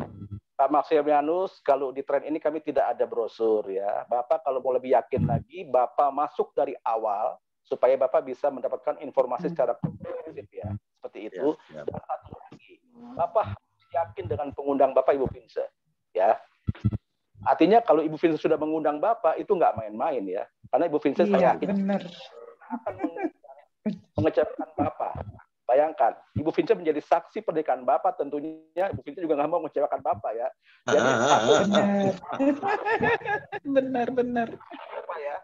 Pak Maximilianus, kalau di tren ini kami tidak ada brosur ya. Bapak kalau mau lebih yakin lagi, Bapak masuk dari awal supaya Bapak bisa mendapatkan informasi secara komprehensif ya. Seperti itu. Ya. Dan satu lagi, Bapak harus yakin dengan pengundang Bapak Ibu Vince ya. Artinya kalau Ibu Vince sudah mengundang Bapak itu nggak main-main ya. Karena Ibu Vince saya yakin akan mengecewakan Bapak. Bayangkan, Ibu Vince menjadi saksi pernikahan Bapak, tentunya Ibu Vince juga nggak mau mengecewakan Bapak ya. Jadi
benar.
Ya.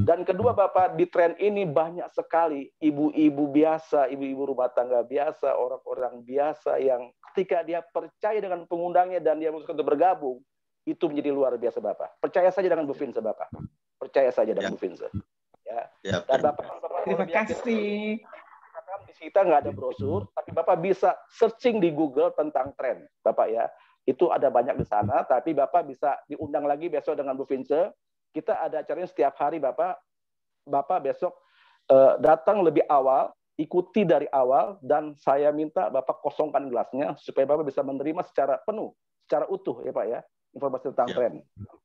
Dan kedua Bapak, di tren ini banyak sekali ibu-ibu biasa, ibu-ibu rumah tangga biasa, orang-orang biasa yang ketika dia percaya dengan pengundangnya dan dia memutuskan untuk bergabung, itu menjadi luar biasa Bapak. Percaya saja dengan Bu Vince Bapak. Percaya saja dengan Bu Vince. Ya. Dan Bapak
terima kasih.
Di kita nggak ada brosur, tapi Bapak bisa searching di Google tentang tren, Bapak ya. Itu ada banyak di sana, tapi Bapak bisa diundang lagi besok dengan Bu Vince. Kita ada acaranya setiap hari, Bapak. Bapak besok datang lebih awal, ikuti dari awal, dan saya minta Bapak kosongkan gelasnya supaya Bapak bisa menerima secara penuh, secara utuh ya Pak ya, informasi tentang tren.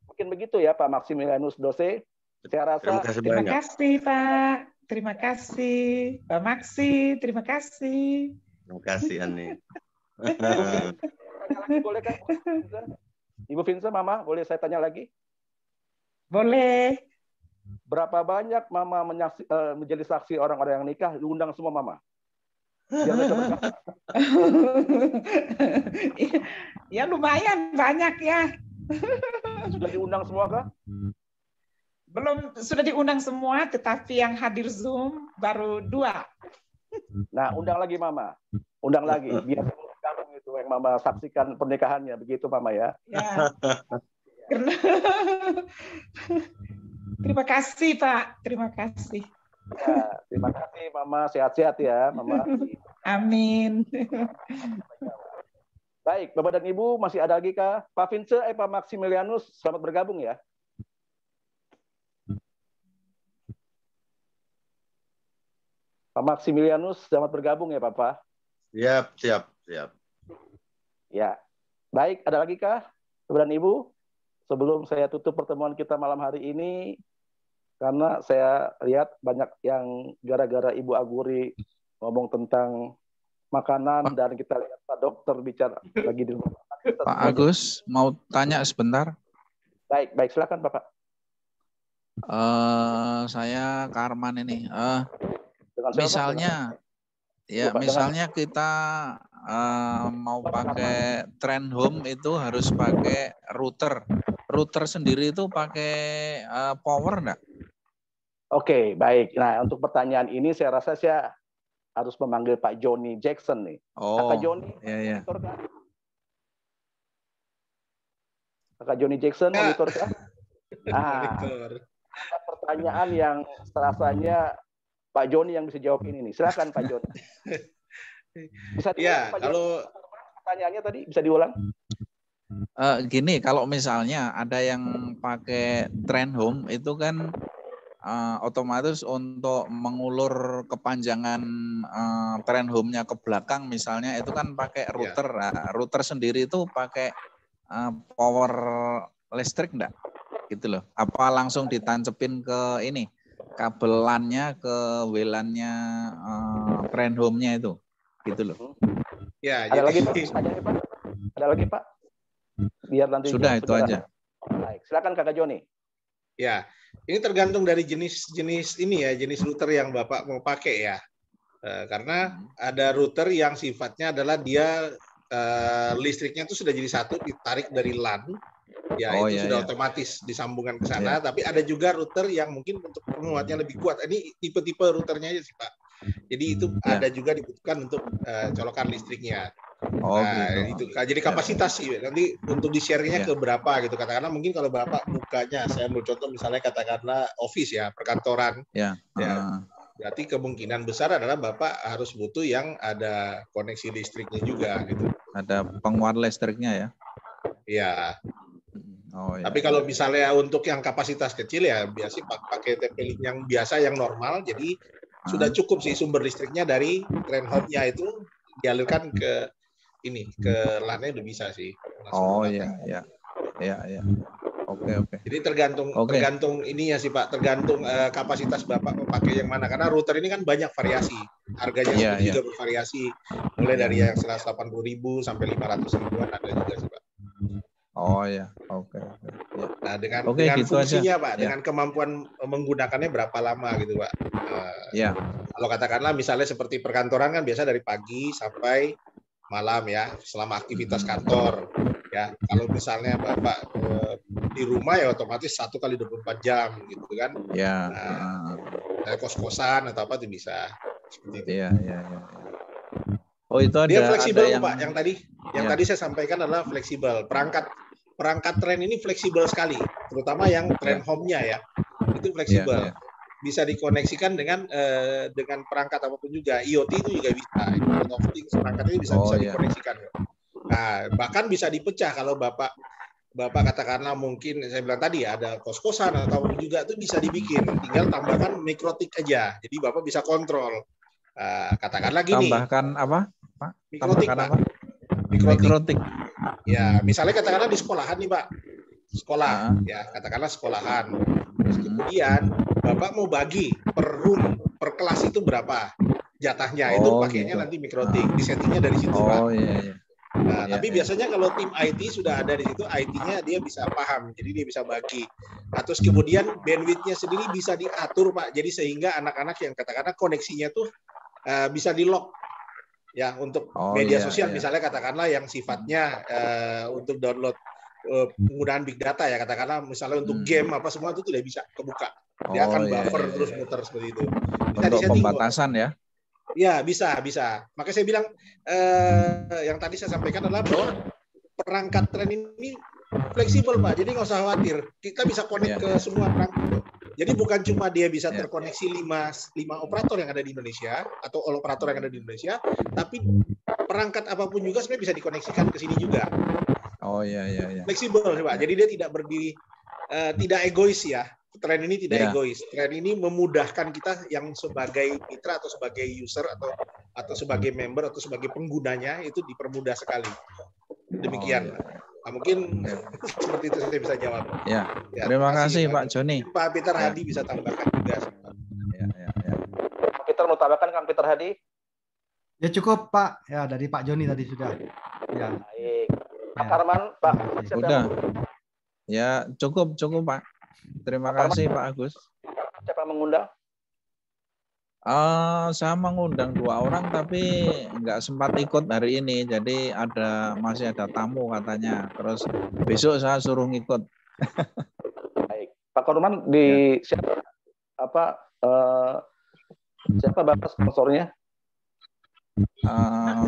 Mungkin begitu ya Pak Maximilianus Dose. Saya rasa
terima kasih Pak. Terima kasih Pak Maxi. Terima kasih.
Terima kasih Ani.
Boleh kan? Ibu Vince, Mama, boleh saya tanya lagi?
Boleh.
Berapa banyak Mama menjadi saksi orang-orang yang nikah? Diundang semua Mama? Biar mereka bergabung.
Ya lumayan banyak ya.
Sudah diundang semua kah?
Belum, sudah diundang semua, tetapi yang hadir Zoom baru 2.
Nah, undang lagi Mama. Undang lagi. Biar gabung itu yang Mama saksikan pernikahannya. Begitu Mama ya.
Ya. Terima kasih Pak. Terima kasih.
Ya, terima kasih Mama. Sehat-sehat ya Mama.
Amin.
Baik, Bapak dan Ibu masih ada lagi kah? Pak Vince, Pak Maximilianus, selamat bergabung ya. Pak Maximilianus, selamat bergabung ya Bapak.
Siap.
Ya, baik, ada lagi kah, Bapak dan Ibu? Sebelum saya tutup pertemuan kita malam hari ini, karena saya lihat banyak yang gara-gara Ibu Aguri ngomong tentang makanan dan kita lihat Pak Dokter bicara lagi di rumah.
Pak Agus, mau tanya sebentar?
Baik, silakan Bapak.
Saya Karman ini.
Misalnya
kita mau pakai Trend Home itu harus pakai router. Router sendiri itu pakai power enggak?
Oke, baik. Nah, untuk pertanyaan ini saya rasa saya harus memanggil Pak Johnny Jackson nih. Kakak Johnny, monitor kah? Kakak Johnny Jackson, monitor kah? Nah, pertanyaan yang rasanya Pak Joni yang bisa jawab ini nih. Silakan Pak Joni. Bisa diulang, Pak
kalau
pertanyaannya tadi bisa diulang?
Gini, kalau misalnya ada yang pakai Trend Home itu kan otomatis untuk mengulur kepanjangan Trend Home-nya ke belakang misalnya itu kan pakai router. Nah, router sendiri itu pakai power listrik enggak? Gitu loh. Apa langsung ditancepin ke ini? Kabelannya ke WLAN-nya Trend Home-nya itu. Gitu loh.
Ya,
ada lagi Pak? Ada lagi Pak? Biar nanti
sudah itu aja.
Baik, silakan Kakak Joni.
Ya, ini tergantung dari jenis ini ya, jenis router yang Bapak mau pakai ya. Karena ada router yang sifatnya adalah dia listriknya itu sudah jadi satu, ditarik dari LAN. Ya, itu sudah otomatis disambungkan ke sana. Tapi ada juga router yang mungkin untuk penguatnya lebih kuat. Ini tipe-tipe routernya aja sih Pak. Jadi itu ada juga dibutuhkan untuk colokan listriknya. Gitu. Jadi kapasitas sih. Nanti untuk di-share-nya ke berapa gitu. Katakanlah mungkin kalau Bapak bukanya, saya ambil contoh misalnya katakanlah office ya, perkantoran. Ya. Berarti kemungkinan besar adalah Bapak harus butuh yang ada koneksi listriknya juga gitu.
Ada penguat listriknya ya.
Iya. Tapi kalau misalnya untuk yang kapasitas kecil ya biasanya pakai TP-Link yang biasa yang normal, jadi sudah cukup sih sumber listriknya dari Trend Home-nya itu dialirkan ke ini ke LAN-nya udah bisa sih.
Iya. Oke.
Jadi tergantung ini ya sih Pak, tergantung kapasitas Bapak mau pakai yang mana karena router ini kan banyak variasi. Harganya juga bervariasi mulai dari yang 180.000 sampai 500.000-an ada juga sih Pak.
Oke.
Nah, dengan
gitu
fungsinya
aja.
Pak, dengan kemampuan menggunakannya berapa lama gitu Pak. Kalau katakanlah misalnya seperti perkantoran kan biasa dari pagi sampai malam ya, selama aktivitas kantor. Ya, kalau misalnya Bapak di rumah ya otomatis 1 kali 24 jam gitu kan. Nah, kos-kosan atau apa itu bisa. Seperti itu.
Iya. Itu ada.
Dia fleksibel
ada
Pak, yang tadi saya sampaikan adalah fleksibel. Perangkat Trend ini fleksibel sekali, terutama yang Trend Home-nya ya. Itu fleksibel. Bisa dikoneksikan dengan perangkat apapun juga. IoT itu juga bisa. Internet of Things perangkat ini bisa dikoneksikan. Nah, bahkan bisa dipecah kalau Bapak katakanlah mungkin saya bilang tadi ada kos-kosan atau juga itu bisa dibikin. Tinggal tambahkan mikrotik aja. Jadi Bapak bisa kontrol. Katakanlah gini.
Tambahkan apa, Pak?
Mikrotik, Pak. Mikrotik. Ya, misalnya katakanlah di sekolahan nih, Pak. Sekolah, ya, katakanlah sekolahan. Terus kemudian Bapak mau bagi per room, per kelas itu berapa jatahnya. Itu pakainya nanti mikrotik. Disettingnya dari situ, Pak. Nah, tapi biasanya kalau tim IT sudah ada di situ, IT-nya dia bisa paham, jadi dia bisa bagi. Nah, terus kemudian bandwidth-nya sendiri bisa diatur, Pak. Jadi sehingga anak-anak yang katakanlah koneksinya tuh bisa di-lock. ya untuk
Oh,
media
iya,
sosial
iya.
misalnya katakanlah yang sifatnya untuk download penggunaan big data ya, katakanlah misalnya untuk game apa semua itu tidak bisa kebuka. Dia
Oh,
akan
iya,
buffer
iya,
terus
iya.
muter seperti itu. Bisa
Untuk
disetting kok.
pembatasan ya.
Ya, bisa. Makanya saya bilang yang tadi saya sampaikan adalah bahwa perangkat tren ini fleksibel, Pak. Jadi nggak usah khawatir. Kita bisa connect ke semua perangkat. Jadi bukan cuma dia bisa terkoneksi 5 operator yang ada di Indonesia atau all operator yang ada di Indonesia, tapi perangkat apapun juga sebenarnya bisa dikoneksikan ke sini juga.
Oh, iya, iya, iya.
Fleksibel, Pak. Jadi dia tidak berdiri, tidak egois ya. Tren ini tidak
Iya.
egois. Tren ini memudahkan kita yang sebagai mitra atau sebagai user atau sebagai member atau sebagai penggunanya itu dipermudah sekali. Demikian. Nah, mungkin seperti itu saya bisa jawab.
Ya. Terima kasih Pak Joni.
Pak Peter Hadi bisa tambahkan juga.
Peter mau tambahkan, Kang Peter Hadi?
Ya cukup Pak. Ya dari Pak Joni tadi sudah. Ya.
Baik. Pak Karman, Pak.
Sudah. Ya cukup Pak. Terima kasih Pak Agus.
Siapa mengundang?
Saya mengundang 2 orang tapi nggak sempat ikut hari ini. Jadi masih ada tamu katanya. Terus besok saya suruh ngikut.
Baik. Pak Korman di siapa siapa bapak sponsornya?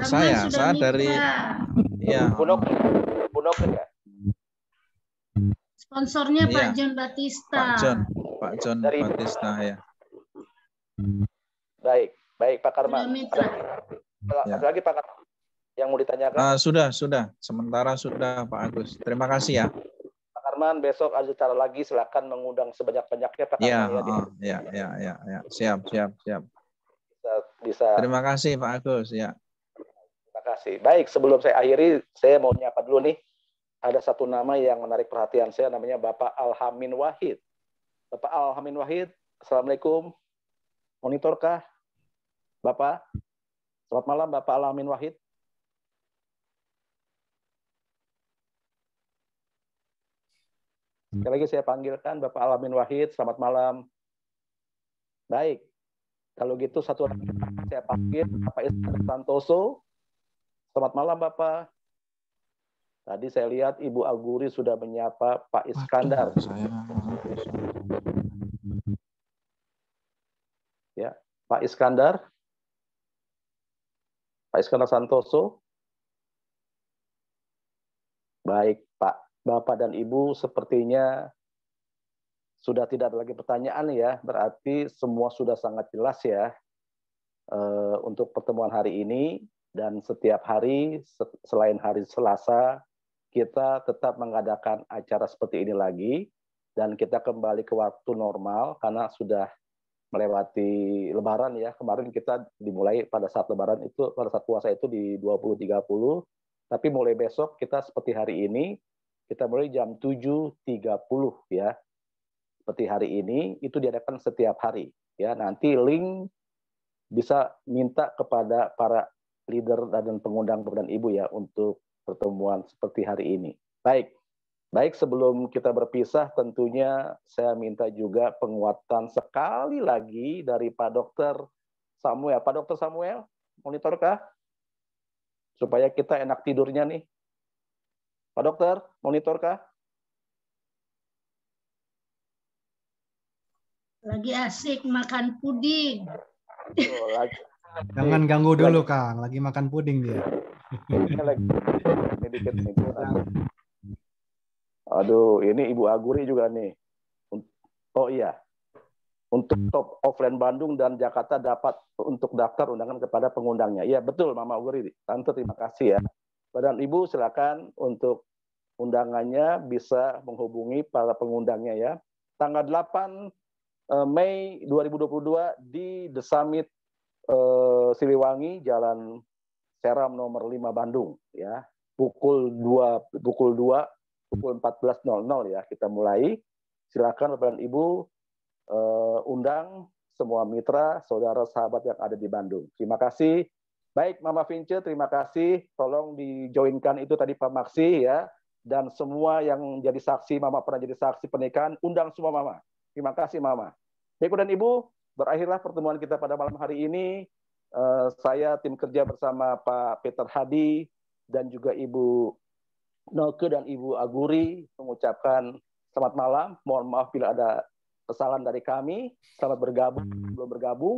Saya dari ya.
Bunok ya.
Sponsornya Pak
Iya.
John Batista.
Pak John Batista ya.
Baik, Pak Karman. Ada lagi Pak Karman yang mau ditanyakan?
Sudah. Sementara sudah Pak Agus. Terima kasih ya.
Pak Karman, besok ada cara lagi, silakan mengundang sebanyak-banyaknya Pak Karman.
Ya. Siap.
Bisa.
Terima kasih Pak Agus ya.
Terima kasih. Baik, sebelum saya akhiri, saya mau nyapa dulu nih. Ada satu nama yang menarik perhatian saya, namanya Bapak Alhamin Wahid. Bapak Alhamin Wahid, Assalamualaikum. Monitorkah? Bapak? Selamat malam Bapak Alhamin Wahid. Sekali lagi saya panggilkan Bapak Alhamin Wahid, selamat malam. Baik, kalau gitu satu lagi saya panggil Bapak Iskandar Santoso. Selamat malam Bapak. Tadi saya lihat Ibu Aguri sudah menyapa Pak Iskandar. Ya, Pak Iskandar. Pak Iskandar Santoso. Baik, Pak. Bapak dan Ibu sepertinya sudah tidak ada lagi pertanyaan ya. Berarti semua sudah sangat jelas ya untuk pertemuan hari ini. Dan setiap hari selain hari Selasa, kita tetap mengadakan acara seperti ini lagi. Dan kita kembali ke waktu normal karena sudah melewati Lebaran ya. Kemarin kita dimulai pada saat Lebaran itu, pada saat puasa itu di 20.30. Tapi mulai besok kita seperti hari ini, kita mulai jam 7.30 ya. Seperti hari ini, itu diadakan setiap hari. Ya, nanti link bisa minta kepada para leader dan pengundang Bapak dan Ibu ya untuk pertemuan seperti hari ini. Baik, sebelum kita berpisah tentunya saya minta juga penguatan sekali lagi dari Pak Dr. Samuel. Pak Dr. Samuel, monitorkah? Supaya kita enak tidurnya nih. Pak Dokter, monitorkah?
Lagi asik makan puding.
Jangan ganggu dulu Kang, lagi makan puding dia.
Aduh, ini Ibu Aguri juga nih. Oh iya, untuk top offline Bandung dan Jakarta dapat untuk daftar undangan kepada pengundangnya. Iya betul, Mama Aguri. Tante terima kasih ya. Dan Ibu silakan untuk undangannya bisa menghubungi para pengundangnya ya. Tanggal 8 Mei 2022 di The Summit Siliwangi, Jalan Seram nomor 5 Bandung ya. Pukul 14.00 ya kita mulai. Silakan Bapak dan Ibu undang semua mitra, saudara, sahabat yang ada di Bandung. Terima kasih. Baik, Mama Vince, terima kasih. Tolong dijoinkan itu tadi Pak Maksi ya. Dan semua yang jadi saksi, Mama pernah jadi saksi pernikahan, undang semua Mama. Terima kasih Mama. Baik dan Ibu, berakhirlah pertemuan kita pada malam hari ini. Saya tim kerja bersama Pak Peter Hadi dan juga Ibu Noke dan Ibu Aguri mengucapkan selamat malam. Mohon maaf bila ada kesalahan dari kami. Selamat bergabung, belum bergabung.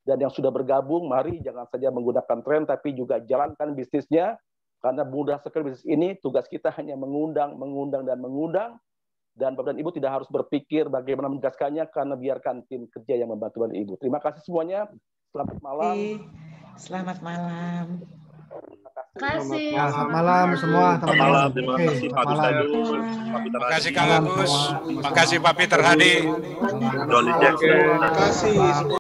Dan yang sudah bergabung, mari jangan saja menggunakan tren, tapi juga jalankan bisnisnya. Karena mudah sekali bisnis ini, tugas kita hanya mengundang, dan mengundang. Dan Bapak dan Ibu tidak harus berpikir bagaimana menjelaskannya, karena biarkan tim kerja yang membantu Bapak dan Ibu. Terima kasih semuanya. Selamat malam.
Selamat malam.
Terima kasih.
Selamat malam semua teman-teman.
Terima kasih Pak Agus Dadu.
Terima kasih Kang Agus. Terima kasih Pak Peter Hadi.
Terima kasih.